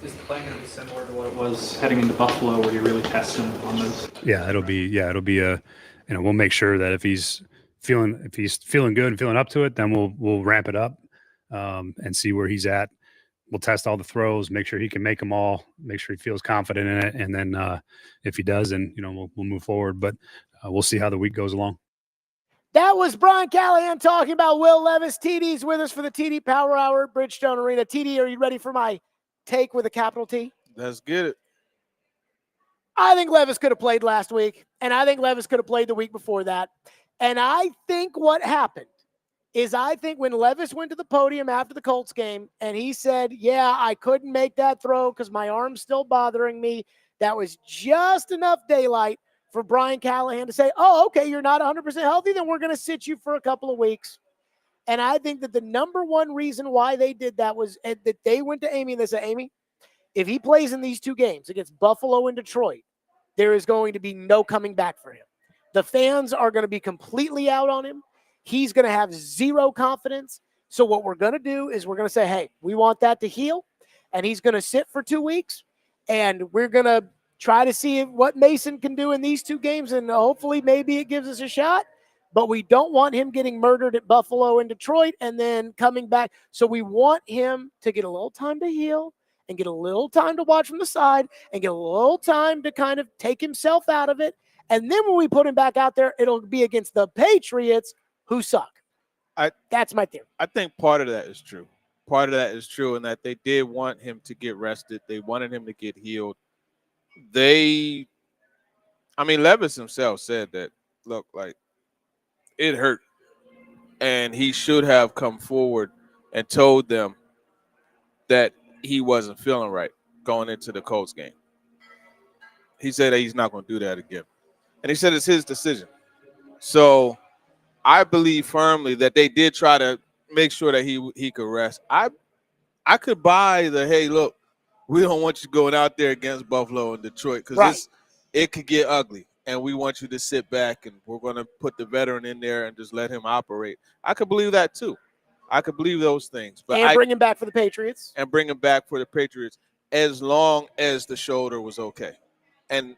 Is the plan going to be similar to what it was heading into Buffalo, where you really test him on those? Yeah, it'll be a, we'll make sure that if he's feeling good and feeling up to it, then we'll ramp it up and see where he's at. We'll test all the throws, make sure he can make them all, make sure he feels confident in it, and then if he does, then we'll move forward. But we'll see how the week goes along. That was Brian Callahan talking about Will Levis. TD's with us for the TD Power Hour at Bridgestone Arena. TD, are you ready for my take with a capital T? Let's get it. I think Levis could have played last week, and I think Levis could have played the week before that. And I think what happened is when Levis went to the podium after the Colts game and he said, yeah, I couldn't make that throw because my arm's still bothering me, that was just enough daylight for Brian Callahan to say, oh, okay, you're not 100% healthy, then we're going to sit you for a couple of weeks. And I think that the number one reason why they did that was that they went to Amy and they said, Amy, if he plays in these two games against Buffalo and Detroit, there is going to be no coming back for him. The fans are going to be completely out on him. He's going to have zero confidence. So what we're going to do is we're going to say, hey, we want that to heal. And he's going to sit for 2 weeks. And we're going to try to see what Mason can do in these two games. And hopefully maybe it gives us a shot. But we don't want him getting murdered at Buffalo and Detroit and then coming back. So we want him to get a little time to heal and get a little time to watch from the side and get a little time to kind of take himself out of it. And then when we put him back out there, it'll be against the Patriots, who suck. That's my theory. I think part of that is true. Part of that is true in that they did want him to get rested. They wanted him to get healed. Levis himself said that, look, like, it hurt. And he should have come forward and told them that he wasn't feeling right going into the Colts game. He said that he's not going to do that again. And he said it's his decision. So I believe firmly that they did try to make sure that he could rest. I could buy the, hey, look, we don't want you going out there against Buffalo and Detroit because it could get ugly. And we want you to sit back and we're going to put the veteran in there and just let him operate. I could believe that too. I could believe those things. But bring him back for the Patriots. And bring him back for the Patriots as long as the shoulder was okay. And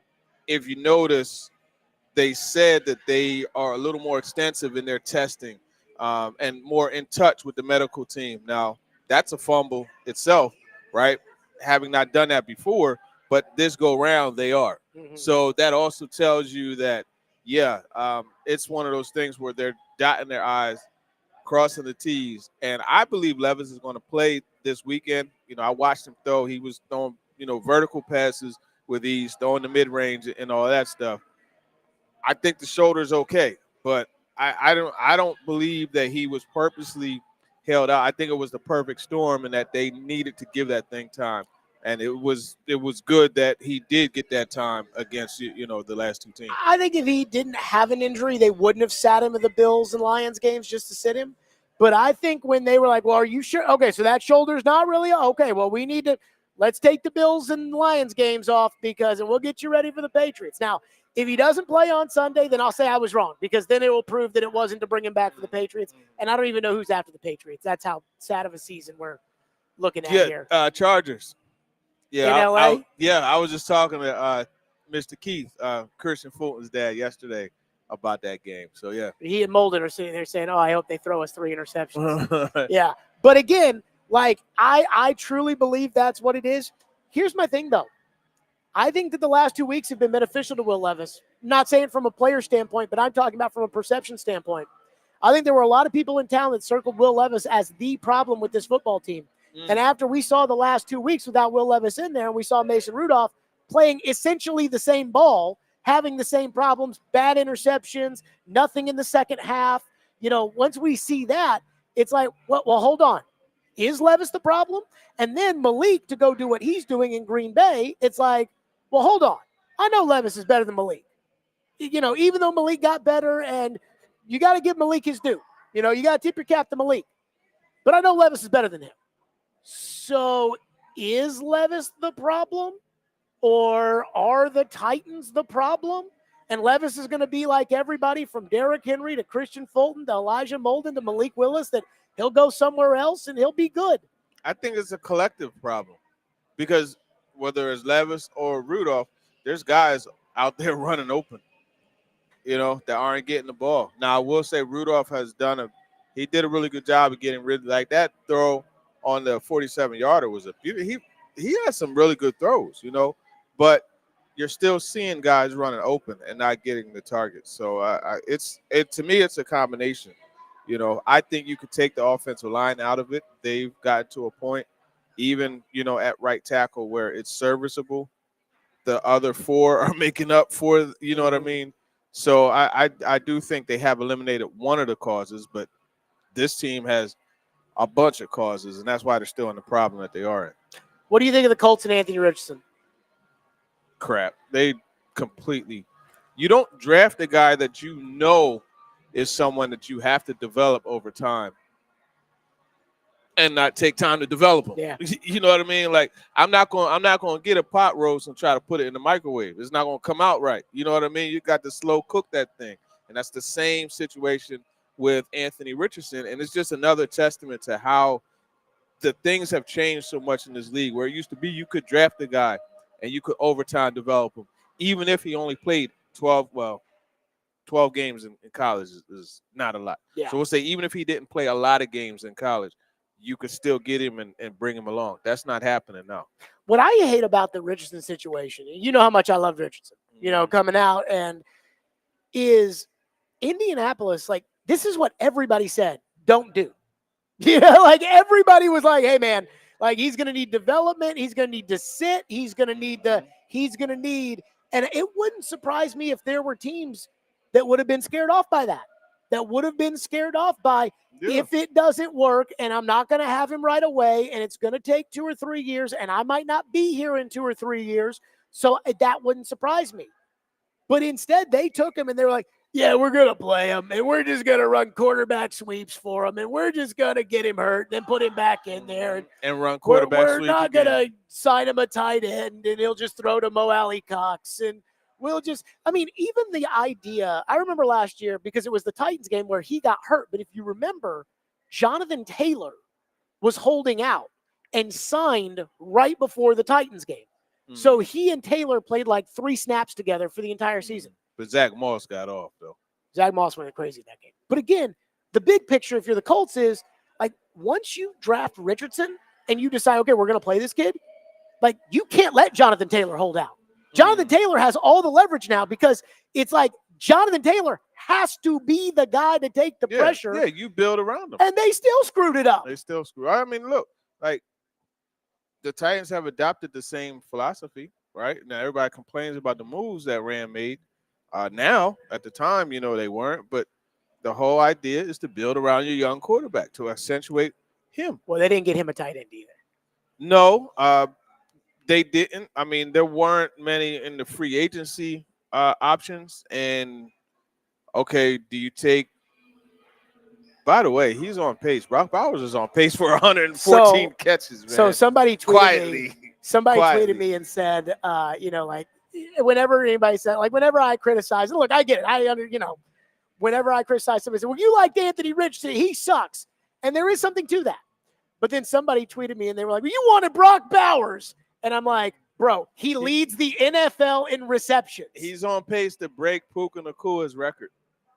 if you notice, they said that they are a little more extensive in their testing and more in touch with the medical team. Now, that's a fumble itself, right? Having not done that before, but this go round, they are. Mm-hmm. So that also tells you that, it's one of those things where they're dotting their I's, crossing the T's. And I believe Levis is going to play this weekend. I watched him throw. He was throwing, vertical passes with ease, throwing the mid-range and all that stuff. I think the shoulder's okay, but I don't believe that he was purposely held out. I think it was the perfect storm and that they needed to give that thing time. And it was good that he did get that time against the last two teams. I think if he didn't have an injury, they wouldn't have sat him in the Bills and Lions games just to sit him. But I think when they were like, well, are you sure? Okay, so that shoulder's not really okay. Well, let's take the Bills and Lions games off and we'll get you ready for the Patriots. Now, if he doesn't play on Sunday, then I'll say I was wrong because then it will prove that it wasn't to bring him back for the Patriots. And I don't even know who's after the Patriots. That's how sad of a season we're looking at here. Chargers. Yeah, in LA? I was just talking to Mr. Keith, Christian Fulton's dad, yesterday about that game. So, yeah. He and Molden are sitting there saying, oh, I hope they throw us 3 interceptions. Yeah. But again, I truly believe that's what it is. Here's my thing, though. I think that the last 2 weeks have been beneficial to Will Levis. I'm not saying from a player standpoint, but I'm talking about from a perception standpoint. I think there were a lot of people in town that circled Will Levis as the problem with this football team. And after we saw the last 2 weeks without Will Levis in there, and we saw Mason Rudolph playing essentially the same ball, having the same problems, bad interceptions, nothing in the second half. Once we see that, it's like, well, hold on. Is Levis the problem? And then Malik to go do what he's doing in Green Bay, it's like, well, hold on. I know Levis is better than Malik. Even though Malik got better, and you got to give Malik his due. You got to tip your cap to Malik. But I know Levis is better than him. So is Levis the problem? Or are the Titans the problem? And Levis is going to be like everybody from Derrick Henry to Christian Fulton to Elijah Molden to Malik Willis, that he'll go somewhere else and he'll be good. I think it's a collective problem. because whether it's Levis or Rudolph, there's guys out there running open, that aren't getting the ball. Now, I will say Rudolph he did a really good job of getting rid of like that throw on the 47-yarder was he had some really good throws, but you're still seeing guys running open and not getting the targets. So to me, it's a combination. I think you could take the offensive line out of it. They've gotten to a point, even, at right tackle where it's serviceable. The other four are making up for, you know what I mean? So I do think they have eliminated one of the causes, but this team has a bunch of causes, and that's why they're still in the problem that they are in. What do you think of the Colts and Anthony Richardson? Crap. They completely – you don't draft a guy that you know is someone that you have to develop over time and not take time to develop him. Yeah. You know what I mean? Like, I'm not going to get a pot roast and try to put it in the microwave. It's not going to come out right. You know what I mean? You got to slow cook that thing. And that's the same situation with Anthony Richardson. And it's just another testament to how the things have changed so much in this league, where it used to be you could draft a guy and you could over time develop him, even if he only played 12 games in college is not a lot. Yeah. So we'll say even if he didn't play a lot of games in college, you could still get him and bring him along. That's not happening now. What I hate about the Richardson situation, you know how much I love Richardson, coming out, and is Indianapolis, like, this is what everybody said, don't do. Like everybody was like, hey, man, like he's going to need development. He's going to need to sit. He's going to need, and it wouldn't surprise me if there were teams that would have been scared off by that would have been scared off by if it doesn't work and I'm not going to have him right away and it's going to take 2 or 3 years and I might not be here in 2 or 3 years. So that wouldn't surprise me. But instead they took him and they were like, yeah, we're going to play him, and we're just going to run quarterback sweeps for him, and we're just going to get him hurt, then put him back in there. And run quarterback sweeps. We're not going to sign him a tight end, and he'll just throw to Mo Alley Cox. And even the idea, I remember last year, because it was the Titans game where he got hurt, but if you remember, Jonathan Taylor was holding out and signed right before the Titans game. So he and Taylor played like 3 snaps together for the entire season. But Zach Moss got off, though. Zach Moss went crazy in that game. But again, the big picture, if you're the Colts, is like once you draft Richardson and you decide, okay, we're going to play this kid, like you can't let Jonathan Taylor hold out. Jonathan Taylor has all the leverage now because it's like Jonathan Taylor has to be the guy to take the pressure. Yeah, you build around him. And they still screwed it up. I mean, look, like the Titans have adopted the same philosophy, right? Now, everybody complains about the moves that Ram made. Now, at the time, they weren't, but the whole idea is to build around your young quarterback to accentuate him. Well, they didn't get him a tight end either. No, they didn't. I mean, there weren't many in the free agency options. And, okay, do you take – by the way, he's on pace. Brock Bowers is on pace for 114 catches, man. So somebody tweeted me and said, whenever anybody said, like, whenever I criticize, and look, I get it. Whenever I criticize somebody, say, well, you liked Anthony Richardson, he sucks. And there is something to that. But then somebody tweeted me and they were like, well, you wanted Brock Bowers. And I'm like, bro, he leads the NFL in receptions. He's on pace to break Puka Nakua's record.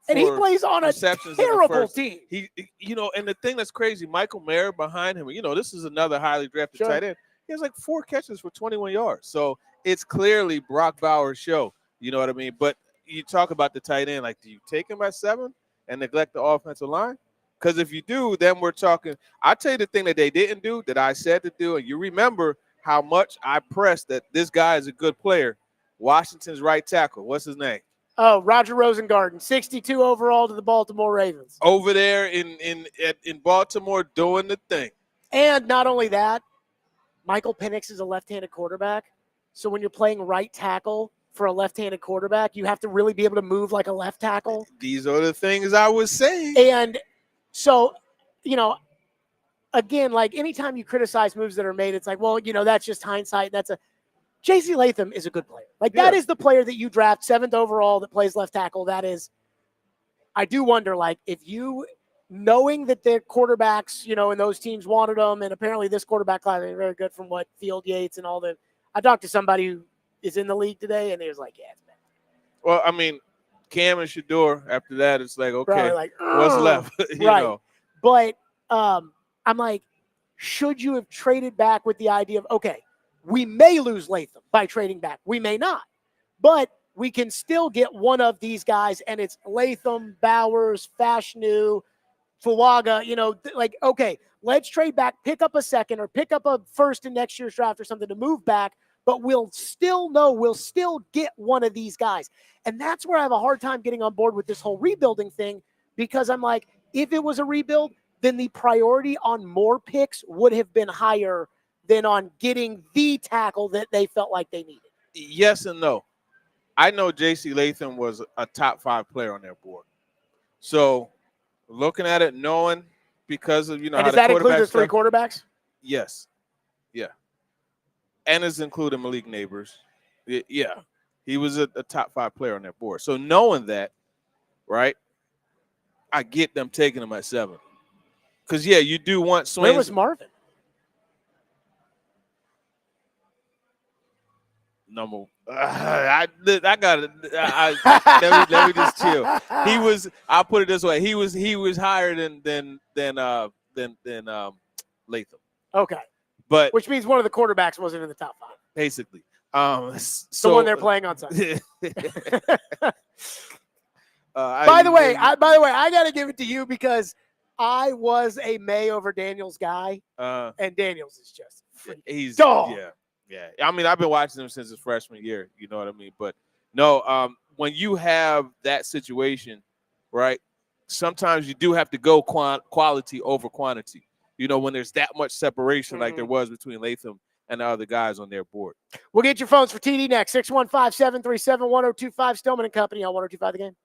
And he plays on a terrible team. And the thing that's crazy, Michael Mayer behind him, this is another highly drafted tight end. He has like 4 catches for 21 yards. So it's clearly Brock Bowers' show. You know what I mean? But you talk about the tight end, like, do you take him at 7 and neglect the offensive line? Because if you do, then we're talking. I'll tell you the thing that they didn't do that I said to do, and you remember how much I pressed that this guy is a good player. Washington's right tackle. What's his name? Oh, Roger Rosengarten, 62 overall to the Baltimore Ravens. Over there in Baltimore doing the thing. And not only that, Michael Penix is a left-handed quarterback. So when you're playing right tackle for a left-handed quarterback, you have to really be able to move like a left tackle. These are the things I was saying. And so, again, like anytime you criticize moves that are made, it's like, well, that's just hindsight. J.C. Latham is a good player. Like that is the player that you draft 7th overall that plays left tackle. That is, I do wonder, like if you knowing that their quarterbacks, and those teams wanted them, and apparently this quarterback class is very good from what Field Yates and all the. I talked to somebody who is in the league today, and he was like, "Yeah, it's bad." Well, I mean, Cam and Shador. After that, it's like, okay, Probably like, what's left? Right. But I'm like, should you have traded back with the idea of, okay, we may lose Latham by trading back, we may not, but we can still get one of these guys, and it's Latham, Bowers, Fashanu, Fuaga, like, okay, let's trade back, pick up a second or pick up a first in next year's draft or something to move back, but we'll still get one of these guys. And that's where I have a hard time getting on board with this whole rebuilding thing, because I'm like, if it was a rebuild, then the priority on more picks would have been higher than on getting the tackle that they felt like they needed. Yes and no. I know J.C. Latham was a top 5 player on their board. So looking at it, knowing because of, and does that include the 3 quarterbacks? Yes. Yeah. And it's including Malik Neighbors. Yeah. He was a top 5 player on their board. So knowing that, right, I get them taking him at 7. Because, yeah, you do want swings. Where was Marvin? Number, I got it. Let me just chill. He was. I'll put it this way. He was higher than Latham. Okay, but which means one of the quarterbacks wasn't in the top 5. Basically, the one they're playing on Sunday. By the way, I got to give it to you because I was a May over Daniels guy, and Daniels is just he's dog. Yeah. I mean, I've been watching him since his freshman year. You know what I mean? But no, when you have that situation, right, sometimes you do have to go quality over quantity. When there's that much separation like there was between Latham and the other guys on their board. We'll get your phones for TD next. 615-737-1025. Stillman and Company on 1025 The Game.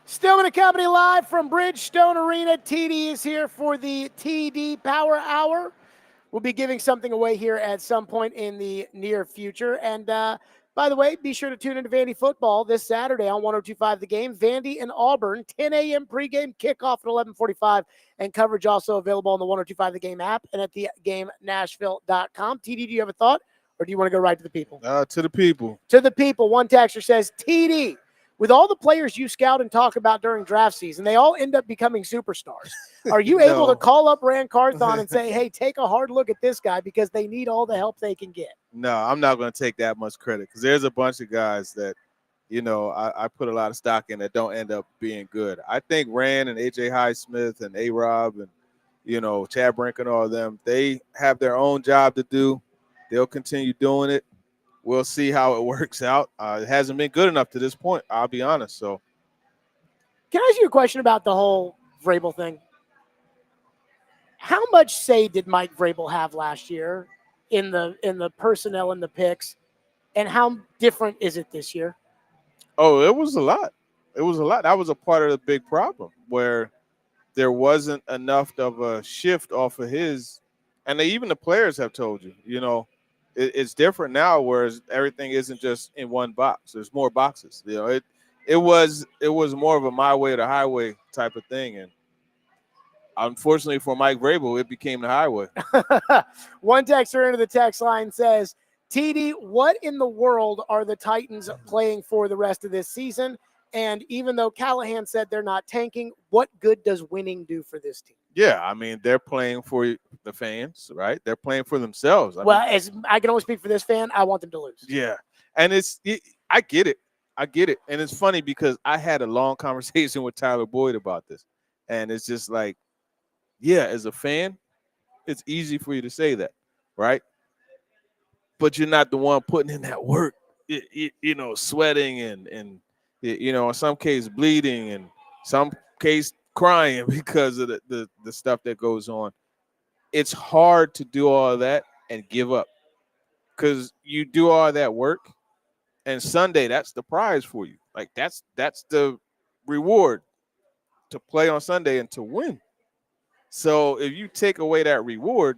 Stillman and Company live from Bridgestone Arena. TD is here for the TD Power Hour. We'll be giving something away here at some point in the near future. And by the way, be sure to tune into Vandy football this Saturday on 102.5 The Game. Vandy and Auburn, 10 a.m. pregame, kickoff at 11:45, and coverage also available on the 102.5 The Game app and at thegamenashville.com. TD, do you have a thought, or do you want to go right to the people? To the people. To the people. One texter says, TD, with all the players you scout and talk about during draft season, they all end up becoming superstars. Are you able to call up Rand Carthon and say, hey, take a hard look at this guy because they need all the help they can get? No, I'm not going to take that much credit because there's a bunch of guys that, I put a lot of stock in that don't end up being good. I think Rand and A.J. Highsmith and A-Rob and, Chad Brink and all of them, they have their own job to do. They'll continue doing it. We'll see how it works out. It hasn't been good enough to this point, I'll be honest. So, can I ask you a question about the whole Vrabel thing? How much say did Mike Vrabel have last year in the personnel and the picks, and how different is it this year? Oh, it was a lot. It was a lot. That was a part of the big problem where there wasn't enough of a shift off of his, and even the players have told you, it's different now, whereas everything isn't just in one box. There's more boxes. It was more of a my way or the highway type of thing, and unfortunately for Mike Vrabel, it became the highway. One texter into the text line says, TD, what in the world are the Titans playing for the rest of this season? And even though Callahan said they're not tanking, what good does winning do for this team? Yeah, I mean, they're playing for the fans, right? They're playing for themselves. As I can only speak for this fan, I want them to lose. Yeah, and I get it. And it's funny because I had a long conversation with Tyler Boyd about this. And it's just like, yeah, as a fan, it's easy for you to say that, right? But you're not the one putting in that work, sweating and in some case bleeding and some case crying because of the stuff that goes on. It's hard to do all of that and give up because you do all that work and Sunday, that's the prize for you. Like that's the reward to play on Sunday and to win. So if you take away that reward,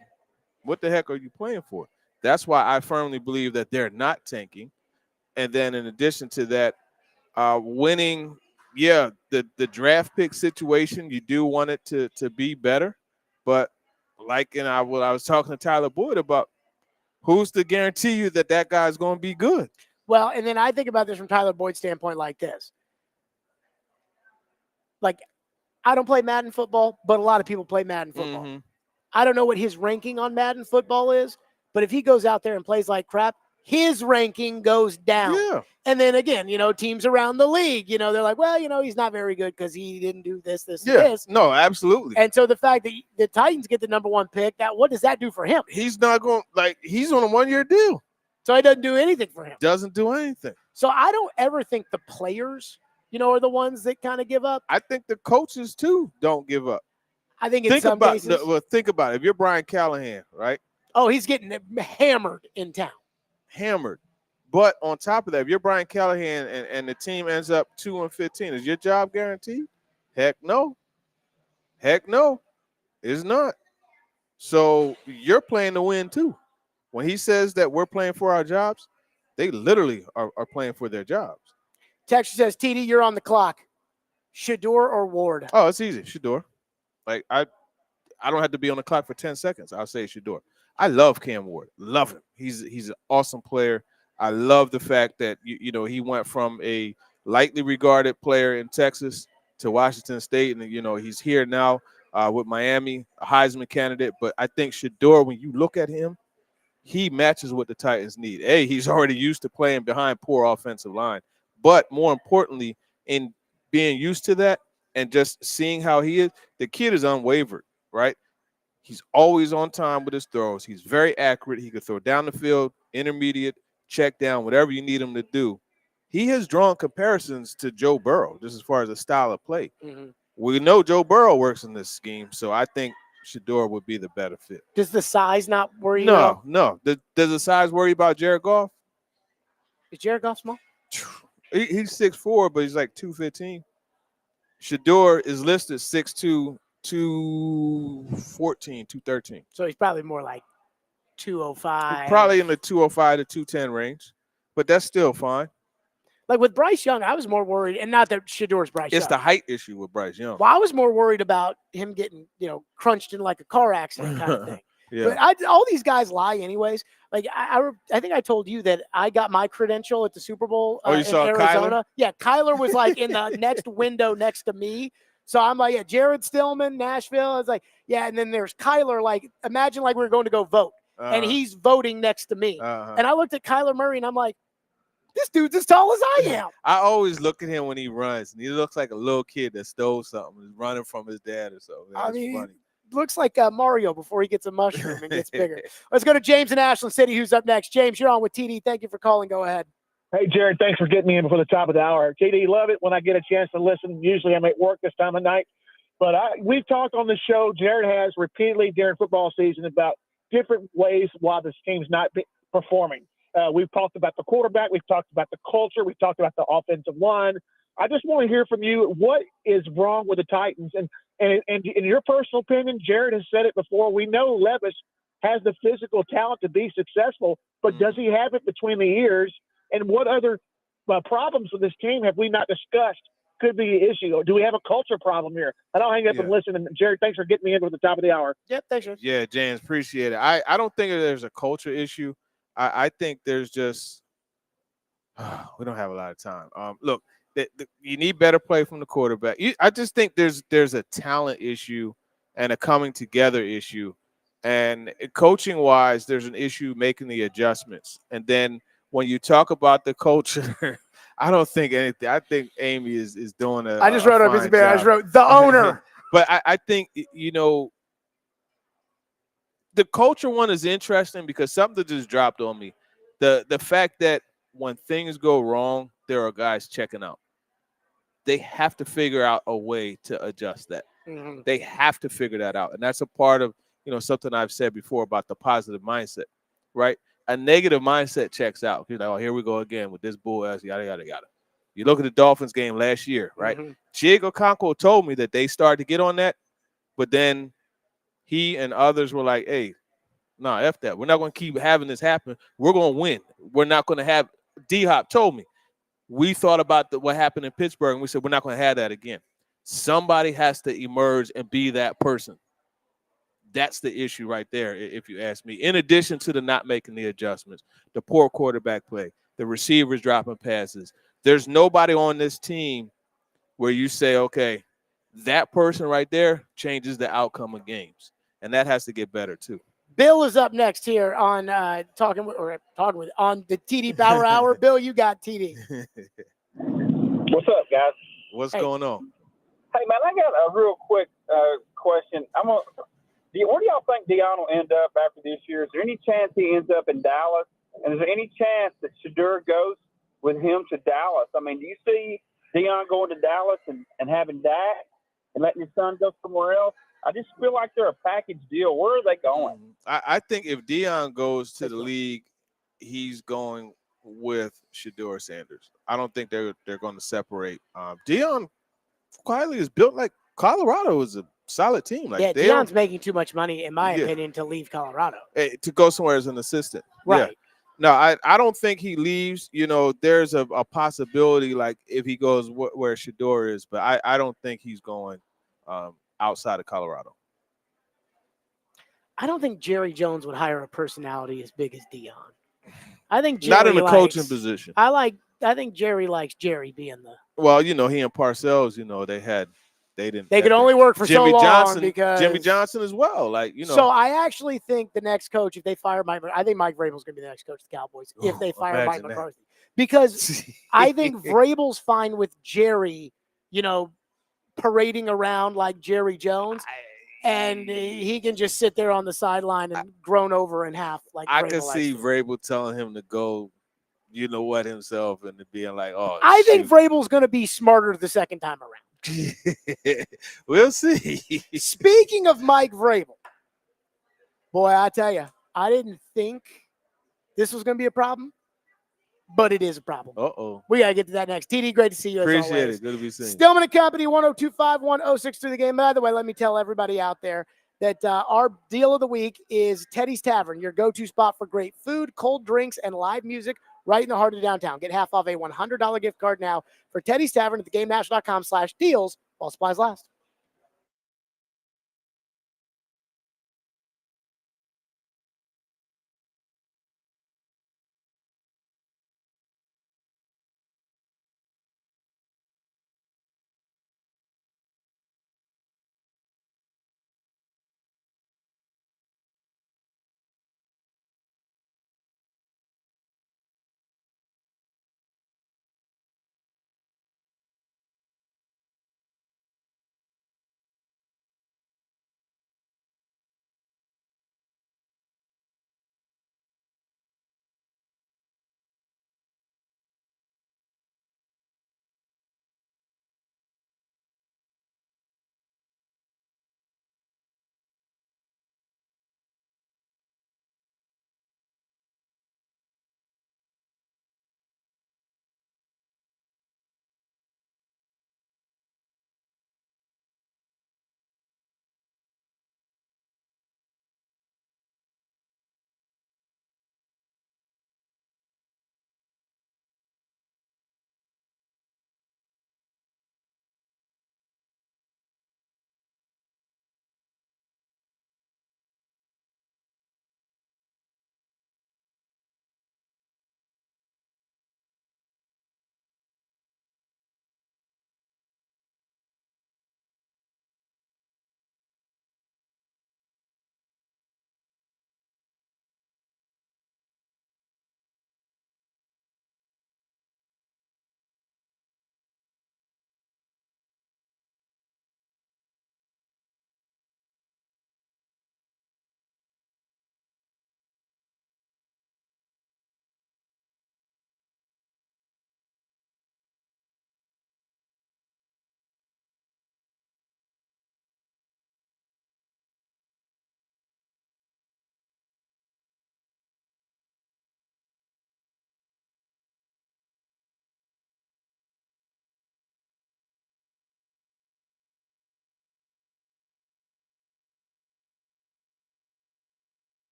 what the heck are you playing for? That's why I firmly believe that they're not tanking. And then in addition to that, winning, yeah, the draft pick situation, you do want it to be better. But like I was talking to Tyler Boyd about, who's to guarantee you that guy's going to be good? Well, and then I think about this from Tyler Boyd's standpoint like this. Like, I don't play Madden football, but a lot of people play Madden football. Mm-hmm. I don't know what his ranking on Madden football is, but if he goes out there and plays like crap, his ranking goes down. Yeah. And then again, teams around the league, they're like, well, he's not very good because he didn't do this, and this. No, absolutely. And so the fact that the Titans get the number one pick, what does that do for him? He's not going, he's on a 1-year deal. So it doesn't do anything for him. Doesn't do anything. So I don't ever think the players, are the ones that kind of give up. I think the coaches, too, don't give up. I think in some cases. Think about it. If you're Brian Callahan, right? Oh, he's getting hammered in town. Hammered. But on top of that, if you're Brian Callahan and the team ends up 2-15, is your job guaranteed? Heck no. Heck no. It's not. So you're playing to win, too. When he says that we're playing for our jobs, they literally are playing for their jobs. Texture says, TD, you're on the clock. Shador or Ward? Oh, it's easy. Shador. Like, I don't have to be on the clock for 10 seconds. I'll say Shador. I love Cam Ward. Love him. He's an awesome player. I love the fact that, he went from a lightly regarded player in Texas to Washington State. And, he's here now with Miami, a Heisman candidate. But I think Shador, when you look at him, he matches what the Titans need. He's already used to playing behind poor offensive line. But more importantly, in being used to that and just seeing how he is, the kid is unwavered, right? He's always on time with his throws. He's very accurate. He could throw down the field, intermediate, check down, whatever you need him to do. He has drawn comparisons to Joe Burrow, just as far as the style of play. Mm-hmm. We know Joe Burrow works in this scheme, so I think Shador would be the better fit. Does the size not worry you? No. Does the size worry about Jared Goff? Is Jared Goff small? He's 6'4", but he's like 215. Shador is listed 6'2", 214, 213. So he's probably more like 205. Probably in the 205 to 210 range, but that's still fine. Like with Bryce Young, I was more worried, and not that Shador's Bryce Young. It's the height issue with Bryce Young. Well, I was more worried about him getting, crunched in like a car accident kind of thing. Yeah. But all these guys lie anyways. Like I think I told you that I got my credential at the Super Bowl you in saw Arizona. Kyler? Yeah, Kyler was like in the next window next to me. So I'm like, yeah, Jared Stillman, Nashville. I was like, yeah, and then there's Kyler. Like, imagine like we were going to go vote, and he's voting next to me. And I looked at Kyler Murray, and I'm like, this dude's as tall as I am. I always look at him when he runs, and he looks like a little kid that stole something, is running from his dad or something. That's funny. Looks like Mario before he gets a mushroom and gets bigger. Let's go to James in Ashland City, who's up next. James, you're on with TD. Thank you for calling. Go ahead. Hey, Jared, thanks for getting me in before the top of the hour. TD, love it when I get a chance to listen. Usually I'm at work this time of night. But we've talked on the show, Jared has repeatedly during football season about different ways why this team's not performing. We've talked about the quarterback. We've talked about the culture. We've talked about the offensive line. I just want to hear from you. What is wrong with the Titans? And in your personal opinion, Jared has said it before. We know Levis has the physical talent to be successful, but does he have it between the ears? And what other problems with this team have we not discussed could be an issue? Or do we have a culture problem here? And I'll hang up and listen. And Jared, thanks for getting me in at the top of the hour. Yep, thanks, James. Yeah, James, appreciate it. I don't think there's a culture issue. I think there's just we don't have a lot of time. Look, you need better play from the quarterback. I just think there's a talent issue and a coming together issue, and coaching wise, there's an issue making the adjustments. And then when you talk about the culture, I don't think anything. I think Amy is doing a. I just wrote up his fine bear. I job. just wrote the owner. But I think the culture one is interesting because something just dropped on me. The fact that when things go wrong, there are guys checking out. They have to figure out a way to adjust that. Mm-hmm. They have to figure that out. And that's a part of, something I've said before about the positive mindset, right? A negative mindset checks out. You're like, oh, here we go again with this bull ass, yada, yada, yada. You look at the Dolphins game last year, right? Mm-hmm. Diego Conco told me that they started to get on that, but then he and others were like, hey, no, F that. We're not going to keep having this happen. We're going to win. We're not going to have – D-Hop told me. We thought about what happened in Pittsburgh, and we said we're not going to have that again. Somebody has to emerge and be that person. That's the issue right there, if you ask me. In addition to the not making the adjustments, the poor quarterback play, the receivers dropping passes. There's nobody on this team where you say, okay, that person right there changes the outcome of games. And that has to get better too. Bill is up next here on talking with on the TD Power Hour. Bill, you got TD. What's up, guys? What's going on? Hey, man, I got a real quick question. Where do y'all think Deion will end up after this year? Is there any chance he ends up in Dallas? And is there any chance that Shador goes with him to Dallas? I mean, do you see Deion going to Dallas and having Dak and letting his son go somewhere else? I just feel like they're a package deal. Where are they going? I think if Deion goes to the league, he's going with Shador Sanders. I don't think they're going to separate. Deion quietly is built like Colorado is a solid team. Like Deion's making too much money, in my opinion, to leave Colorado. To go somewhere as an assistant. Right. Yeah. No, I don't think he leaves. There's a possibility like if he goes where Shador is, but I don't think he's going outside of Colorado. I don't think Jerry Jones would hire a personality as big as Deion. I think Jerry not in the coaching position. I think Jerry likes Jerry being the. Well, he and Parcells, they could only work for Jimmy so long Johnson, because Jimmy Johnson as well. So I actually think the next coach, if they fire Mike, I think Mike Vrabel's going to be the next coach of the Cowboys if they fire Mike McCarthy, because I think Vrabel's fine with Jerry, parading around like Jerry Jones, and he can just sit there on the sideline and groan over in half. Like I Vrabel could see likes to. Vrabel telling him to go, himself, and being like, "Oh." I think Vrabel's going to be smarter the second time around. We'll see. Speaking of Mike Vrabel, boy, I tell you, I didn't think this was going to be a problem. but it is a problem. Uh-oh. We got to get to that next. TD, great to see you as Appreciate always. it. Good to be seen. Stillman and Company, 10251-063 The Game. By the way, let me tell everybody out there that our deal of the week is Teddy's Tavern, your go-to spot for great food, cold drinks, and live music right in the heart of downtown. Get half off a $100 gift card now for Teddy's Tavern at thegamenational.com/deals while supplies last.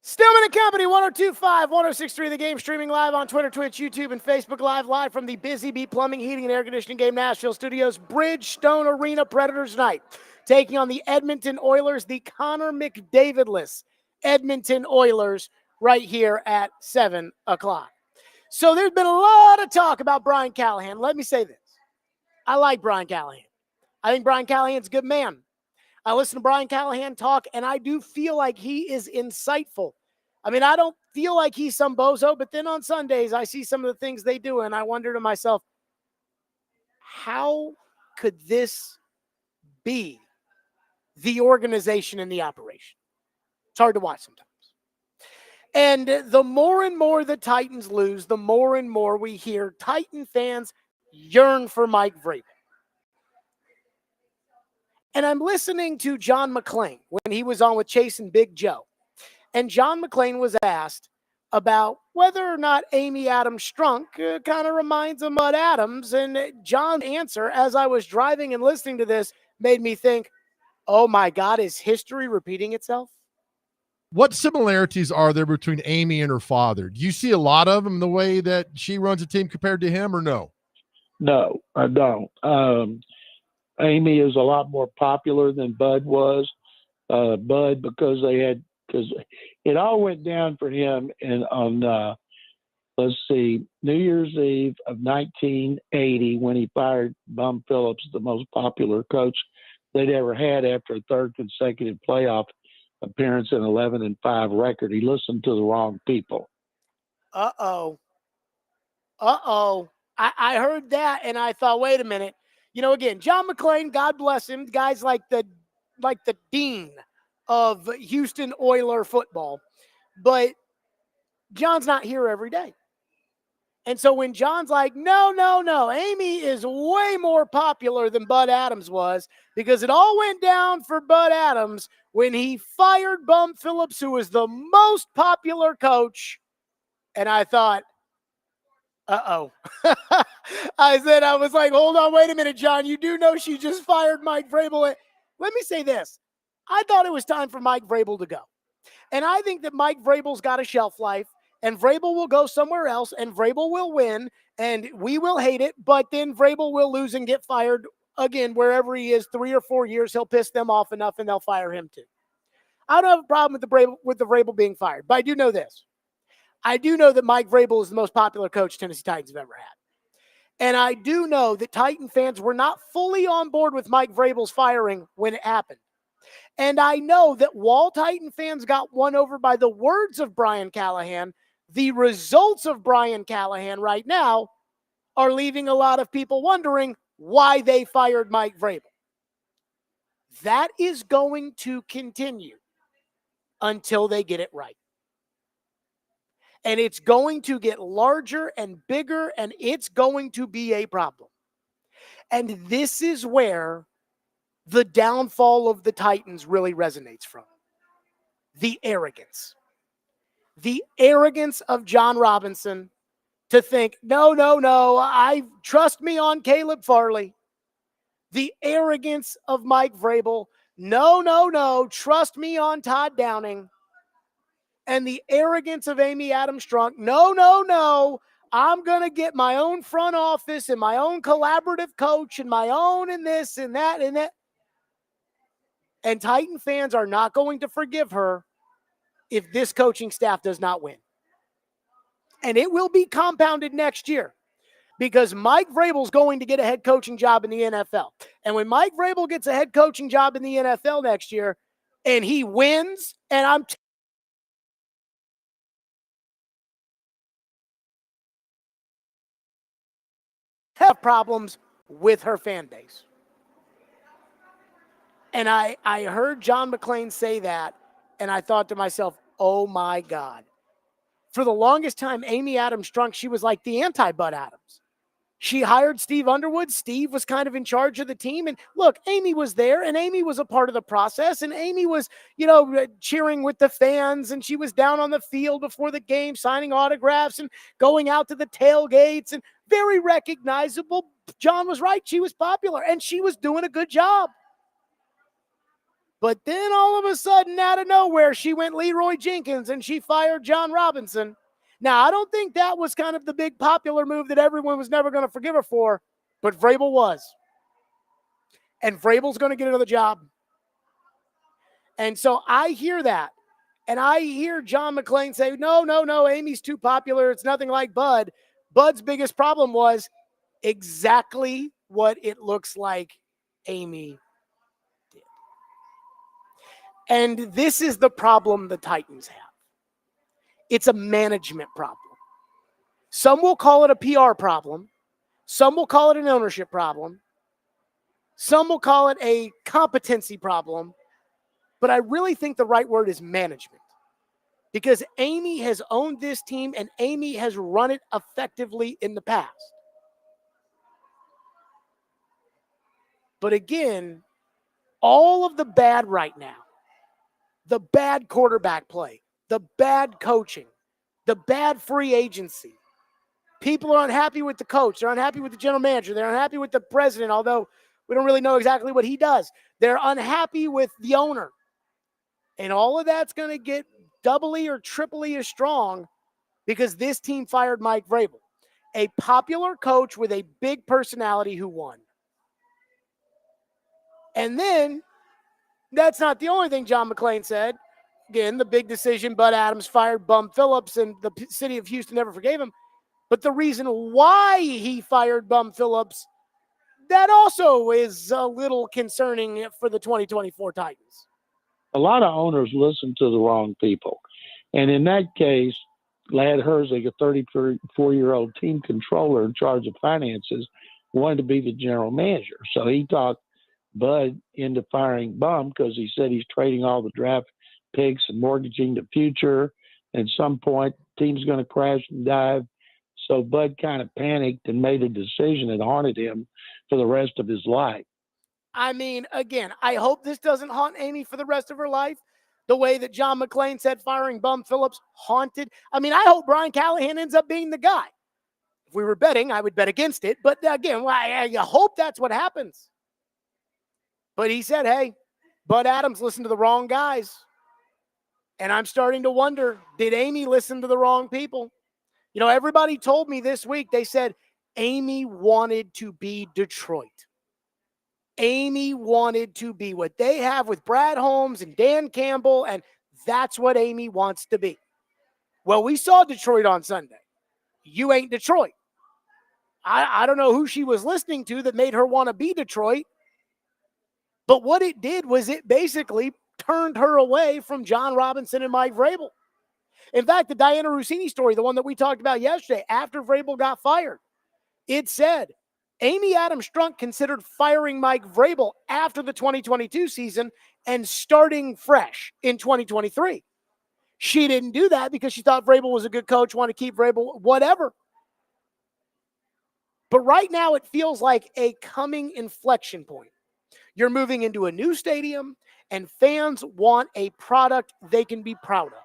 Stillman and Company, 102.5, 106.3 The Game, streaming live on Twitter, Twitch, YouTube, and Facebook live from the Busy Bee Plumbing, Heating, and Air Conditioning Game Nashville Studios, Bridgestone Arena Predators night, taking on the Edmonton Oilers, the Connor McDavidless Edmonton Oilers, right here at 7 o'clock. So there's been a lot of talk about Brian Callahan. Let me say this. I like Brian Callahan. I think Brian Callahan's a good man. I listen to Brian Callahan talk, and I do feel like he is insightful. I mean, I don't feel like he's some bozo, but then on Sundays, I see some of the things they do, and I wonder to myself, how could this be the organization and the operation? It's hard to watch sometimes. And the more and more the Titans lose, the more and more we hear Titan fans yearn for Mike Vrabel. And I'm listening to John McClain when he was on with Chase and Big Joe. And John McClain was asked about whether or not Amy Adams Strunk kind of reminds him of Bud Adams. And John's answer, as I was driving and listening to this, made me think, oh my God, is history repeating itself? What similarities are there between Amy and her father? Do you see a lot of them the way that she runs a team compared to him, or no? No, I don't. Amy is a lot more popular than Bud was. Bud, because it all went down for him on let's see, New Year's Eve of 1980 when he fired Bum Phillips, the most popular coach they'd ever had after a third consecutive playoff appearance and 11-5 record. He listened to the wrong people. Uh-oh. I heard that and I thought, wait a minute. You know, again, John McClain, God bless him, guys like the dean of Houston Oiler football. But John's not here every day. And so when John's like, no, Amy is way more popular than Bud Adams was, because it all went down for Bud Adams when he fired Bum Phillips, who was the most popular coach. And I thought, uh-oh. I was like, hold on, wait a minute, John. You do know she just fired Mike Vrabel. Let me say this. I thought it was time for Mike Vrabel to go. And I think that Mike Vrabel's got a shelf life, and Vrabel will go somewhere else, and Vrabel will win, and we will hate it, but then Vrabel will lose and get fired again wherever he is. 3 or 4 years, he'll piss them off enough, and they'll fire him too. I don't have a problem with the Vrabel being fired, but I do know this. I do know that Mike Vrabel is the most popular coach Tennessee Titans have ever had. And I do know that Titan fans were not fully on board with Mike Vrabel's firing when it happened. And I know that while Titan fans got won over by the words of Brian Callahan, the results of Brian Callahan right now are leaving a lot of people wondering why they fired Mike Vrabel. That is going to continue until they get it right. And it's going to get larger and bigger, and it's going to be a problem. And this is where the downfall of the Titans really resonates from. The arrogance. The arrogance of John Robinson to think, no, trust me on Caleb Farley. The arrogance of Mike Vrabel, no, trust me on Todd Downing. And the arrogance of Amy Adams Strunk, no, I'm going to get my own front office and my own collaborative coach and my own and this and that and that. And Titan fans are not going to forgive her if this coaching staff does not win. And it will be compounded next year because Mike Vrabel's going to get a head coaching job in the NFL. And when Mike Vrabel gets a head coaching job in the NFL next year and he wins, and I'm have problems with her fan base. And I heard John McClain say that, and I thought to myself, oh my God. For the longest time, Amy Adams Strunk, she was like the anti-Bud Adams. She hired Steve Underwood. Steve was kind of in charge of the team. And look, Amy was there, and Amy was a part of the process, and Amy was, cheering with the fans, and she was down on the field before the game, signing autographs and going out to the tailgates, and very recognizable. John was right. She was popular, and she was doing a good job. But then all of a sudden, out of nowhere, she went Leroy Jenkins and she fired John Robinson. Now, I don't think that was kind of the big popular move that everyone was never going to forgive her for, but Vrabel was. And Vrabel's going to get another job. And so I hear that. And I hear John McClain say, no, Amy's too popular. It's nothing like Bud. Bud's biggest problem was exactly what it looks like Amy did. And this is the problem the Titans have. It's a management problem. Some will call it a PR problem. Some will call it an ownership problem. Some will call it a competency problem. But I really think the right word is management. Because Amy has owned this team and Amy has run it effectively in the past. But again, all of the bad right now, the bad quarterback play, the bad coaching, the bad free agency, people are unhappy with the coach. They're unhappy with the general manager. They're unhappy with the president, although we don't really know exactly what he does. They're unhappy with the owner. And all of that's going to get doubly or triply as strong because this team fired Mike Vrabel, a popular coach with a big personality who won. And then that's not the only thing John McClain said. Again, the big decision, Bud Adams fired Bum Phillips and the city of Houston never forgave him. But the reason why he fired Bum Phillips, that also is a little concerning for the 2024 Titans. A lot of owners listen to the wrong people. And in that case, Lad Herzig, a 34-year-old team controller in charge of finances, wanted to be the general manager. So he talked Bud into firing Bum because he said he's trading all the draft picks and mortgaging the future. At some point, the team's going to crash and dive. So Bud kind of panicked and made a decision that haunted him for the rest of his life. I mean, again, I hope this doesn't haunt Amy for the rest of her life. The way that John McClain said firing Bum Phillips haunted. I mean, I hope Brian Callahan ends up being the guy. If we were betting, I would bet against it. But again, I hope that's what happens. But he said, hey, Bud Adams listened to the wrong guys. And I'm starting to wonder, did Amy listen to the wrong people? You know, everybody told me this week, they said Amy wanted to be Detroit. Amy wanted to be what they have with Brad Holmes and Dan Campbell, and that's what Amy wants to be. Well, we saw Detroit on Sunday. You ain't Detroit. I don't know who she was listening to that made her want to be Detroit, but what it did was it basically turned her away from John Robinson and Mike Vrabel. In fact, the Diana Rossini story, the one that we talked about yesterday, after Vrabel got fired, it said, Amy Adams Strunk considered firing Mike Vrabel after the 2022 season and starting fresh in 2023. She didn't do that because she thought Vrabel was a good coach, wanted to keep Vrabel, whatever. But right now it feels like a coming inflection point. You're moving into a new stadium and fans want a product they can be proud of.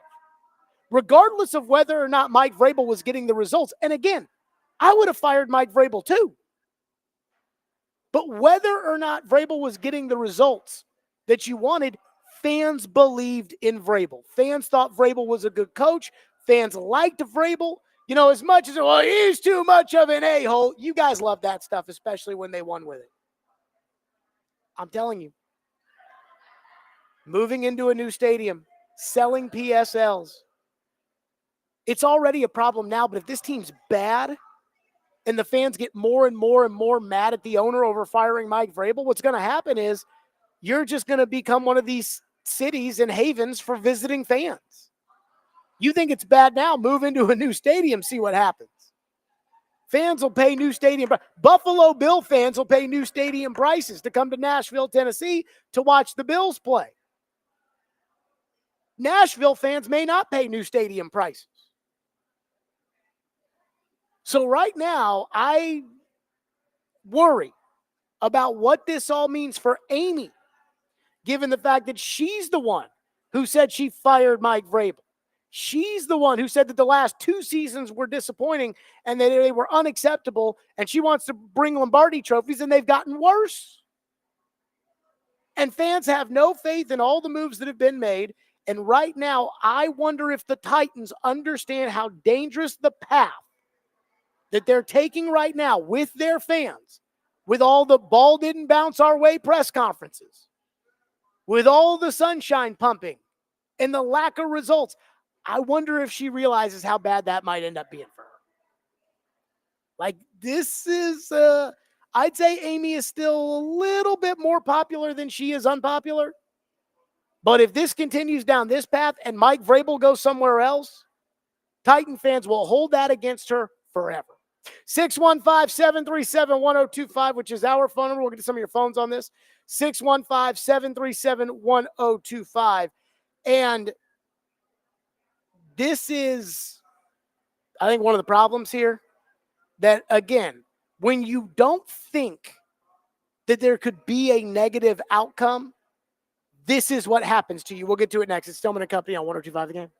Regardless of whether or not Mike Vrabel was getting the results. And again, I would have fired Mike Vrabel too. But whether or not Vrabel was getting the results that you wanted, fans believed in Vrabel. Fans thought Vrabel was a good coach. Fans liked Vrabel. You know, as much as, well, he's too much of an a-hole. You guys love that stuff, especially when they won with it. I'm telling you. Moving into a new stadium, selling PSLs. It's already a problem now, but if this team's bad, and the fans get more and more and more mad at the owner over firing Mike Vrabel, what's going to happen is you're just going to become one of these cities and havens for visiting fans. You think it's bad now, move into a new stadium, see what happens. Fans will pay new stadium. Buffalo Bill fans will pay new stadium prices to come to Nashville, Tennessee to watch the Bills play. Nashville fans may not pay new stadium prices. So right now, I worry about what this all means for Amy, given the fact that she's the one who said she fired Mike Vrabel. She's the one who said that the last 2 seasons were disappointing and that they were unacceptable, and she wants to bring Lombardi trophies, and they've gotten worse. And fans have no faith in all the moves that have been made. And right now, I wonder if the Titans understand how dangerous the path that they're taking right now with their fans, with all the ball didn't bounce our way press conferences, with all the sunshine pumping and the lack of results. I wonder if she realizes how bad that might end up being for her. Like, this is, I'd say Amy is still a little bit more popular than she is unpopular. But if this continues down this path and Mike Vrabel goes somewhere else, Titan fans will hold that against her forever. 615-737-1025, which is our phone number. We'll get to some of your phones on this. 615-737-1025. And this is, I think, one of the problems here. That, again, when you don't think that there could be a negative outcome, this is what happens to you. We'll get to it next. It's Stillman and Company on 102.5 The Game.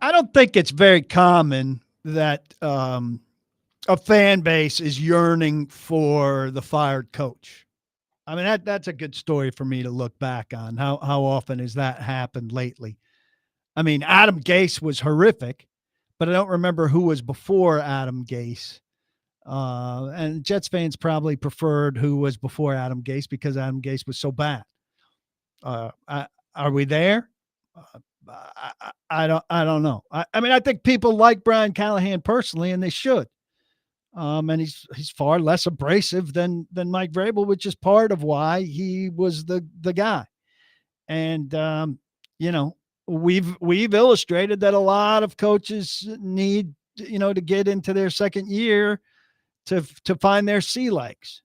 I don't think it's very common that a fan base is yearning for the fired coach. I mean, that's a good story for me to look back on. How often has that happened lately? I mean, Adam Gase was horrific, but I don't remember who was before Adam Gase. And Jets fans probably preferred who was before Adam Gase because Adam Gase was so bad. Are we there? I don't know. I mean, I think people like Brian Callahan personally, and they should. And he's far less abrasive than Mike Vrabel, which is part of why he was the guy. And you know, we've illustrated that a lot of coaches need, you know, to get into their second year to find their sea legs.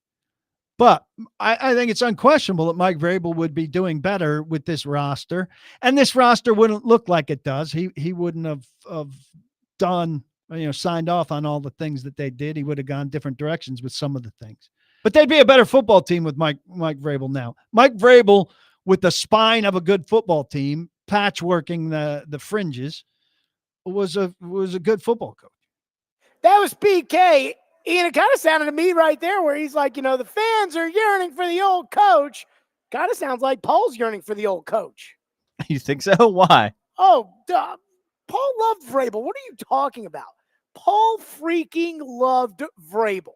But I think it's unquestionable that Mike Vrabel would be doing better with this roster, and this roster wouldn't look like it does. He wouldn't have done, you know, signed off on all the things that they did. He would have gone different directions with some of the things. But they'd be a better football team with Mike Vrabel now. Mike Vrabel with the spine of a good football team, patchworking the fringes, was a good football coach. That was PK. Ian, it kind of sounded to me right there where he's like, you know, the fans are yearning for the old coach. Kind of sounds like Paul's yearning for the old coach. You think so? Why? Oh, duh. Paul loved Vrabel. What are you talking about? Paul freaking loved Vrabel.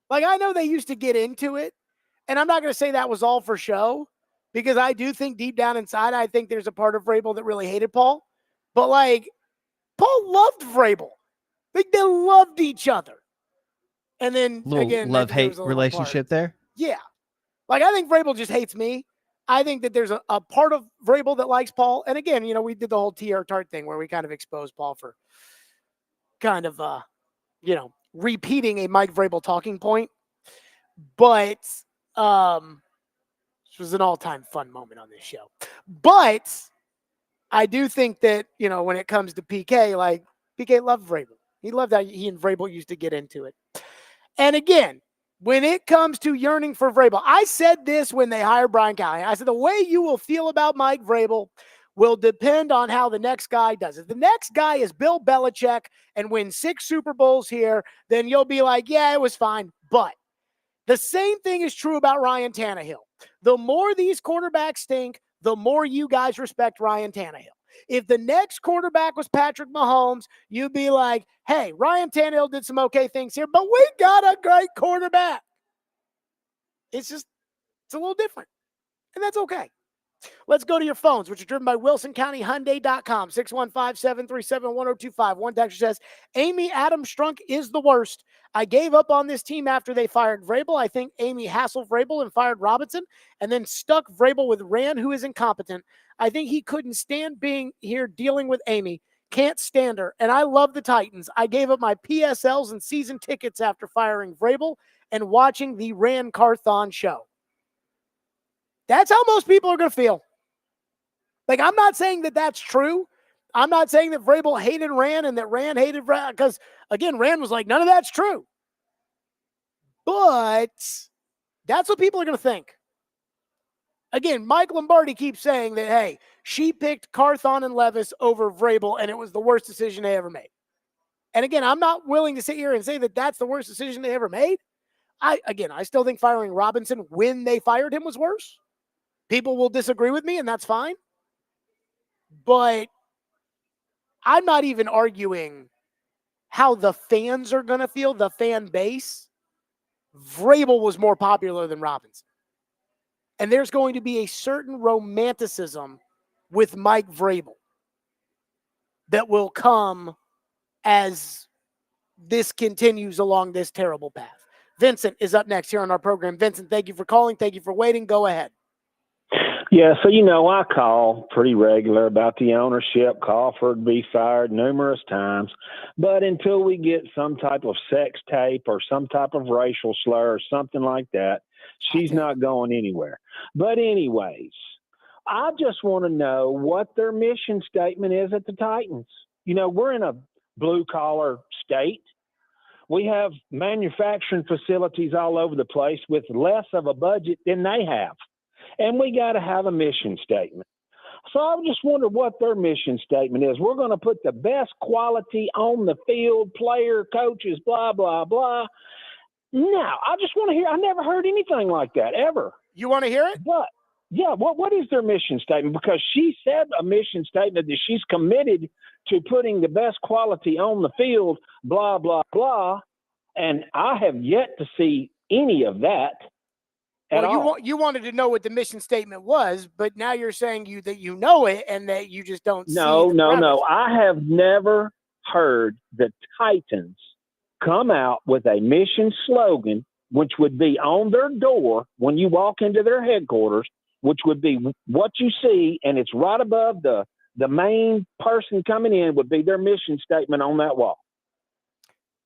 Like, I know they used to get into it, and I'm not going to say that was all for show, because I do think deep down inside, I think there's a part of Vrabel that really hated Paul. But, like, Paul loved Vrabel. Like, they loved each other. And then, again, love-hate relationship there? Yeah. Like, I think Vrabel just hates me. I think that there's a part of Vrabel that likes Paul. And again, you know, we did the whole TR Tart thing where we kind of exposed Paul for kind of, you know, repeating a Mike Vrabel talking point. But this was an all-time fun moment on this show. But I do think that, you know, when it comes to PK, like, PK loved Vrabel. He loved how he and Vrabel used to get into it. And again, when it comes to yearning for Vrabel, I said this when they hired Brian Callahan. I said, the way you will feel about Mike Vrabel will depend on how the next guy does it. The next guy is Bill Belichick and wins 6 Super Bowls here, then you'll be like, yeah, it was fine. But the same thing is true about Ryan Tannehill. The more these quarterbacks stink, the more you guys respect Ryan Tannehill. If the next quarterback was Patrick Mahomes, you'd be like, hey, Ryan Tannehill did some okay things here, but we got a great quarterback. It's a little different, and that's okay. Let's go to your phones, which are driven by WilsonCountyHyundai.com, 615-737-1025. One texter says, Amy Adams Strunk is the worst. I gave up on this team after they fired Vrabel. I think Amy hassled Vrabel and fired Robinson, and then stuck Vrabel with Rand, who is incompetent. I think he couldn't stand being here dealing with Amy. Can't stand her. And I love the Titans. I gave up my PSLs and season tickets after firing Vrabel and watching the Rand Carthon show. That's how most people are going to feel. Like, I'm not saying that that's true. I'm not saying that Vrabel hated Rand and that Rand hated Vrabel, because, again, Rand was like, none of that's true. But that's what people are going to think. Again, Mike Lombardi keeps saying that, hey, she picked Carthon and Levis over Vrabel, and it was the worst decision they ever made. And again, I'm not willing to sit here and say that that's the worst decision they ever made. I still think firing Robinson when they fired him was worse. People will disagree with me, and that's fine. But I'm not even arguing how the fans are going to feel, the fan base. Vrabel was more popular than Robinson. And there's going to be a certain romanticism with Mike Vrabel that will come as this continues along this terrible path. Vincent is up next here on our program. Vincent, thank you for calling. Thank you for waiting. Go ahead. Yeah, so, I call pretty regular about the ownership, call for it to be fired numerous times. But until we get some type of sex tape or some type of racial slur or something like that, she's not going anywhere. But anyways, I just want to know what their mission statement is at the Titans. We're in a blue-collar state. We have manufacturing facilities all over the place with less of a budget than they have. And we got to have a mission statement. So I just wonder what their mission statement is. We're going to put the best quality on the field, player, coaches, blah, blah, blah. No, I just want to hear. I never heard anything like that ever. You want to hear it? But yeah, what is their mission statement? Because she said a mission statement that she's committed to putting the best quality on the field, blah, blah, blah. And I have yet to see any of that. Well, you wanted to know what the mission statement was, but now you're saying that you know it and that you just don't No. see the I have never heard the Titans come out with a mission slogan, which would be on their door when you walk into their headquarters, which would be what you see, and it's right above the main person coming in would be their mission statement on that wall.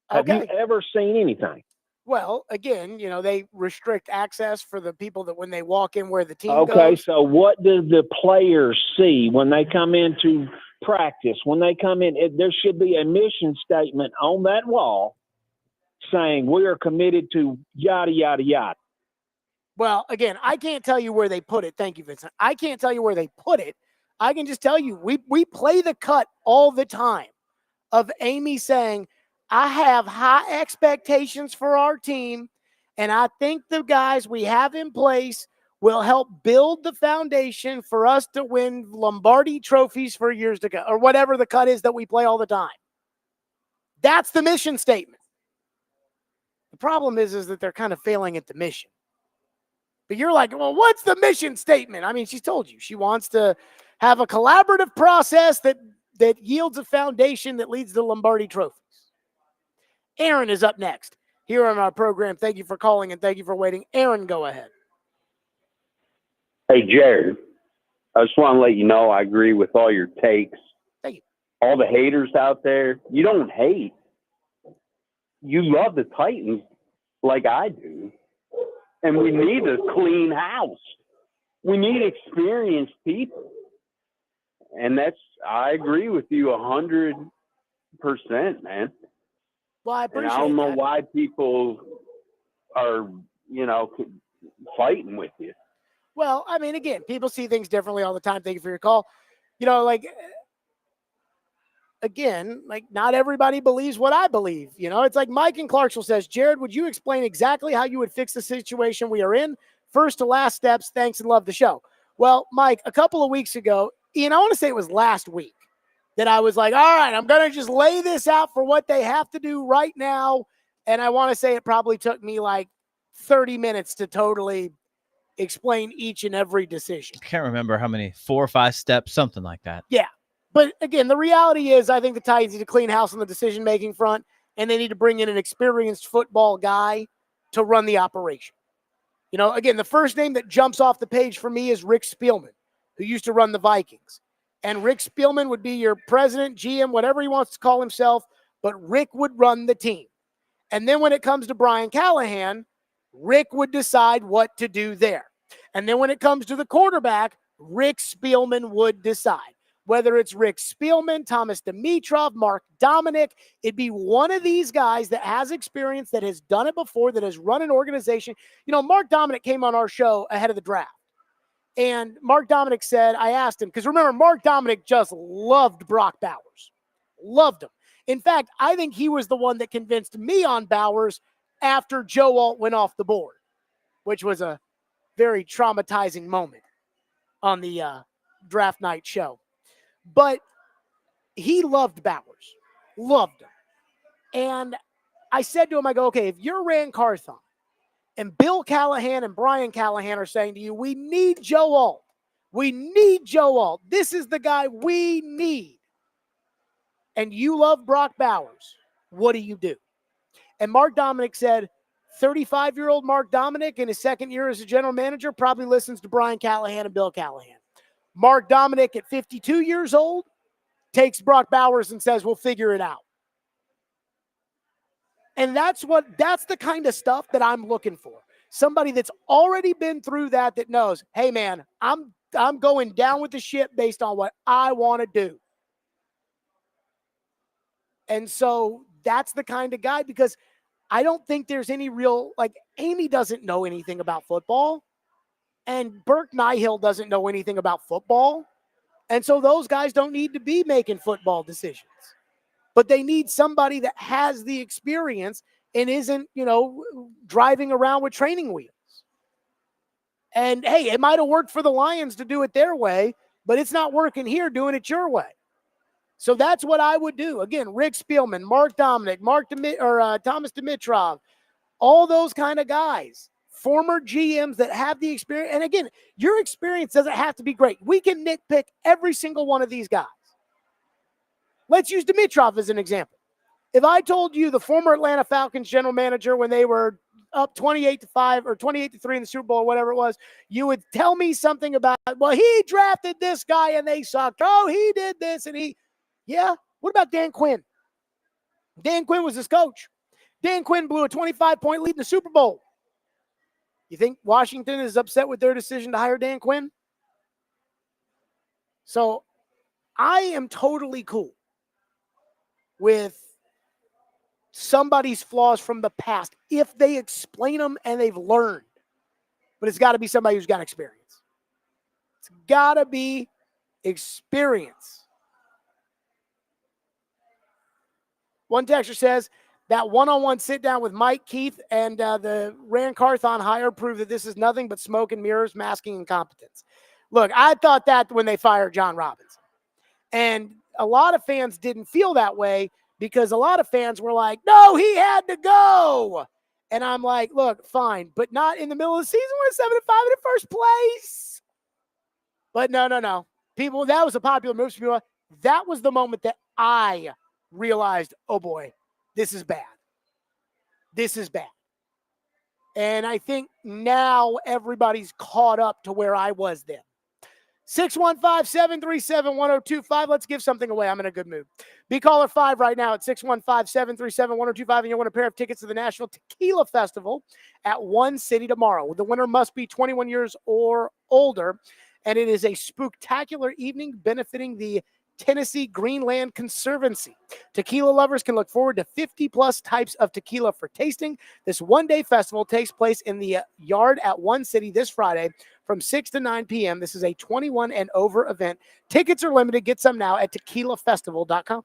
Have you ever seen anything? Well, again, they restrict access for the people that when they walk in where the team Okay, goes. so what do the players see when they come into practice? When they come in, there should be a mission statement on that wall saying we are committed to yada, yada, yada. Well, again, I can't tell you where they put it. Thank you, Vincent. I can't tell you where they put it. I can just tell you we play the cut all the time of Amy saying, I have high expectations for our team, and I think the guys we have in place will help build the foundation for us to win Lombardi trophies for years to come, or whatever the cut is that we play all the time. That's the mission statement. The problem is that they're kind of failing at the mission. But you're like, well, what's the mission statement? I mean, she's told you she wants to have a collaborative process that yields a foundation that leads to Lombardi trophies. Aaron is up next here on our program. Thank you for calling and thank you for waiting. Aaron, go ahead. Hey, Jared, I just want to let you know I agree with all your takes. Thank you. All the haters out there, you don't hate. You love the Titans like I do. And we need a clean house. We need experienced people. And I agree with you 100%, man. Well, I appreciate and I don't know that. why people are, fighting with you. Well, I mean, again, people see things differently all the time. Thank you for your call. Again, not everybody believes what I believe. It's like Mike in Clarksville says, Jared, would you explain exactly how you would fix the situation we are in? First to last steps. Thanks and love the show. Well, Mike, a couple of weeks ago, I want to say it was last week, that I was like, all right, I'm going to just lay this out for what they have to do right now. And I want to say it probably took me 30 minutes to totally explain each and every decision. I can't remember how many, 4 or 5 steps, something like that. Yeah. But again, the reality is I think the Titans need to clean house on the decision-making front, and they need to bring in an experienced football guy to run the operation. Again, the first name that jumps off the page for me is Rick Spielman, who used to run the Vikings. And Rick Spielman would be your president, GM, whatever he wants to call himself, but Rick would run the team. And then when it comes to Brian Callahan, Rick would decide what to do there. And then when it comes to the quarterback, Rick Spielman would decide. Whether it's Rick Spielman, Thomas Dimitrov, Mark Dominic, it'd be one of these guys that has experience, that has done it before, that has run an organization. Mark Dominic came on our show ahead of the draft. And Mark Dominic said, I asked him, because remember, Mark Dominic just loved Brock Bowers. Loved him. In fact, I think he was the one that convinced me on Bowers after Joe Alt went off the board, which was a very traumatizing moment on the draft night show. But he loved Bowers. Loved him. And I said to him, I go, okay, if you're Rand Carthon and Bill Callahan and Brian Callahan are saying to you, we need Joe Alt. We need Joe Alt. This is the guy we need. And you love Brock Bowers. What do you do? And Mark Dominic said, 35-year-old Mark Dominic in his second year as a general manager probably listens to Brian Callahan and Bill Callahan. Mark Dominic at 52 years old takes Brock Bowers and says, we'll figure it out. And that's the kind of stuff that I'm looking for. Somebody that's already been through that knows, hey man, I'm going down with the ship based on what I want to do. And so that's the kind of guy, because I don't think there's any real, Amy doesn't know anything about football, and Burke Nihill doesn't know anything about football. And so those guys don't need to be making football decisions. But they need somebody that has the experience and isn't, driving around with training wheels. And hey, it might have worked for the Lions to do it their way, but it's not working here doing it your way. So that's what I would do. Again, Rick Spielman, Mark Dominic, Thomas Dimitrov, all those kind of guys, former GMs that have the experience. And again, your experience doesn't have to be great. We can nitpick every single one of these guys. Let's use Dimitrov as an example. If I told you the former Atlanta Falcons general manager when they were up 28-5 or 28-3 in the Super Bowl or whatever it was, you would tell me something about, well, he drafted this guy and they sucked. Oh, he did this and yeah. What about Dan Quinn? Dan Quinn was his coach. Dan Quinn blew a 25-point lead in the Super Bowl. You think Washington is upset with their decision to hire Dan Quinn? So I am totally cool with somebody's flaws from the past if they explain them and they've learned. But it's got to be somebody who's got experience. It's got to be experience. One texter says that one-on-one sit-down with Mike Keith and the Rand Carthon hire prove that this is nothing but smoke and mirrors, masking incompetence. Look, I thought that when they fired John Robinson. And a lot of fans didn't feel that way because a lot of fans were like, no, he had to go. And I'm like, look, fine, but not in the middle of the season when we're 7-5 in the first place. But no. People, that was a popular move. People, that was the moment that I realized, oh boy, this is bad. This is bad. And I think now everybody's caught up to where I was then. 615-737-1025. Let's give something away. I'm in a good mood. Be caller 5 right now at 615-737-1025, and you'll win a pair of tickets to the National Tequila Festival at One City tomorrow. The winner must be 21 years or older, and it is a spooktacular evening benefiting the Tennessee Greenland Conservancy. Tequila lovers can look forward to 50-plus types of tequila for tasting. This one-day festival takes place in the yard at One City this Friday from 6 to 9 p.m. This is a 21 and over event. Tickets are limited. Get some now at tequilafestival.com.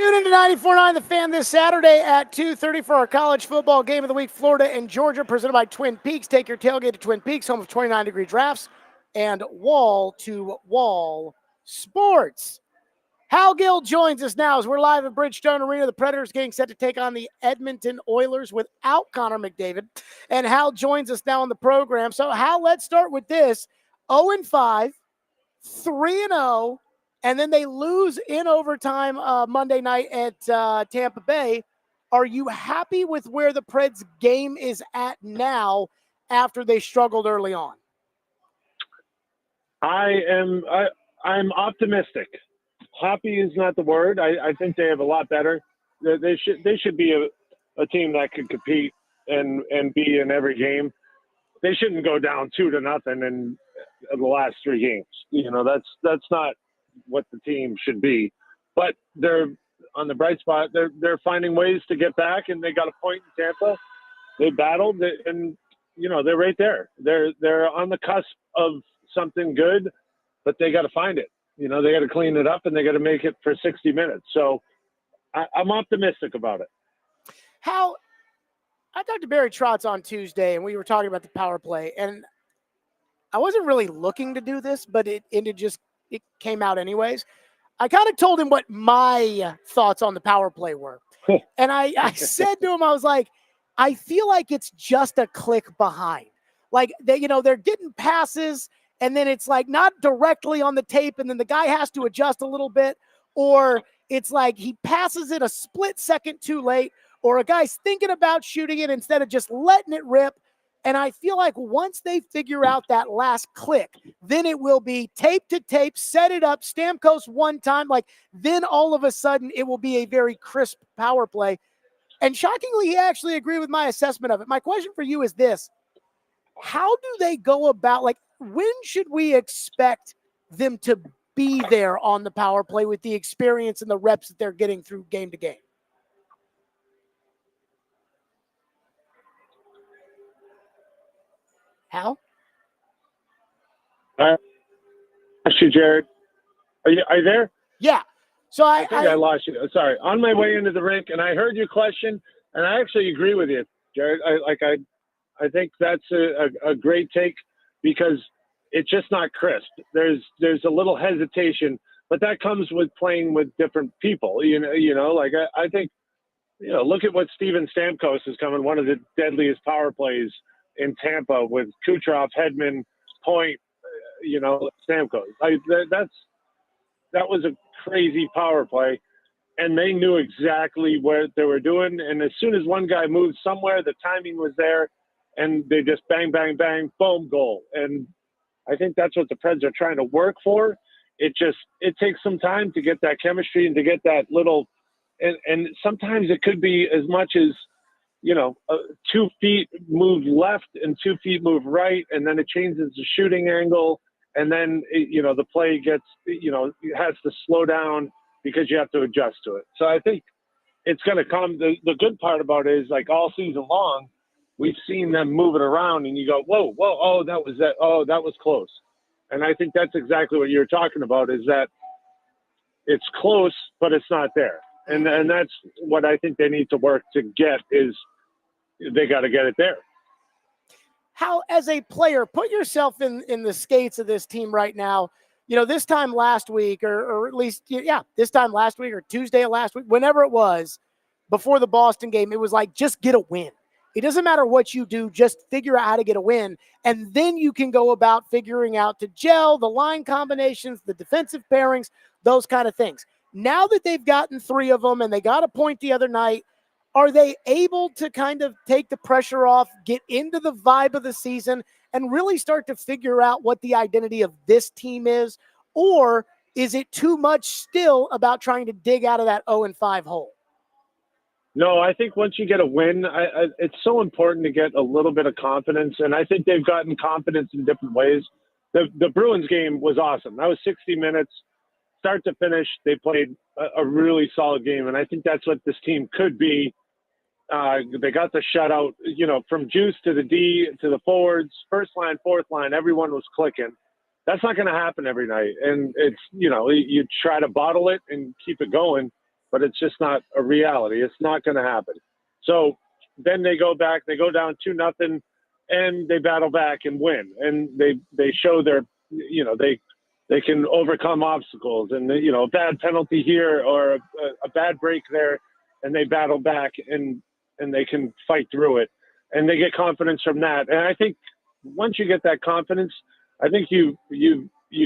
Tune in to 94.9 The Fan this Saturday at 2:30 for our college football game of the week, Florida and Georgia, presented by Twin Peaks. Take your tailgate to Twin Peaks, home of 29-degree drafts and wall-to-wall sports. Hal Gill joins us now as we're live at Bridgestone Arena. The Predators getting set to take on the Edmonton Oilers without Connor McDavid. And Hal joins us now on the program. So, Hal, let's start with this. 0-5, 3-0, and then they lose in overtime Monday night at Tampa Bay. Are you happy with where the Preds game is at now after they struggled early on? I'm optimistic. Happy is not the word. I think they have a lot better. They should be a team that could compete and be in every game. They shouldn't go down 2-0 in the last 3 games. You know, that's not what the team should be. But they're on the bright spot. They're finding ways to get back, and they got a point in Tampa. They battled, and you know they're right there. They're on the cusp of something good, but they got to find it. You know, they got to clean it up, and they got to make it for 60 minutes. So I'm optimistic about it. How I talked to Barry Trotz on Tuesday, and we were talking about the power play, and I wasn't really looking to do this, but it came out anyways. I kind of told him what my thoughts on the power play were. And I said to him, I was like, I feel like it's just a click behind. Like, they're getting passes, and then it's like not directly on the tape, and then the guy has to adjust a little bit, or it's like he passes it a split second too late, or a guy's thinking about shooting it instead of just letting it rip. And I feel like once they figure out that last click, then it will be tape to tape, set it up, Stamkos one time. Like, then all of a sudden it will be a very crisp power play. And shockingly, he actually agreed with my assessment of it. My question for you is this. How do they go about, like, when should we expect them to be there on the power play with the experience and the reps that they're getting through game to game? Hal? I lost you, Jared. Are you there? Yeah. So I think I lost you. Sorry. On my way into the rink, and I heard your question, and I actually agree with you, Jared. I think that's a great take because it's just not crisp. There's a little hesitation, but that comes with playing with different people. I think, look at what Steven Stamkos is coming, one of the deadliest power plays in Tampa with Kucherov, Hedman, Point, Stamkos. That was a crazy power play, and they knew exactly what they were doing. And as soon as one guy moved somewhere, the timing was there, and they just bang, bang, bang, boom, goal. And I think that's what the Preds are trying to work for. It takes some time to get that chemistry and to get that little, and sometimes it could be as much as, 2 feet move left and 2 feet move right, and then it changes the shooting angle, and then the play gets, it has to slow down because you have to adjust to it. So I think it's going to come. The good part about it is, like, all season long, we've seen them move it around, and you go, whoa, oh, that was close. And I think that's exactly what you're talking about, is that it's close, but it's not there. And that's what I think they need to work to get, is they got to get it there. How, as a player, put yourself in the skates of this team right now. This time last week, or at least, this time last week or Tuesday of last week, whenever it was, before the Boston game, it was like, just get a win. It doesn't matter what you do, just figure out how to get a win. And then you can go about figuring out to gel, the line combinations, the defensive pairings, those kind of things. Now that they've gotten 3 of them and they got a point the other night, are they able to kind of take the pressure off, get into the vibe of the season, and really start to figure out what the identity of this team is? Or is it too much still about trying to dig out of that 0-5 hole? No, I think once you get a win, it's so important to get a little bit of confidence, and I think they've gotten confidence in different ways. The Bruins game was awesome. That was 60 minutes, start to finish. They played a really solid game, and I think that's what this team could be. They got the shutout, from Juice to the D to the forwards, first line, fourth line, everyone was clicking. That's not going to happen every night. And it's, you try to bottle it and keep it going. but it's just not a reality. It's not going to happen. So then they go back, they go down 2-0, and they battle back and win. And they show their, they can overcome obstacles, and a bad penalty here or a bad break there, and they battle back and they can fight through it, and they get confidence from that. And I think once you get that confidence, I think you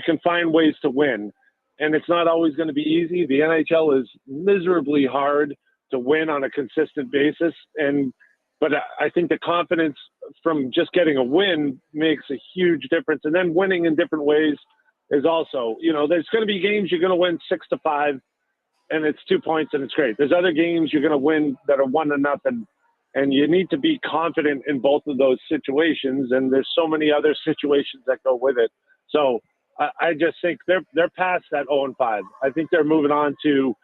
can find ways to win. And it's not always going to be easy. The NHL is miserably hard to win on a consistent basis. But I think the confidence from just getting a win makes a huge difference. And then winning in different ways is also, there's going to be games you're going to win 6-5 and it's 2 points and it's great. There's other games you're going to win that are 1-0. And you need to be confident in both of those situations. And there's so many other situations that go with it. So I just think they're past that 0-5. I think they're moving on to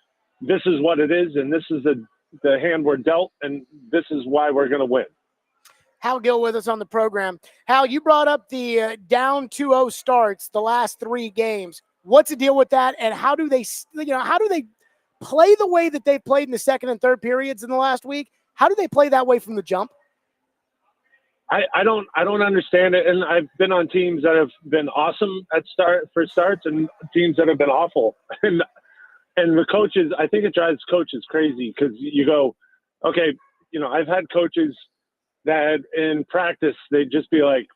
this is what it is, and this is the hand we're dealt, and this is why we're going to win. Hal Gill with us on the program. Hal, you brought up the down 2-0 starts the last 3 games. What's the deal with that, and how do they play the way that they played in the second and third periods in the last week? How do they play that way from the jump? I don't understand it, and I've been on teams that have been awesome at starts and teams that have been awful, and the coaches. I think it drives coaches crazy because you go, okay, I've had coaches that in practice they'd just be like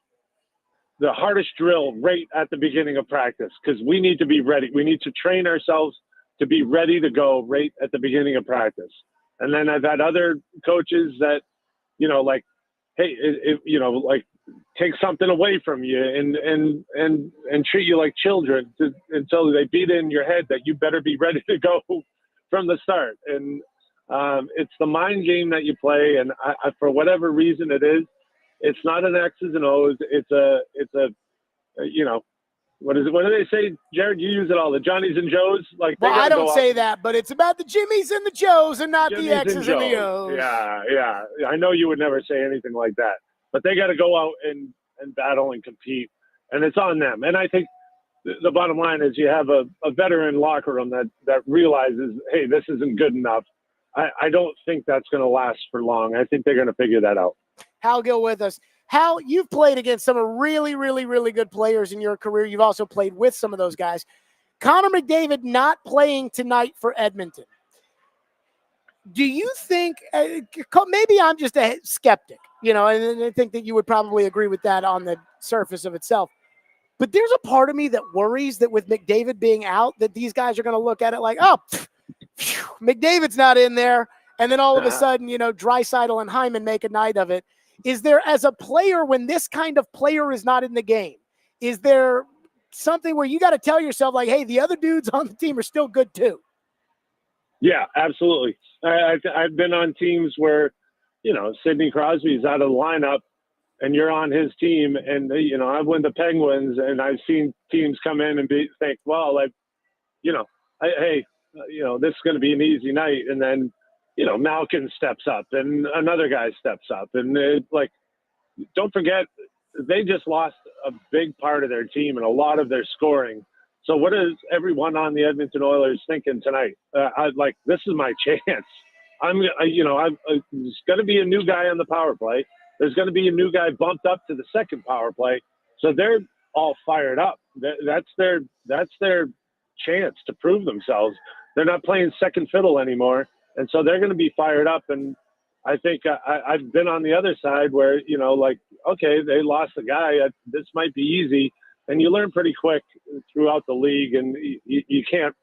the hardest drill right at the beginning of practice because we need to be ready. We need to train ourselves to be ready to go right at the beginning of practice. And then I've had other coaches that, like, hey, take something away from you and treat you like children until they beat it in your head that you better be ready to go from the start. And it's the mind game that you play. And I, for whatever reason it is, it's not an X's and O's. It's a what is it? What do they say, Jared? You use it all. The Johnnies and Joes. Like, well, I don't say that, but it's about the Jimmies and the Joes and not the X's and the O's. Yeah. I know you would never say anything like that, but they got to go out and battle and compete, and it's on them. And I think the bottom line is you have a veteran locker room that realizes, hey, this isn't good enough. I don't think that's going to last for long. I think they're going to figure that out. Hal Gill with us. Hal, you've played against some really, really, really good players in your career. You've also played with some of those guys. Connor McDavid not playing tonight for Edmonton. Do you think, maybe I'm just a skeptic, and I think that you would probably agree with that on the surface of itself. But there's a part of me that worries that with McDavid being out, that these guys are going to look at it like, oh, McDavid's not in there. And then all of a sudden, Draisaitl and Hyman make a night of it. Is there, as a player, when this kind of player is not in the game, is there something where you got to tell yourself, like, hey, the other dudes on the team are still good too? Yeah, absolutely. I've been on teams where, Sidney Crosby's out of the lineup and you're on his team. And, I've won the Penguins and I've seen teams come in and think, well, like, hey, this is going to be an easy night. And then, Malkin steps up and another guy steps up. And don't forget, they just lost a big part of their team and a lot of their scoring. So what is everyone on the Edmonton Oilers thinking tonight? This is my chance. There's going to be a new guy on the power play. There's going to be a new guy bumped up to the second power play. So they're all fired up. That's their chance to prove themselves. They're not playing second fiddle anymore. And so they're going to be fired up. And I think I've been on the other side where, okay, they lost a guy. This might be easy. And you learn pretty quick throughout the league. And you can't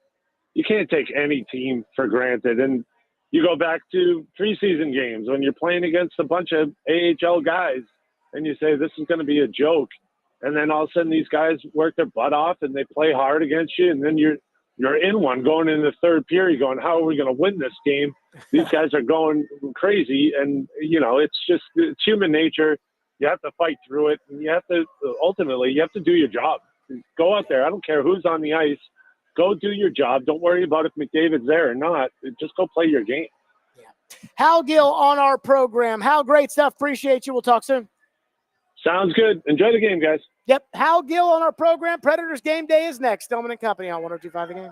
take any team for granted. And you go back to preseason games when you're playing against a bunch of AHL guys and you say, this is going to be a joke. And then all of a sudden these guys work their butt off and they play hard against you. And then you're in one going in the third period going, how are we going to win this game? These guys are going crazy. And, it's human nature. You have to fight through it. And you have to do your job. Go out there. I don't care who's on the ice. Go do your job. Don't worry about if McDavid's there or not. Just go play your game. Yeah. Hal Gill on our program. Hal, great stuff. Appreciate you. We'll talk soon. Sounds good. Enjoy the game, guys. Yep. Hal Gill on our program. Predators game day is next. Stillman and Company on 102.5 The Game.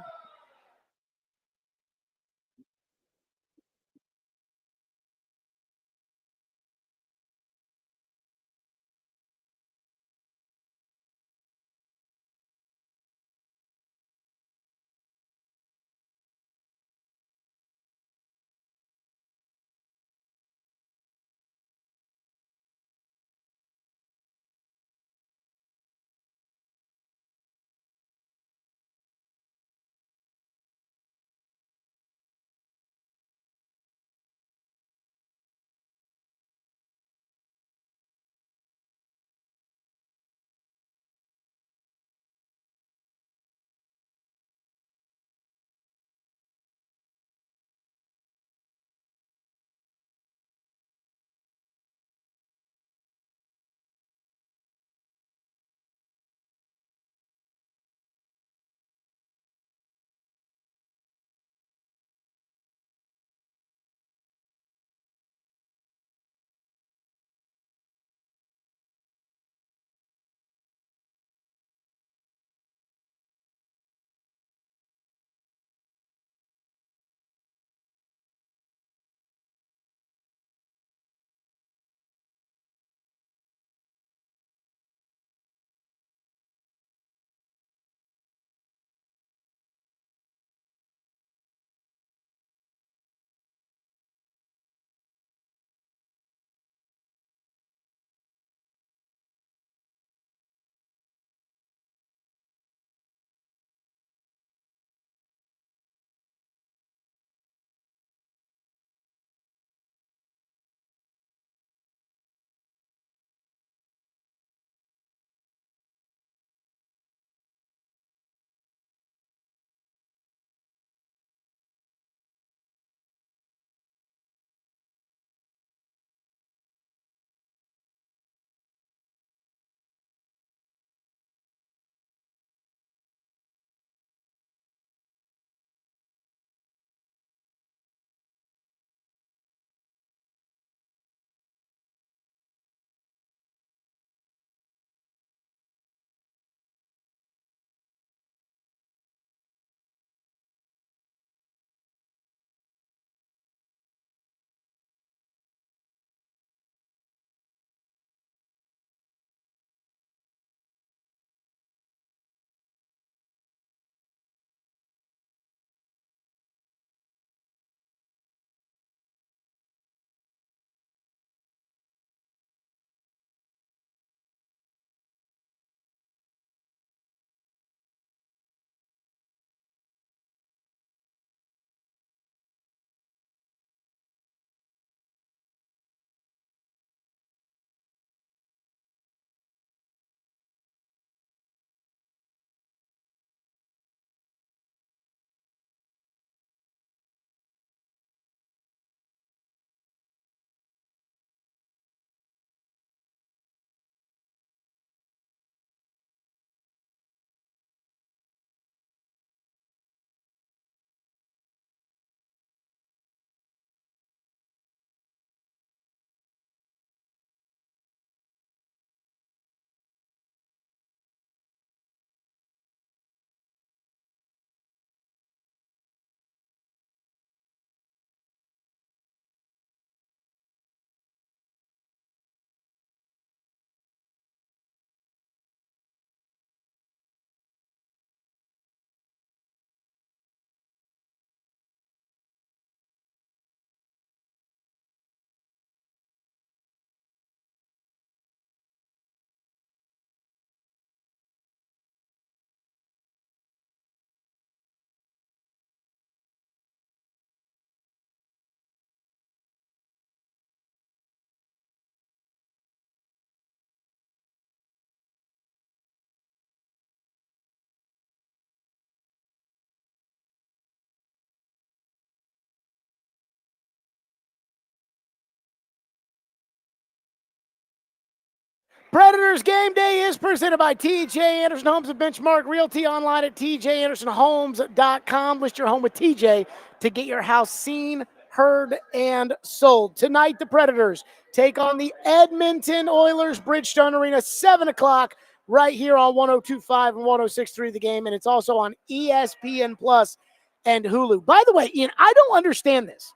Predators Game Day is presented by TJ Anderson Homes of Benchmark Realty, online at tjandersonhomes.com. List your home with TJ to get your house seen, heard, and sold. Tonight, the Predators take on the Edmonton Oilers, Bridgestone Arena, 7 o'clock, right here on 102.5 and 106.3 The Game, and it's also on ESPN Plus and Hulu. By the way, Ian, I don't understand this.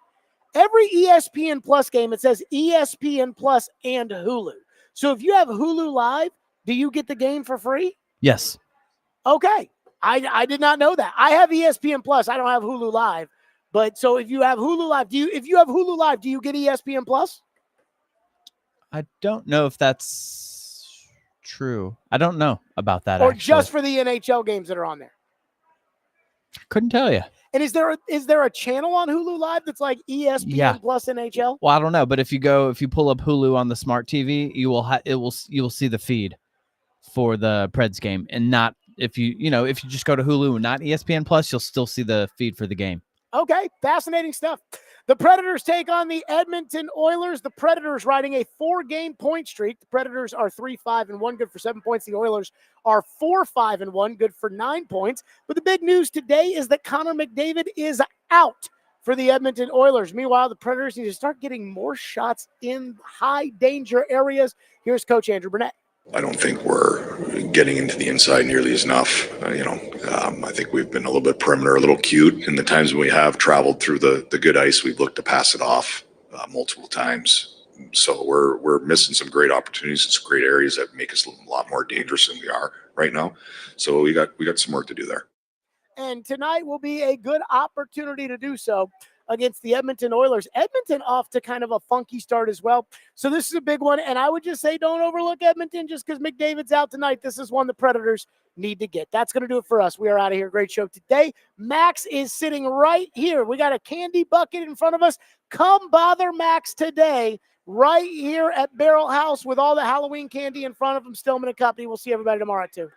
Every ESPN Plus game, it says ESPN Plus and Hulu. So if you have Hulu Live, do you get the game for free? Yes. Okay. I did not know that. I have ESPN Plus. I don't have Hulu Live. But so if you have Hulu Live, do you get ESPN Plus? I don't know if that's true. I don't know about that. Or actually. just for the NHL games that are on there? Couldn't tell you. And is there a channel on Hulu Live that's like ESPN Plus NHL? Well, I don't know, but if you pull up Hulu on the smart TV, you will see the feed for the Preds game, and not if you just go to Hulu and not ESPN Plus, you'll still see the feed for the game. Okay, fascinating stuff. The Predators take on the Edmonton Oilers. The Predators riding a 4-game point streak. The Predators are 3-5-1, good for 7 points. The Oilers are 4-5-1, good for 9 points. But the big news today is that Connor McDavid is out for the Edmonton Oilers. Meanwhile, the Predators need to start getting more shots in high danger areas. Here's Coach Andrew Burnett. I don't think we're getting into the inside nearly enough. I think we've been a little bit perimeter, a little cute. In the times when we have traveled through the good ice, we've looked to pass it off multiple times. So we're missing some great opportunities in some great areas that make us a lot more dangerous than we are right now. So we got some work to do there. And tonight will be a good opportunity to do so against the Edmonton Oilers. Edmonton off to kind of a funky start as well. So this is a big one. And I would just say don't overlook Edmonton just because McDavid's out tonight. This is one the Predators need to get. That's going to do it for us. We are out of here. Great show today. Max is sitting right here. We got a candy bucket in front of us. Come bother Max today right here at Barrel House with all the Halloween candy in front of him. Stillman and Company. We'll see everybody tomorrow at 2.